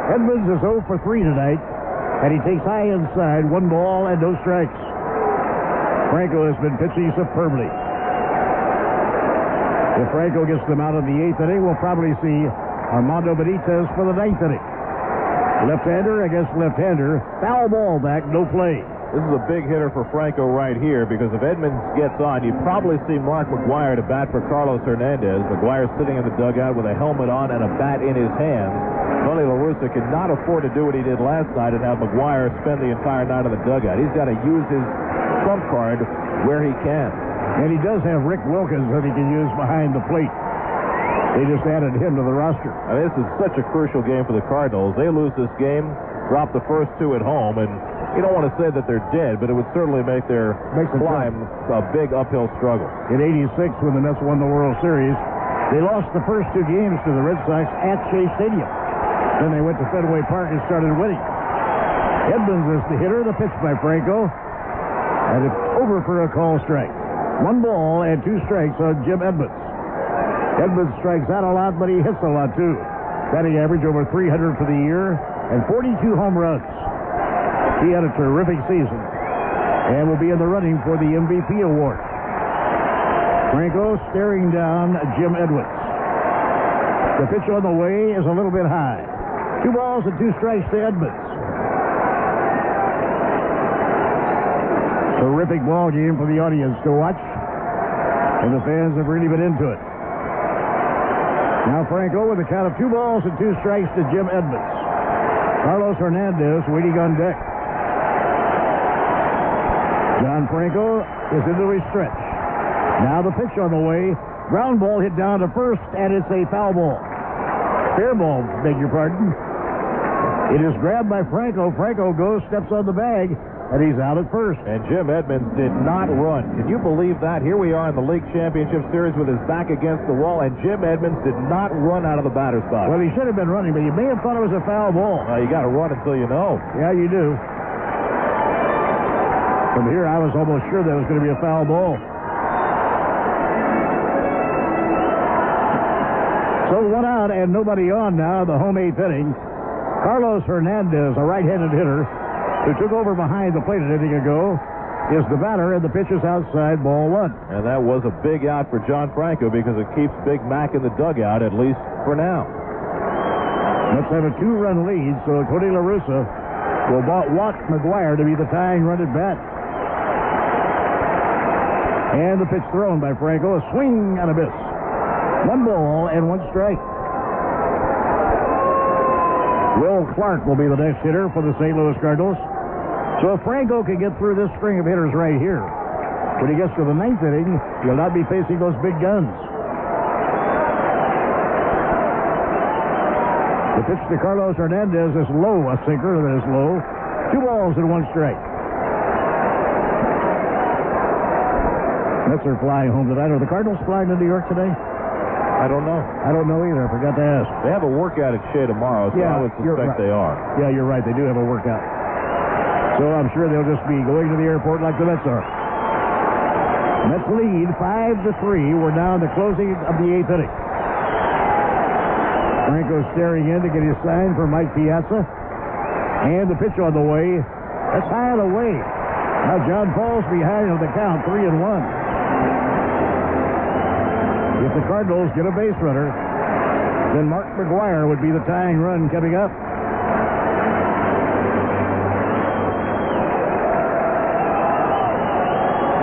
Edmonds is 0 for 3 tonight, and he takes high inside, 1 ball and no strikes. Franco has been pitching superbly. If Franco gets them out of the 8th inning, we'll probably see Armando Benitez for the 9th inning. Left-hander against left-hander. Foul ball back, no play. This is a big hitter for Franco right here because if Edmonds gets on, you probably see Mark McGwire to bat for Carlos Hernandez. McGwire sitting in the dugout with a helmet on and a bat in his hands. Tony La Russa cannot afford to do what he did last night and have McGwire spend the entire night in the dugout. He's got to use his trump card where he can. And he does have Rick Wilkins that he can use behind the plate. They just added him to the roster. I mean, this is such a crucial game for the Cardinals. They lose this game, drop the first 2 at home, and you don't want to say that they're dead, but it would certainly make their climb a big uphill struggle. In '86, when the Mets won the World Series, they lost the first 2 games to the Red Sox at Shea Stadium. Then they went to Fenway Park and started winning. Edmonds is the hitter. The pitch by Franco. And it's over for a call strike. 1 ball and 2 strikes on Jim Edmonds. Edmonds strikes out a lot, but he hits a lot, too. Batting average over 300 for the year and 42 home runs. He had a terrific season and will be in the running for the MVP award. Franco staring down Jim Edmonds. The pitch on the way is a little bit high. 2 balls and 2 strikes to Edmonds. Terrific ball game for the audience to watch, and the fans have really been into it. Now Franco with a count of 2 balls and 2 strikes to Jim Edmonds. Carlos Hernandez waiting on deck. John Franco is into his stretch. Now the pitch on the way. Ground ball hit down to first, and it's a foul ball. Fair ball, beg your pardon. It is grabbed by Franco. Franco goes, steps on the bag, and he's out at first. And Jim Edmonds did not run. Can you believe that? Here we are in the League Championship Series with his back against the wall, and Jim Edmonds did not run out of the batter's box. Well, he should have been running, but you may have thought it was a foul ball. You got to run until you know. Yeah, you do. From here, I was almost sure that was going to be a foul ball. So 1 out and nobody on now, the home 8th inning. Carlos Hernandez, a right-handed hitter, who took over behind the plate an inning ago, is the batter, and the pitch is outside, ball 1. And that was a big out for John Franco because it keeps Big Mac in the dugout, at least for now. Let's have a 2-run lead, so Tony La Russa will want McGwire to be the tying run at bat. And the pitch thrown by Franco, a swing and a miss. 1 ball and 1 strike. Will Clark will be the next hitter for the St. Louis Cardinals. So if Franco can get through this string of hitters right here, when he gets to the 9th inning, he'll not be facing those big guns. The pitch to Carlos Hernandez is low, a sinker that is low. 2 balls and 1 strike. Mets are flying home tonight. Are the Cardinals flying to New York today? I don't know. I don't know either. I forgot to ask. They have a workout at Shea tomorrow, so I would suspect they are. Yeah, you're right. They do have a workout. So I'm sure they'll just be going to the airport like the Mets are. Mets lead 5-3. We're now in the closing of the 8th inning. Franco staring in to get his sign for Mike Piazza. And the pitch on the way. That's high and away. Now John falls behind on the count, 3-1. If the Cardinals get a base runner, then Mark McGwire would be the tying run coming up.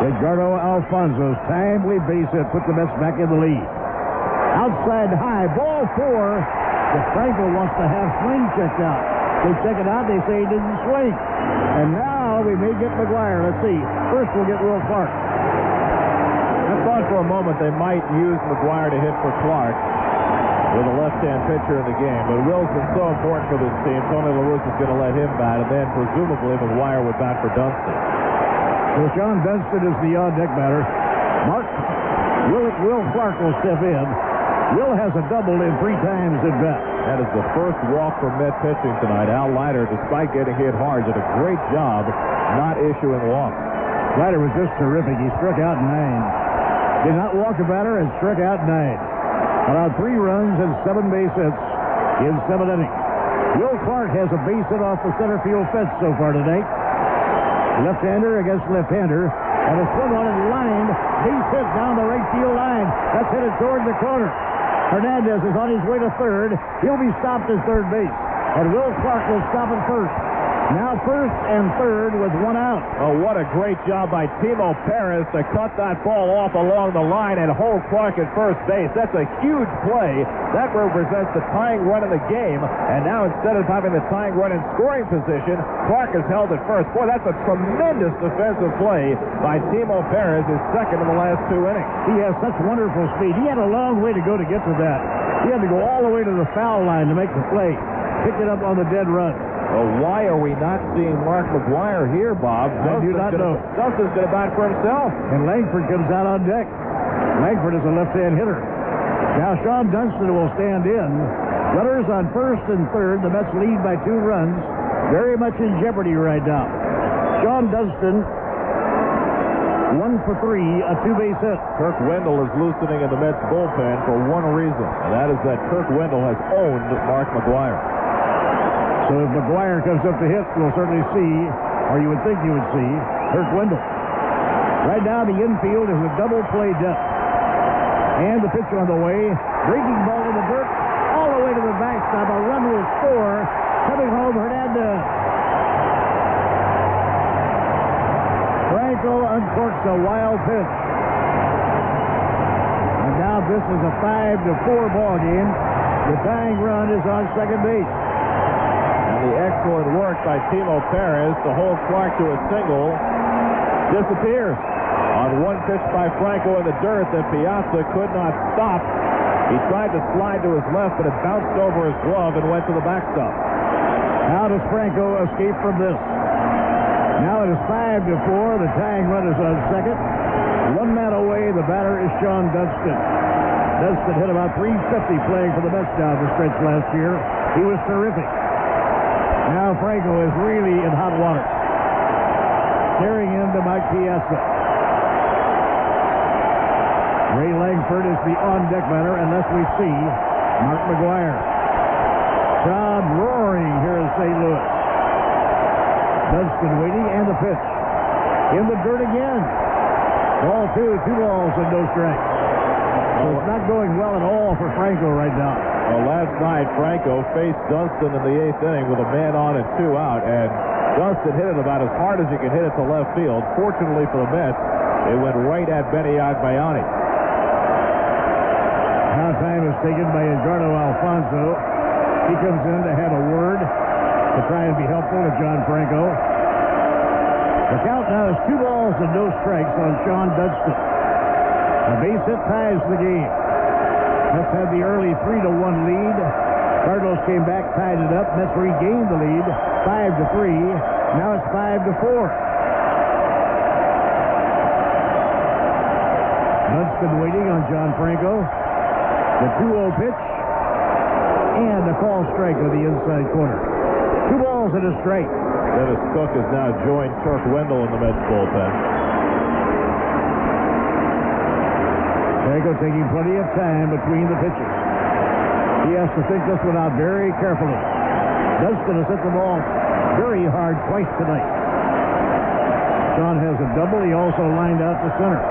Edgardo Alfonso's timely base hit put the Mets back in the lead. Outside high, ball 4. The Franco wants to have swing checked out. They check it out, they say he didn't swing. And now we may get McGwire. Let's see. First we'll get Will Clark. I thought for a moment they might use McGwire to hit for Clark. with a left-hand pitcher in the game. But Will's been so important for this team. Tony La Russa is going to let him bat, and then presumably McGuire would bat for Dunston. So Sean Dunston is the on-deck batter. Will Clark will step in. Will has a double in 3 times at bat. That is the first walk from Met pitching tonight. Al Leiter, despite getting hit hard, did a great job not issuing walks. Leiter was just terrific. He struck out 9. Did not walk a batter and struck out 9. Allowed 3 runs and 7 base hits in 7 innings. Will Clark has a base hit off the center field fence so far tonight. Left-hander against left-hander. And a swung on and lined. Base hit down the right field line. That's headed toward the corner. Hernandez is on his way to third. He'll be stopped at third base. And Will Clark will stop at first. Now first and third with 1 out. Oh, what a great job by Timo Perez to cut that ball off along the line and hold Clark at first base. That's a huge play. That represents the tying run in the game. And now instead of having the tying run in scoring position, Clark is held at first. Boy, that's a tremendous defensive play by Timo Perez, his second in the last 2 innings. He has such wonderful speed. He had a long way to go to get to that. He had to go all the way to the foul line to make the play. Picked it up on the dead run. Well, why are we not seeing Mark McGuire here, Bob? I do not know. Dunston's going to bat for himself. And Langford comes out on deck. Langford is a left-hand hitter. Now Sean Dunston will stand in. Runners on first and third. The Mets lead by 2 runs. Very much in jeopardy right now. Sean Dunston, 1 for 3, a 2-base hit. Kirk Wendell is loosening in the Mets bullpen for one reason, and that is that Kirk Wendell has owned Mark McGuire. So if McGuire comes up to hit, we'll certainly see, or you would think you would see, Kirk Wendell. Right now, the infield is a double play depth. And the pitch on the way. Breaking ball in the dirt. All the way to the backstop. A run will score. Coming home, Hernandez. Franco uncorks a wild pitch. And now this is a 5-4 ball game. The tying run is on second base. The excellent work by Timo Perez to hold Clark to a single disappears. On one pitch by Franco in the dirt that Piazza could not stop. He tried to slide to his left, but it bounced over his glove and went to the backstop. How does Franco escape from this? Now it is 5-4. The tying run is on second. 1 man away. The batter is Sean Dunston. Dunston hit about .350 playing for the Mets down the stretch last year. He was terrific. Now Franco is really in hot water. Staring into Mike Piazza. Ray Langford is the on-deck batter, and thus we see Mark McGuire. Crowd roaring here in St. Louis. Dunston waiting, and the pitch. In the dirt again. Ball 2, 2 balls and no strikes. So it's not going well at all for Franco right now. Well, last night, Franco faced Dunston in the 8th inning with a man on and 2 out, and Dunston hit it about as hard as you can hit it to left field. Fortunately for the Mets, it went right at Benny Agbayani. Now time is taken by Edgardo Alfonso. He comes in to have a word to try and be helpful to John Franco. The count now is 2 balls and no strikes on Sean Dunston. A base hit ties the game. Mets had the early 3-1 lead. Cardinals came back, tied it up. Mets regained the lead, 5-3. Now it's 5-4. Dunston waiting on John Franco. The 2-0 pitch. And a call strike on the inside corner. 2 balls and a strike. Dennis Cook has now joined Kirk Wendell in the Mets bullpen. Franco taking plenty of time between the pitches. He has to think this one out very carefully. Dunston has hit the ball very hard twice tonight. Sean has a double. He also lined out to center.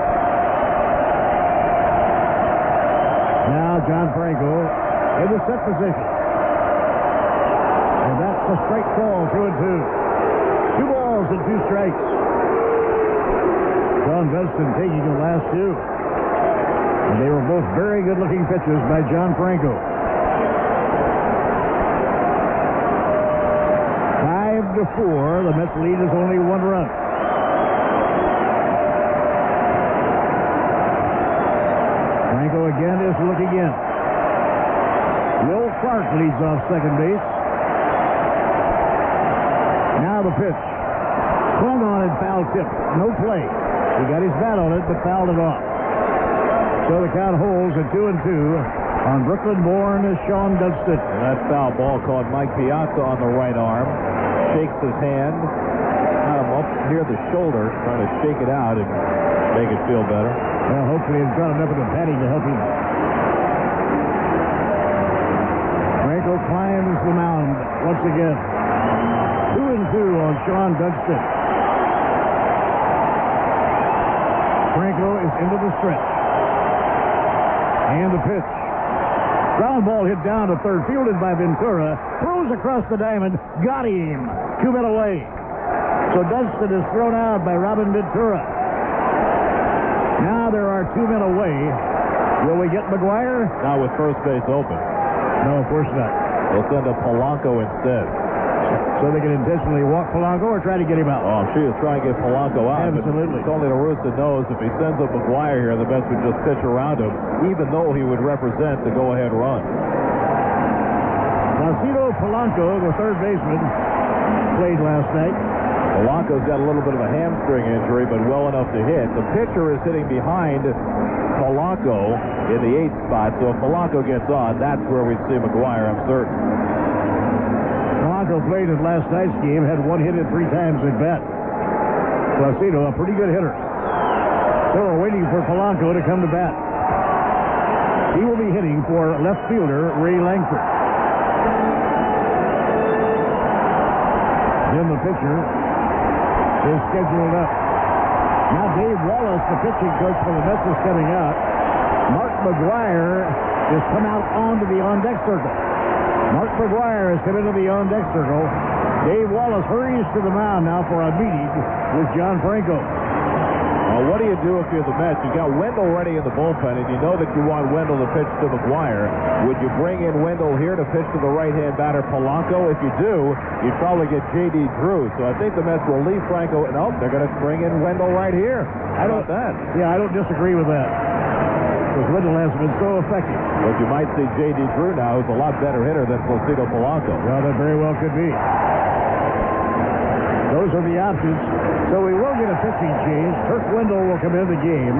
Now John Franco in the set position. And that's a strike call, 2-2. 2 balls and 2 strikes. Sean Dunston taking the last 2. And they were both very good-looking pitches by John Franco. 5-4. The Mets lead is only 1 run. Franco again is looking in. Will Clark leads off second base. Now the pitch. Swung on and foul tip. No play. He got his bat on it, but fouled it off. So the count holds at 2-2 on Brooklyn-born Sean Dunston. And that foul ball called Mike Piazza on the right arm. Shakes his hand. Got him up near the shoulder, trying to shake it out and make it feel better. Well, hopefully he's got enough of the padding to help him. Franco climbs the mound once again. 2-2 on Sean Dunston. Franco is into the stretch. And the pitch. Ground ball hit down to third, fielded by Ventura. Throws across the diamond. Got him. 2 men away. So Dunston is thrown out by Robin Ventura. Now there are 2 men away. Will we get McGuire? Not with first base open. No, of course not. They'll send up Polanco instead. So they can intentionally walk Polanco or try to get him out. Oh, I'm sure he'll try and get Polanco out. Absolutely. It's only the Rooster knows if he sends up McGuire here, the best would just pitch around him, even though he would represent the go-ahead run. Placido Polanco, the third baseman, played last night. Polanco's got a little bit of a hamstring injury, but well enough to hit. The pitcher is hitting behind Polanco in the 8th spot, so if Polanco gets on, that's where we see McGuire, I'm certain. Polanco played in last night's game, had 1 hit at 3 times at bat. Placido, a pretty good hitter. So we're waiting for Polanco to come to bat. He will be hitting for left fielder Ray Langford. Then the pitcher is scheduled up. Now Dave Wallace, the pitching coach for the Mets, is coming out. Mark McGuire has come out onto the on-deck circle. Mark McGuire has come into the on-deck circle. Dave Wallace hurries to the mound now for a meeting with John Franco. Well, what do you do if you're the Mets? You got Wendell ready in the bullpen, and you know that you want Wendell to pitch to McGuire. Would you bring in Wendell here to pitch to the right-hand batter Polanco? If you do, you'd probably get J.D. Drew. So I think the Mets will leave Franco. No, they're going to bring in Wendell right here. How about that? Yeah, I don't disagree with that. Because Wendell has been so effective. But you might see J.D. Drew now, who's a lot better hitter than Placido Polanco. Well, that very well could be. Those are the options. So we will get a pitching change. Kirk Wendell will come into the game.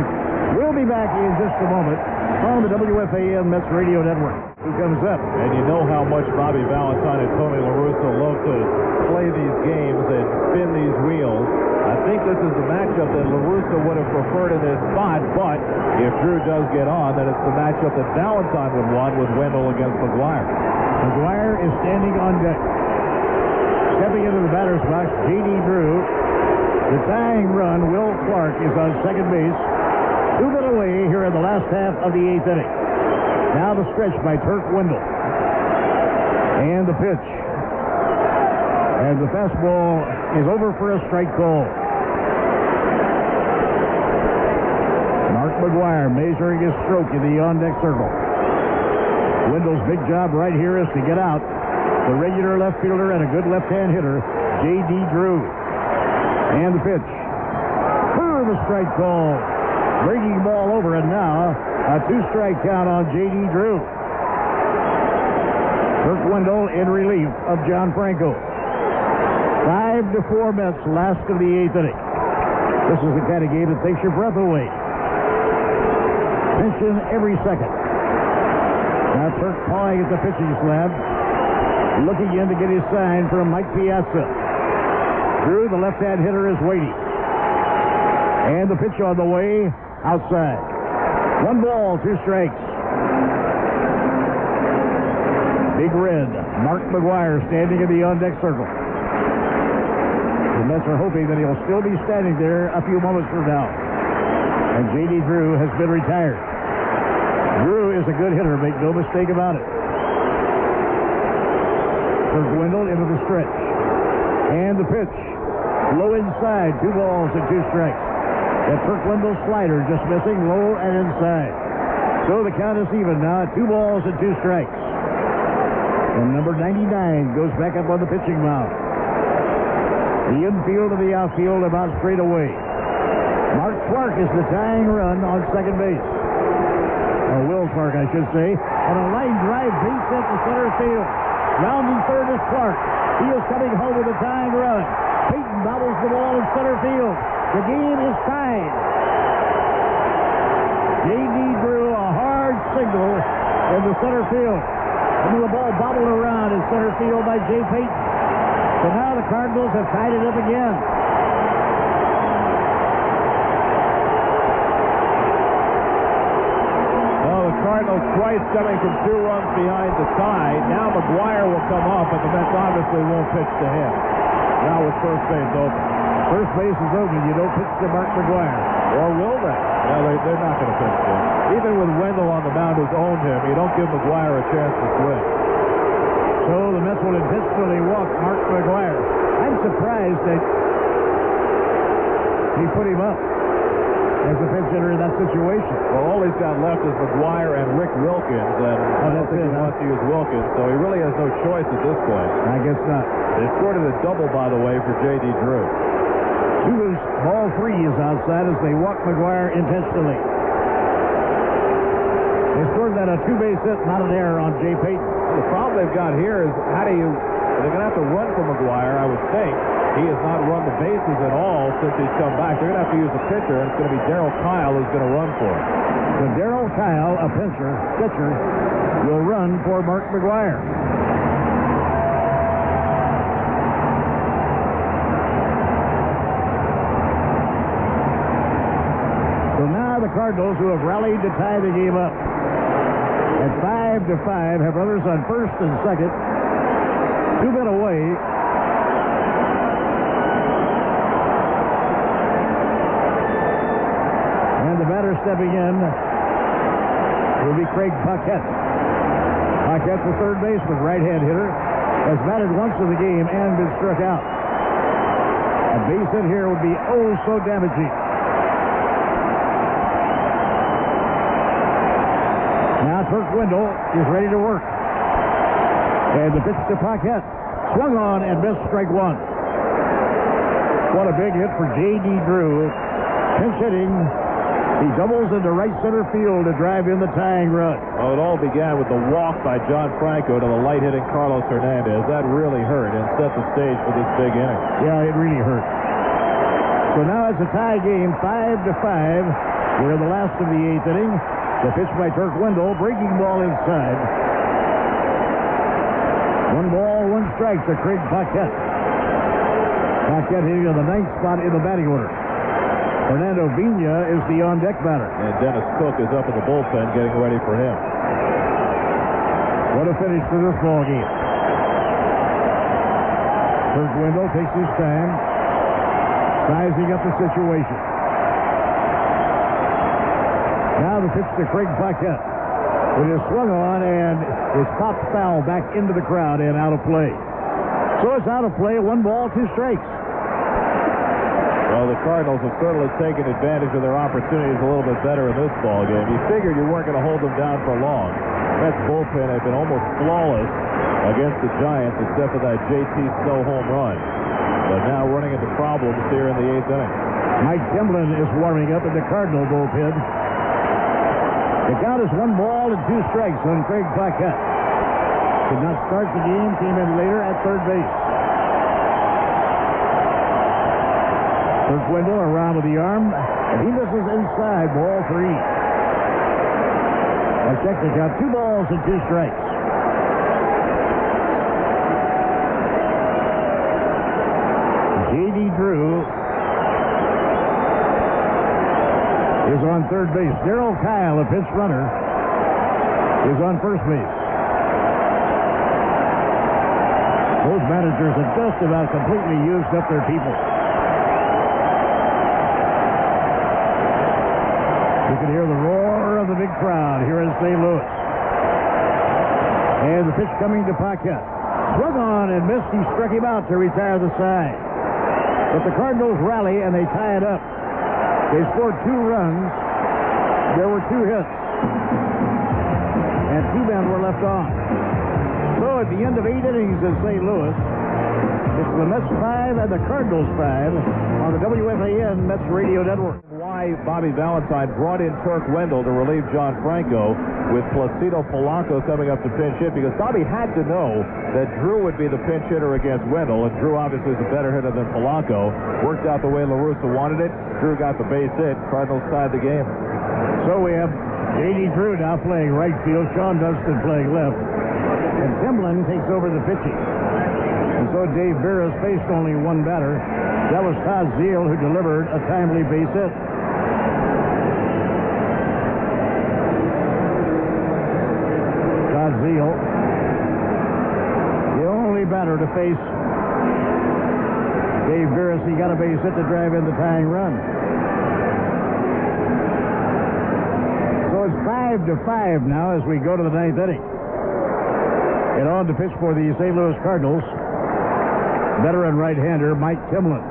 We'll be back in just a moment on the WFAN Mets Radio Network. Who comes up? And you know how much Bobby Valentine and Tony La Russa love to play these games and spin these wheels. I think this is the matchup that La Russa would have preferred in this spot, but if Drew does get on, then it's the matchup that Valentine would want with Wendell against McGuire. McGuire is standing on deck. Stepping into the batter's box, J.D. Drew. The tying run, Will Clark, is on second base. 2 men away here in the last half of the 8th inning. Now the stretch by Turk Wendell. And the pitch. And the fastball is over for a strike call. Mark McGuire measuring his stroke in the on-deck circle. Wendell's big job right here is to get out the regular left fielder and a good left-hand hitter, J.D. Drew. And the pitch. Curve, a strike call. Breaking ball over, and now a 2-strike count on J.D. Drew. Kirk Wendell in relief of John Franco. 5-4 Mets, last of the 8th inning. This is the kind of game that takes your breath away. Tension every second. Now Kirk pawing at the pitching slab, looking in to get his sign from Mike Piazza. Drew, the left-hand hitter, is waiting. And the pitch on the way, outside. 1 ball, 2 strikes. Big Red, Mark McGuire standing in the on-deck circle. The Mets are hoping that he'll still be standing there a few moments from now. And J.D. Drew has been retired. Drew is a good hitter, make no mistake about it. Kirk Wendell into the stretch. And the pitch. Low inside, 2 balls and 2 strikes. That Kirk Wendell slider just missing low and inside. So the count is even now at 2 balls and 2 strikes. And number 99 goes back up on the pitching mound. The infield and the outfield about straight away. Mark Clark is the tying run on second base. Or Will Clark, I should say. And a line drive base hit to center field. Rounding third is Clark. He is coming home with a tying run. Peyton bobbles the ball in center field. The game is tied. J.D. Drew a hard single in the center field. And the ball bobbled around in center field by Jay Peyton. So now the Cardinals have tied it up again. Cardinals twice coming from 2 runs behind the tie. Now McGuire will come off, but the Mets obviously won't pitch to him. Now with first base open. First base is open. You don't pitch to Mark McGuire. Or will they? No, they're not going to pitch to him. Even with Wendell on the mound who's owned him, you don't give McGuire a chance to swing. So the Mets will intentionally walk Mark McGuire. I'm surprised that he put him up as a pinch hitter in that situation. Well, all he's got left is McGuire and Rick Wilkins, and I don't think he wants to use Wilkins, so he really has no choice at this point. I guess not. They scored a double, by the way, for J.D. Drew. Ball 3 is outside as they walk McGuire intentionally. They scored that a 2-base hit, not an error on Jay Peyton. Well, the problem they've got here is they're going to have to run for McGuire, I would think. He has not run the bases at all since he's come back. They're going to have to use a pitcher, and it's going to be Darryl Kyle who's going to run for him. So Darryl Kyle, a pitcher, will run for Mark McGuire. So now the Cardinals, who have rallied to tie the game up at 5-5, have runners on first and second. 2 men away. And the batter stepping in will be Craig Paquette. Paquette's the third baseman, right-hand hitter, has batted once in the game and been struck out. A base hit here would be oh so damaging. Now Turk Wendell is ready to work. And the pitch to Paquette. Swung on and missed, strike 1. What a big hit for J.D. Drew. Pinch hitting. He doubles into right center field to drive in the tying run. Well, it all began with the walk by John Franco to the light-hitting Carlos Hernandez. That really hurt and set the stage for this big inning. Yeah, it really hurt. So now it's a tie game, 5-5. We're in the last of the 8th inning. The pitch by Turk Wendell, breaking ball inside. 1 ball, 1 strike to Craig Paquette. Paquette hitting on the 9th spot in the batting order. Fernando Vina is the on-deck batter. And Dennis Cook is up in the bullpen getting ready for him. What a finish to this ball game. Turk Wendell takes his time, sizing up the situation. Now the pitch to Craig Paquette. It is swung on and is popped foul back into the crowd and out of play. So it's out of play, 1 ball, 2 strikes. Well, the Cardinals have certainly taken advantage of their opportunities a little bit better in this ball game. You figured you weren't going to hold them down for long. Mets bullpen had been almost flawless against the Giants except for that J.T. Snow home run. But now running into problems here in the 8th inning. Mike Timlin is warming up in the Cardinal bullpen. The count is 1 ball and 2 strikes on Craig Paquette. Did not start the game, came in later at third base. Turk Wendell around with the arm, and he misses inside, ball 3. I'll check the count, 2 balls and 2 strikes. J.D. Drew is on third base. Darryl Kyle, a pinch runner, is on first base. Both managers have just about completely used up their people. You can hear the roar of the big crowd here in St. Louis. And the pitch coming to Paquette. Swung on and missed. He struck him out to retire the side. But the Cardinals rally and they tie it up. They scored 2 runs. There were 2 hits. And 2 men were left on. So at the end of 8 innings in St. Louis, It's the Mets 5 and the Cardinals 5 on the WFAN Mets Radio Network. Why Bobby Valentine brought in Turk Wendell to relieve John Franco with Placido Polanco coming up to pinch hit, because Bobby had to know that Drew would be the pinch hitter against Wendell, and Drew obviously is a better hitter than Polanco. Worked out the way La Russa wanted it. Drew got the base hit. Cardinals tied the game. So we have J.D. Drew now playing right field, Sean Dunston playing left, and Timlin takes over the pitching. And so Dave Veras faced only one batter. That was Todd Zeal, who delivered a timely base hit. Todd Zeal, the only batter to face Dave Veras. He got a base hit to drive in the tying run. So it's 5-5 now as we go to the ninth inning. And on to pitch for the St. Louis Cardinals, veteran right-hander Mike Timlin.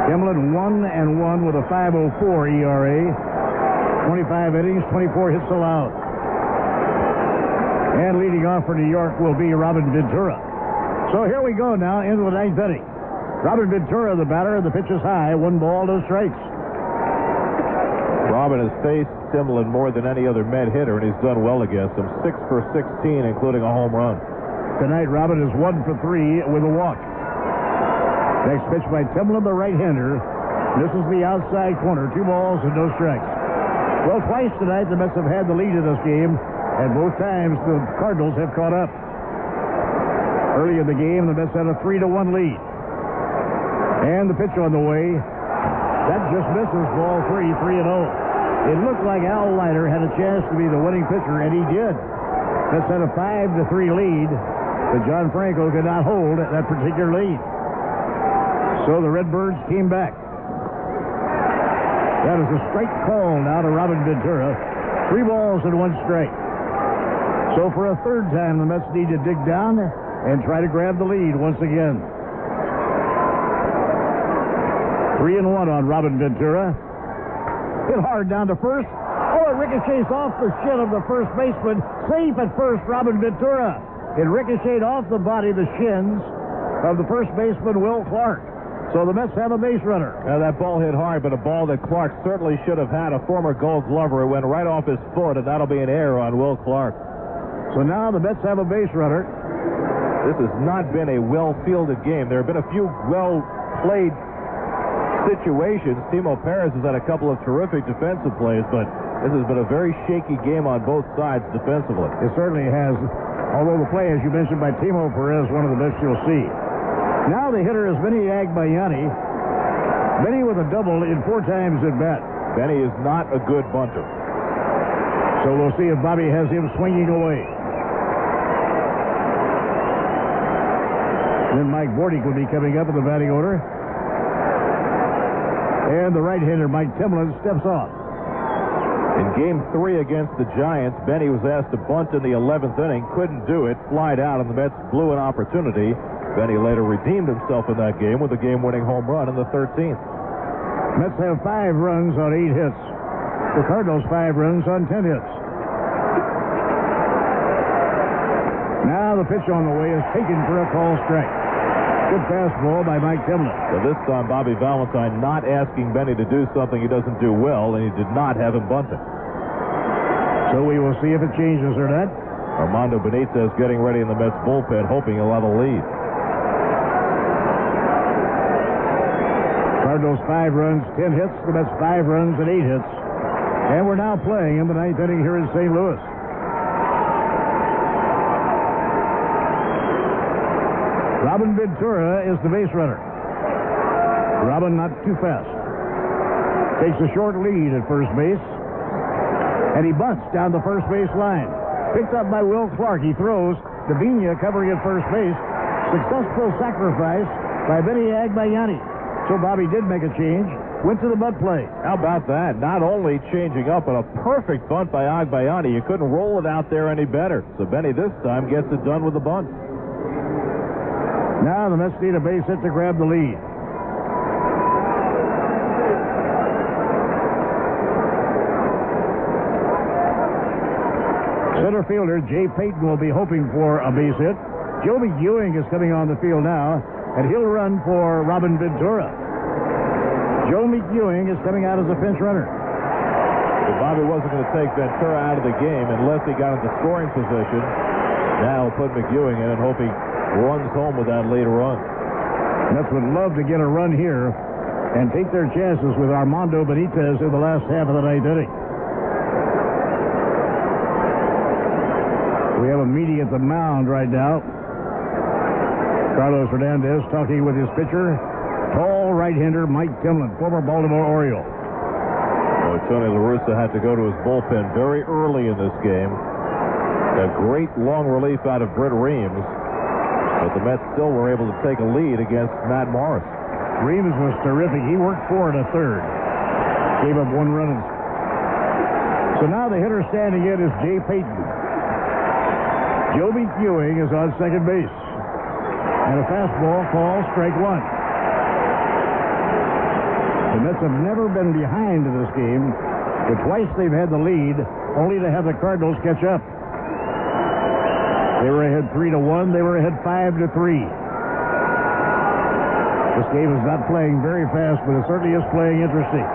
Timlin 1-1 with a 5.04 ERA, 25 innings, 24 hits allowed. And leading off for New York will be Robin Ventura. So here we go now into the ninth inning. Robin Ventura, the batter, and the pitch is high. 1 ball, no strikes. Robin has faced Timlin more than any other Met hitter, and he's done well against him. 6 for 16, including a home run. Tonight, Robin is 1 for 3 with a walk. Next pitch by Timlin, the right-hander. This is the outside corner. 2 balls and no strikes. Well, twice tonight, the Mets have had the lead in this game, and both times the Cardinals have caught up. Early in the game, the Mets had a 3-1 lead. And the pitch on the way. That just misses, ball 3, 3-0. It looked like Al Leiter had a chance to be the winning pitcher, and he did. Mets had a 5-3 lead, but John Franco could not hold that particular lead. So the Redbirds came back. That is a strike call now to Robin Ventura. 3 balls and 1 strike. So for a third time, the Mets need to dig down and try to grab the lead once again. 3-1 on Robin Ventura. Hit hard down to first. Oh, it ricochets off the shin of the first baseman. Safe at first, Robin Ventura. It ricocheted off the body, the shins of the first baseman, Will Clark. So the Mets have a base runner. Now, that ball hit hard, but a ball that Clark certainly should have had. A former Gold Glover. It went right off his foot, and that'll be an error on Will Clark. So now the Mets have a base runner. This has not been a well-fielded game. There have been a few well-played situations. Timo Perez has had a couple of terrific defensive plays, but this has been a very shaky game on both sides defensively. It certainly has, although the play, as you mentioned, by Timo Perez, one of the best you'll see. Now the hitter is Vinny Agbayani. Vinny with a double in 4 times at bat. Benny is not a good bunter. So we'll see if Bobby has him swinging away. Then Mike Bordick will be coming up in the batting order. And the right-hander, Mike Timlin, steps off. In Game 3 against the Giants, Benny was asked to bunt in the 11th inning. Couldn't do it. Flied out, and the Mets blew an opportunity. Benny later redeemed himself in that game with a game-winning home run in the 13th. Mets have 5 runs on 8 hits. The Cardinals 5 runs on 10 hits. Now the pitch on the way is taken for a call strike. Good fastball by Mike Timlin. So this time, Bobby Valentine not asking Benny to do something he doesn't do well, and he did not have him bunting. So we will see if it changes or not. Armando Benitez getting ready in the Mets bullpen, hoping he'll have a lead. Cardinals 5 runs, 10 hits. The Mets 5 runs and 8 hits. And we're now playing in the 9th inning here in St. Louis. Robin Ventura is the base runner. Robin not too fast. Takes a short lead at first base. And he bunts down the first base line. Picked up by Will Clark. He throws. Davina covering at first base. Successful sacrifice by Vinny Agbayani. So Bobby did make a change. Went to the bunt play. How about that? Not only changing up, but a perfect bunt by Agbayani. You couldn't roll it out there any better. So Benny this time gets it done with the bunt. Now the Mets need a base hit to grab the lead. Center fielder Jay Payton will be hoping for a base hit. Joe McEwing is coming on the field now, and he'll run for Robin Ventura. Joe McEwing is coming out as a pinch runner. If Bobby wasn't going to take Ventura out of the game unless he got into scoring position, now he'll put McEwing in and hope he runs home with that lead run. Mets would love to get a run here and take their chances with Armando Benitez in the last half of the ninth inning. We have a meeting at the mound right now. Carlos Hernandez talking with his pitcher, tall right-hander Mike Timlin, former Baltimore Oriole. Well, Tony La Russa had to go to his bullpen very early in this game. A great long relief out of Britt Reams, but the Mets still were able to take a lead against Matt Morris. Reams was terrific. He worked 4 1/3. Gave up 1 run. So now the hitter standing in is Jay Payton. Joe McEwing is on second base. And a fastball called strike 1. The Mets have never been behind in this game, but twice they've had the lead, only to have the Cardinals catch up. They were ahead 3-1. They were ahead 5-3. This game is not playing very fast, but it certainly is playing interesting.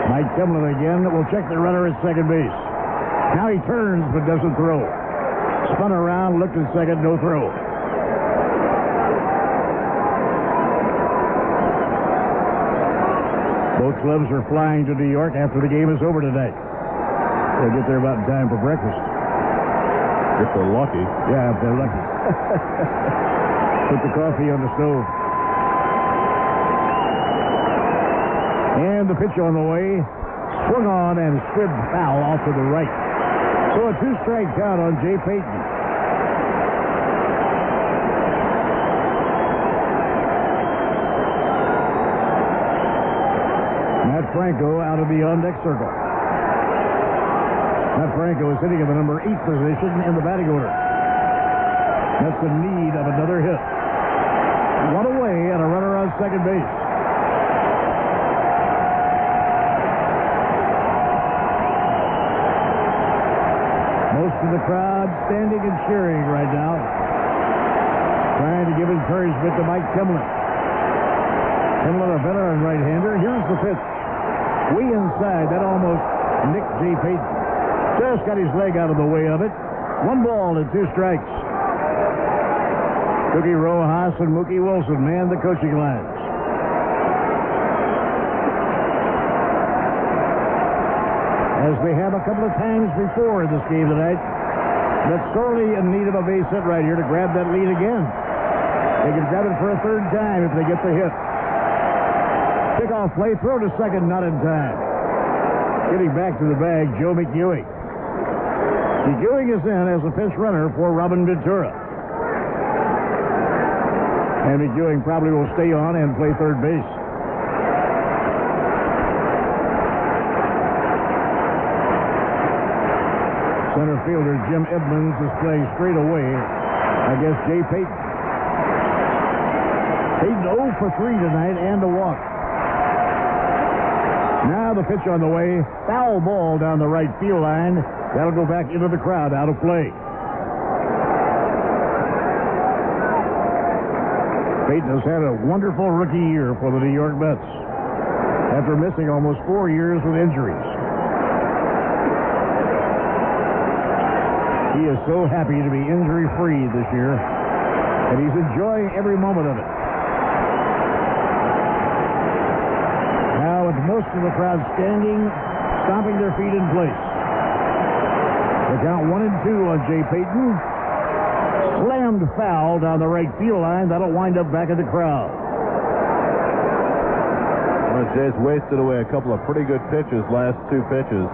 Mike Timlin again will check the runner at second base. Now he turns but doesn't throw. Spun around, looked at second, no throw. Both clubs are flying to New York after the game is over tonight. They'll get there about in time for breakfast. If they're lucky. Yeah, if they're lucky. Put the coffee on the stove. And the pitch on the way. Swung on and squibbed foul off to the right. So a 2-strike count on Jay Payton. Matt Franco out of the on-deck circle. Matt Franco is hitting in the number 8 position in the batting order. That's the need of another hit. 1 away and a runner on second base. Most of the crowd standing and cheering right now, trying to give encouragement to Mike Timlin. Timlin, a veteran right-hander. Here's the pitch. Way inside. That almost nicked Jay Payton. Just got his leg out of the way of it. 1 ball and 2 strikes. Cookie Rojas and Mookie Wilson man the coaching lines. As they have a couple of times before in this game tonight, that's sorely in need of a base hit right here to grab that lead again. They can grab it for a 3rd time if they get the hit. Pickoff play, throw to second, not in time. Getting back to the bag, Joe McEwing. McEwing is in as a pinch runner for Robin Ventura. And McEwing probably will stay on and play third base. Center fielder Jim Edmonds is playing straight away against Jay Payton. Payton 0 for 3 tonight and a walk. Now the pitch on the way. Foul ball down the right field line. That'll go back into the crowd, out of play. Payton has had a wonderful rookie year for the New York Mets after missing almost 4 years with injuries. He is so happy to be injury-free this year, and he's enjoying every moment of it. Now, with most of the crowd standing, stomping their feet in place. The count 1-2 on Jay Payton. Slammed foul down the right field line. That'll wind up back in the crowd. Well, Jay's wasted away a couple of pretty good pitches, last 2 pitches.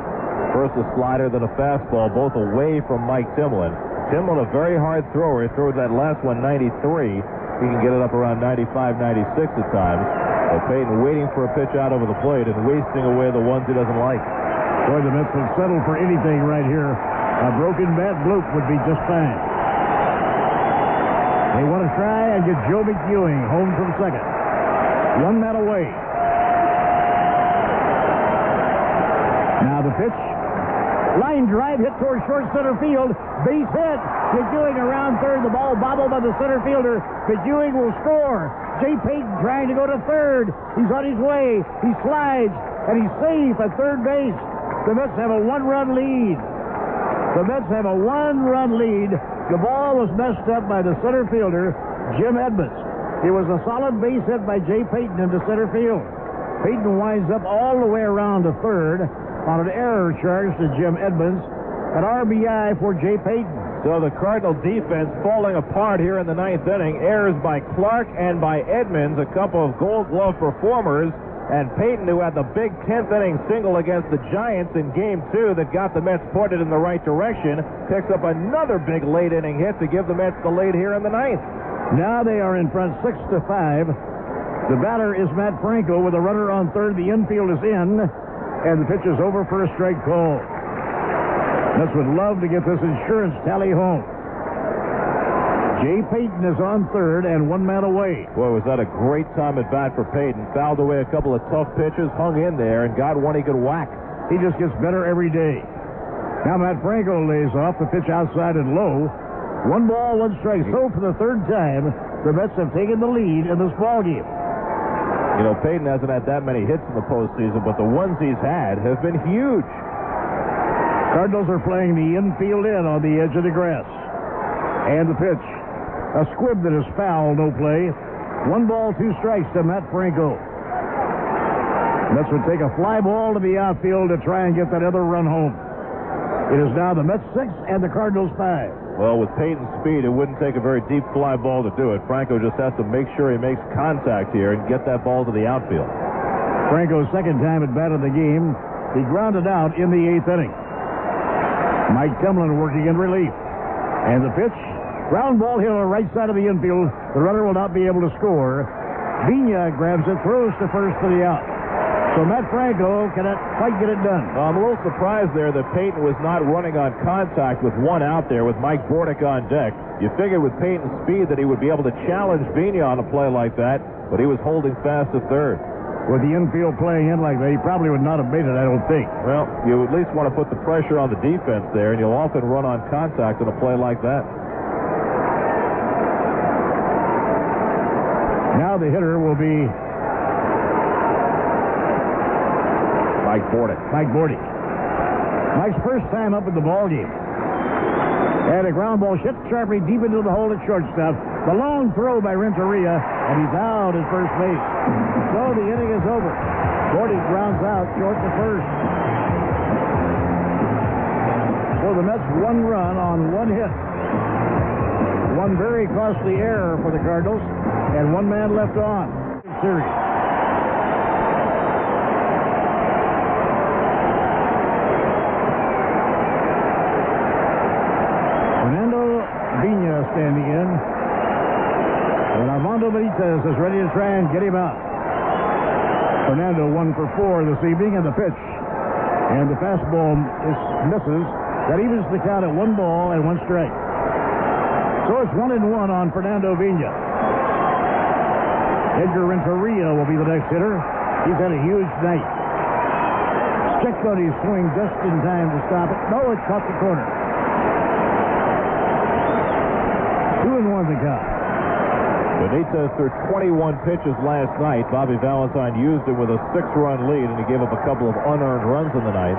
First a slider, then a fastball, both away from Mike Timlin. Timlin, a very hard thrower. He threw that last one 93. He can get it up around 95, 96 at times. But Payton waiting for a pitch out over the plate and wasting away the ones he doesn't like. Boy, the Mets would settle for anything right here. A broken bat bloop would be just fine. They want to try and get Joe McEwing home from second. 1 man away. Now the pitch. Line drive hit towards short center field. Base hit. McEwing around third. The ball bobbled by the center fielder. McEwing will score. Jay Payton trying to go to third. He's on his way. He slides, and he's safe at third base. The Mets have a one-run lead. The Mets have a one-run lead. The ball was messed up by the center fielder, Jim Edmonds. It was a solid base hit by Jay Payton into center field. Payton winds up all the way around to third on an error charge to Jim Edmonds. An RBI for Jay Payton. So the Cardinal defense falling apart here in the ninth inning. Errors by Clark and by Edmonds, a couple of Gold Glove performers. And Payton, who had the big 10th inning single against the Giants in Game 2 that got the Mets pointed in the right direction, picks up another big late inning hit to give the Mets the lead here in the ninth. Now they are in front 6-5. The batter is Matt Franco with a runner on third. The infield is in, and the pitch is over for a strike call. Mets would love to get this insurance tally home. Jay Payton is on third and one man away. Boy, was that a great time at bat for Payton. Fouled away a couple of tough pitches, hung in there, and got one he could whack. He just gets better every day. Now Matt Franco lays off the pitch outside and low. 1 ball, 1 strike. So for the third time, the Mets have taken the lead in this ballgame. You know, Payton hasn't had that many hits in the postseason, but the ones he's had have been huge. Cardinals are playing the infield in on the edge of the grass. And the pitch. A squib that is foul, no play. 1 ball, 2 strikes to Matt Franco. Mets would take a fly ball to the outfield to try and get that other run home. It is now the Mets 6 and the Cardinals 5. Well, with Payton's speed, it wouldn't take a very deep fly ball to do it. Franco just has to make sure he makes contact here and get that ball to the outfield. Franco's second time at bat of the game. He grounded out in the 8th inning. Mike Timlin working in relief. And the pitch. Ground ball hit on the right side of the infield. The runner will not be able to score. Vigna grabs it, throws to first for the out. So Matt Franco cannot quite get it done. I'm a little surprised there that Payton was not running on contact with one out there with Mike Bordick on deck. You figured with Payton's speed that he would be able to challenge Vigna on a play like that, but he was holding fast at third. With the infield playing in like that, he probably would not have made it, I don't think. Well, you at least want to put the pressure on the defense there, and you'll often run on contact in a play like that. Now the hitter will be Mike Bordick. Mike's first time up in the ballgame. And a ground ball hit sharply deep into the hole at shortstop. The long throw by Renteria, and he's out at first base. So the inning is over. Bordick grounds out short to first. For the Mets, 1 run on 1 hit. 1 very costly error for the Cardinals, and 1 man left on. Series. Fernando Vigna standing in, and Armando Benitez is ready to try and get him out. Fernando 1 for 4 this evening, and the pitch. And the fastball misses. That evens the count at 1 ball and 1 strike. So it's 1-1 on Fernando Vigna. Edgar Renteria will be the next hitter. He's had a huge night. Checked on his swing just in time to stop it. No, it caught the corner. 2-1 the count. Benitez threw 21 pitches last night. Bobby Valentine used him with a 6-run lead, and he gave up a couple of unearned runs in the ninth.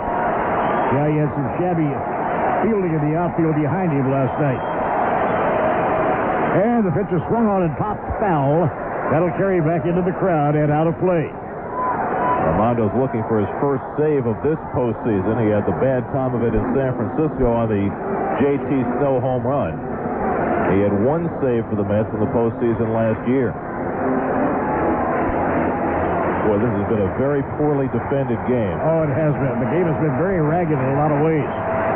Yeah, he had some shabby fielding in the outfield behind him last night. And the pitch is swung on and popped foul. That'll carry back into the crowd and out of play. Armando's looking for his first save of this postseason. He had the bad time of it in San Francisco on the JT Snow home run. He had 1 save for the Mets in the postseason last year. Boy, this has been a very poorly defended game. Oh, it has been. The game has been very ragged in a lot of ways.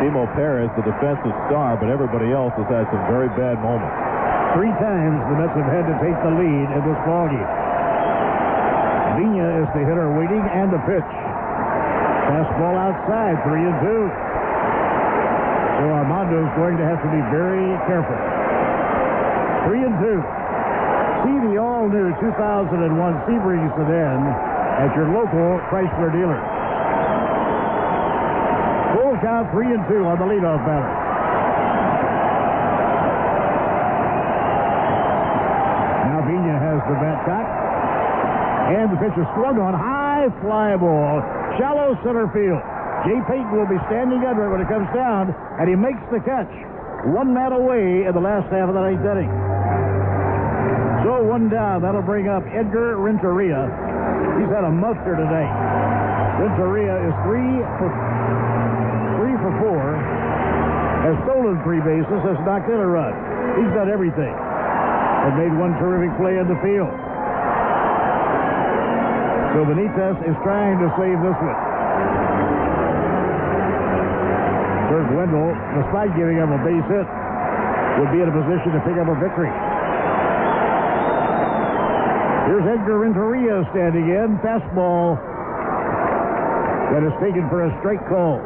Timo Perez, the defensive star, but everybody else has had some very bad moments. 3 times the Mets have had to take the lead in this ballgame. Vigna is the hitter waiting, and the pitch. Fastball outside, 3-2. So Armando's going to have to be very careful. 3-2. See the all-new 2001 Sebring sedan at your local Chrysler dealer. count 3-2 on the leadoff batter. Now Vina has the bat cocked. And the pitch is swung on. High fly ball. Shallow center field. Jay Payton will be standing under it when it comes down, and he makes the catch. One man away in the last half of the ninth inning. So one down. That'll bring up Edgar Renteria. He's had a muster today. Renteria is 3 for 4. Has stolen 3 bases. Has knocked in a run. He's done everything. And made one terrific play in the field. So Benitez is trying to save this one. Kurt Wendell, despite giving up a base hit, would be in a position to pick up a victory. Here's Edgar Renteria standing in. Fastball that is taken for a strike call.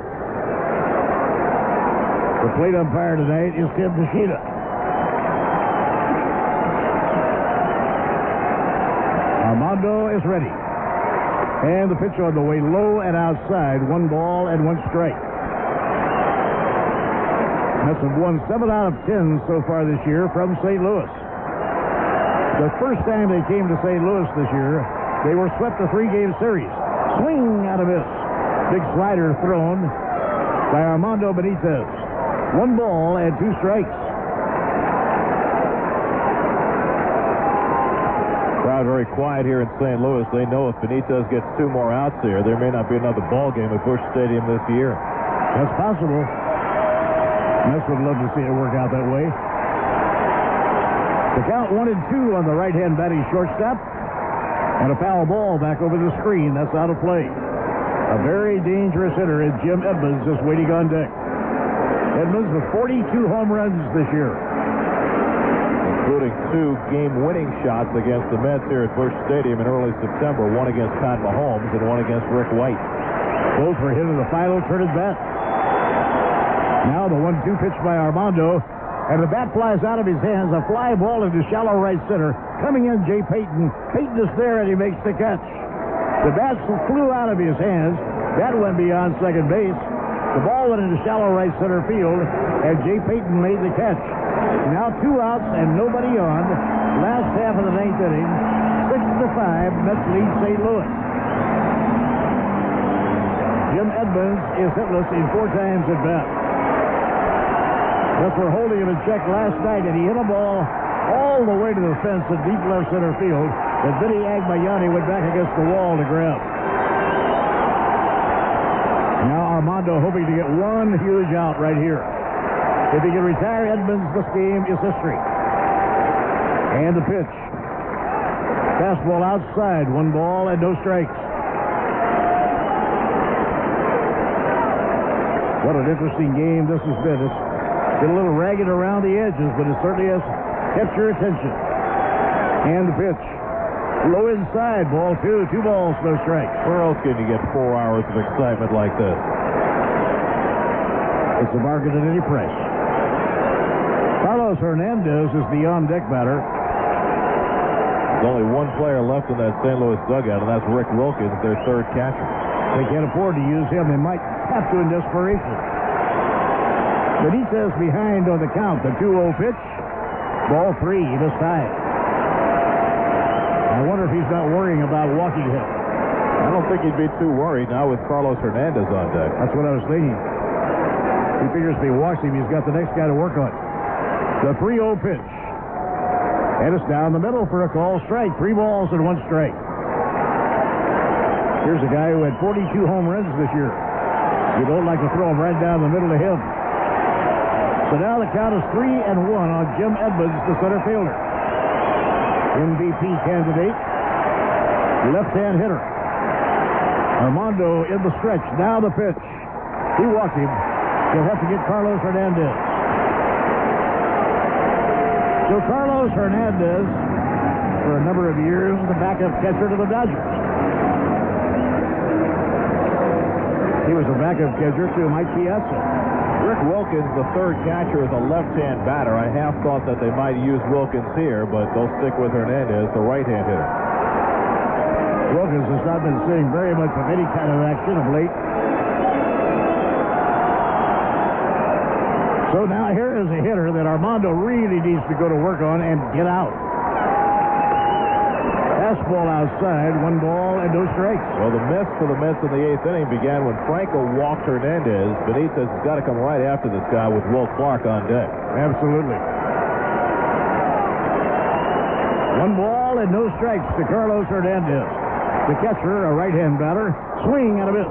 The plate umpire tonight is Tim Nishida. Armando is ready. And the pitch on the way low and outside. 1 ball and 1 strike. Mets have won 7 out of 10 so far this year from St. Louis. The first time they came to St. Louis this year, they were swept a 3-game series. Swing out of miss. Big slider thrown by Armando Benitez. 1 ball and 2 strikes. Crowd very quiet here in St. Louis. They know if Benitez gets 2 more outs here, there may not be another ball game at Busch Stadium this year. That's possible. Mets would love to see it work out that way. The count 1-2 on the right-hand batting shortstop. And a foul ball back over the screen. That's out of play. A very dangerous hitter in Jim Edmonds is waiting on deck. Edmonds with 42 home runs this year, including 2 game-winning shots against the Mets here at Busch Stadium in early September. One against Pat Mahomes and one against Rick White. Both were hit in the final turn at bat. Now the 1-2 pitch by Armando, and the bat flies out of his hands. A fly ball into shallow right center. Coming in, Jay Payton. Payton is there, and he makes the catch. The bat flew out of his hands. That went beyond second base. The ball went into shallow right center field, and Jay Payton made the catch. Now 2 outs and nobody on. Last half of the 9th inning. 6-5, Mets lead St. Louis. Jim Edmonds is hitless in 4 times at bat. Mets were holding him in check last night, and he hit a ball all the way to the fence in deep left center field that Vinny Agbayani went back against the wall to grab. Now Armando hoping to get 1 huge out right here. If he can retire Edmonds, this game is history. And the pitch. Fastball outside. 1 ball and no strikes. What an interesting game this has been. It's been a little ragged around the edges, but it certainly has kept your attention. And the pitch. Low inside. Ball 2. 2 balls, no strikes. Where else can you get 4 hours of excitement like this? It's a bargain at any price. Carlos Hernandez is the on-deck batter. There's only 1 player left in that St. Louis dugout, and that's Rick Wilkins, their 3rd catcher. They can't afford to use him. They might have to in desperation. Benitez behind on the count. The 2-0 pitch. Ball 3. He missed high. I wonder if he's not worrying about walking him. I don't think he'd be too worried now with Carlos Hernandez on deck. That's what I was thinking. He figures if he walks him, he's got the next guy to work on. The 3-0 pitch. And it's down the middle for a call strike. 3 balls and 1 strike. Here's a guy who had 42 home runs this year. You don't like to throw him right down the middle of him. So now the count is 3-1 on Jim Edmonds, the center fielder. MVP candidate. Left-hand hitter. Armando in the stretch. Now the pitch. He walked him. He'll have to get Carlos Hernandez. So Carlos Hernandez, for a number of years, the backup catcher to the Dodgers. He was a backup catcher to Mike Piazza. Rick Wilkins, the 3rd catcher, is a left-hand batter. I half thought that they might use Wilkins here, but they'll stick with Hernandez, the right-hand hitter. Wilkins has not been seeing very much of any kind of action of late. So now here is a hitter that Armando really needs to go to work on and get out. Fastball outside, 1 ball and no strikes. Well, the miss for the Mets in the 8th inning began when Franco walked Hernandez. Benitez has got to come right after this guy with Will Clark on deck. Absolutely. 1 ball and no strikes to Carlos Hernandez. The catcher, a right-hand batter, swing and a miss.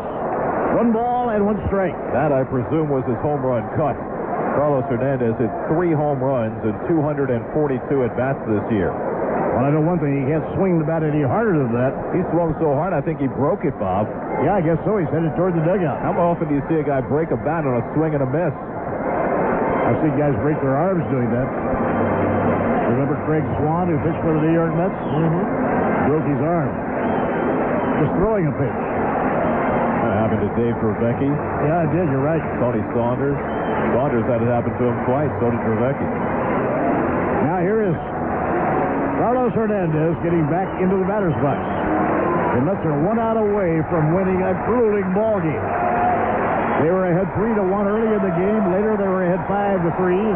1 ball and 1 strike. That, I presume, was his home run cut. Carlos Hernandez hit 3 home runs and 242 at-bats this year. Well, I know one thing. He can't swing the bat any harder than that. He swung so hard, I think he broke it, Bob. Yeah, I guess so. He's headed toward the dugout. How often do you see a guy break a bat on a swing and a miss? I've seen guys break their arms doing that. Remember Craig Swan, who pitched for the New York Mets? Broke his arm. Just throwing a pitch. That happened to Dave Trevecki. Yeah, it did. You're right. Tony Saunders. Saunders had it happen to him twice. So did Trevecki. Now here is Carlos Hernandez getting back into the batter's box. The Mets are 1 out away from winning a grueling ball game. They were ahead 3-1 early in the game. Later they were ahead 5-3.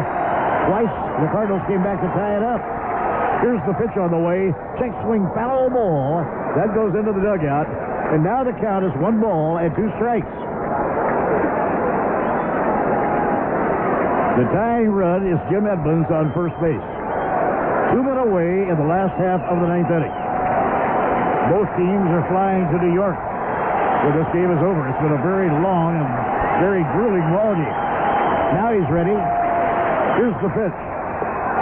Twice the Cardinals came back to tie it up. Here's the pitch on the way. Check swing, foul ball. That goes into the dugout. And now the count is 1 ball and 2 strikes. The tying run is Jim Edmonds on first base. 2 men away in the last half of the 9th inning. Both teams are flying to New York when this game is over. It's been a very long and very grueling ball game. Now he's ready. Here's the pitch.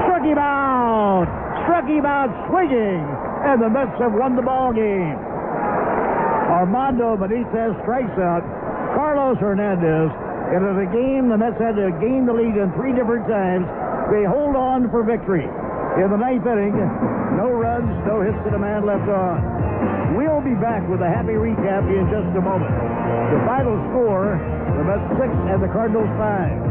Struck him out! Struck him out swinging! And the Mets have won the ball game. Armando Benitez strikes out Carlos Hernandez. And in a game the Mets had to gain the lead in 3 different times, they hold on for victory. In the 9th inning, no runs, no hits, and a man left on. We'll be back with a happy recap in just a moment. The final score, the Mets 6 and the Cardinals 5.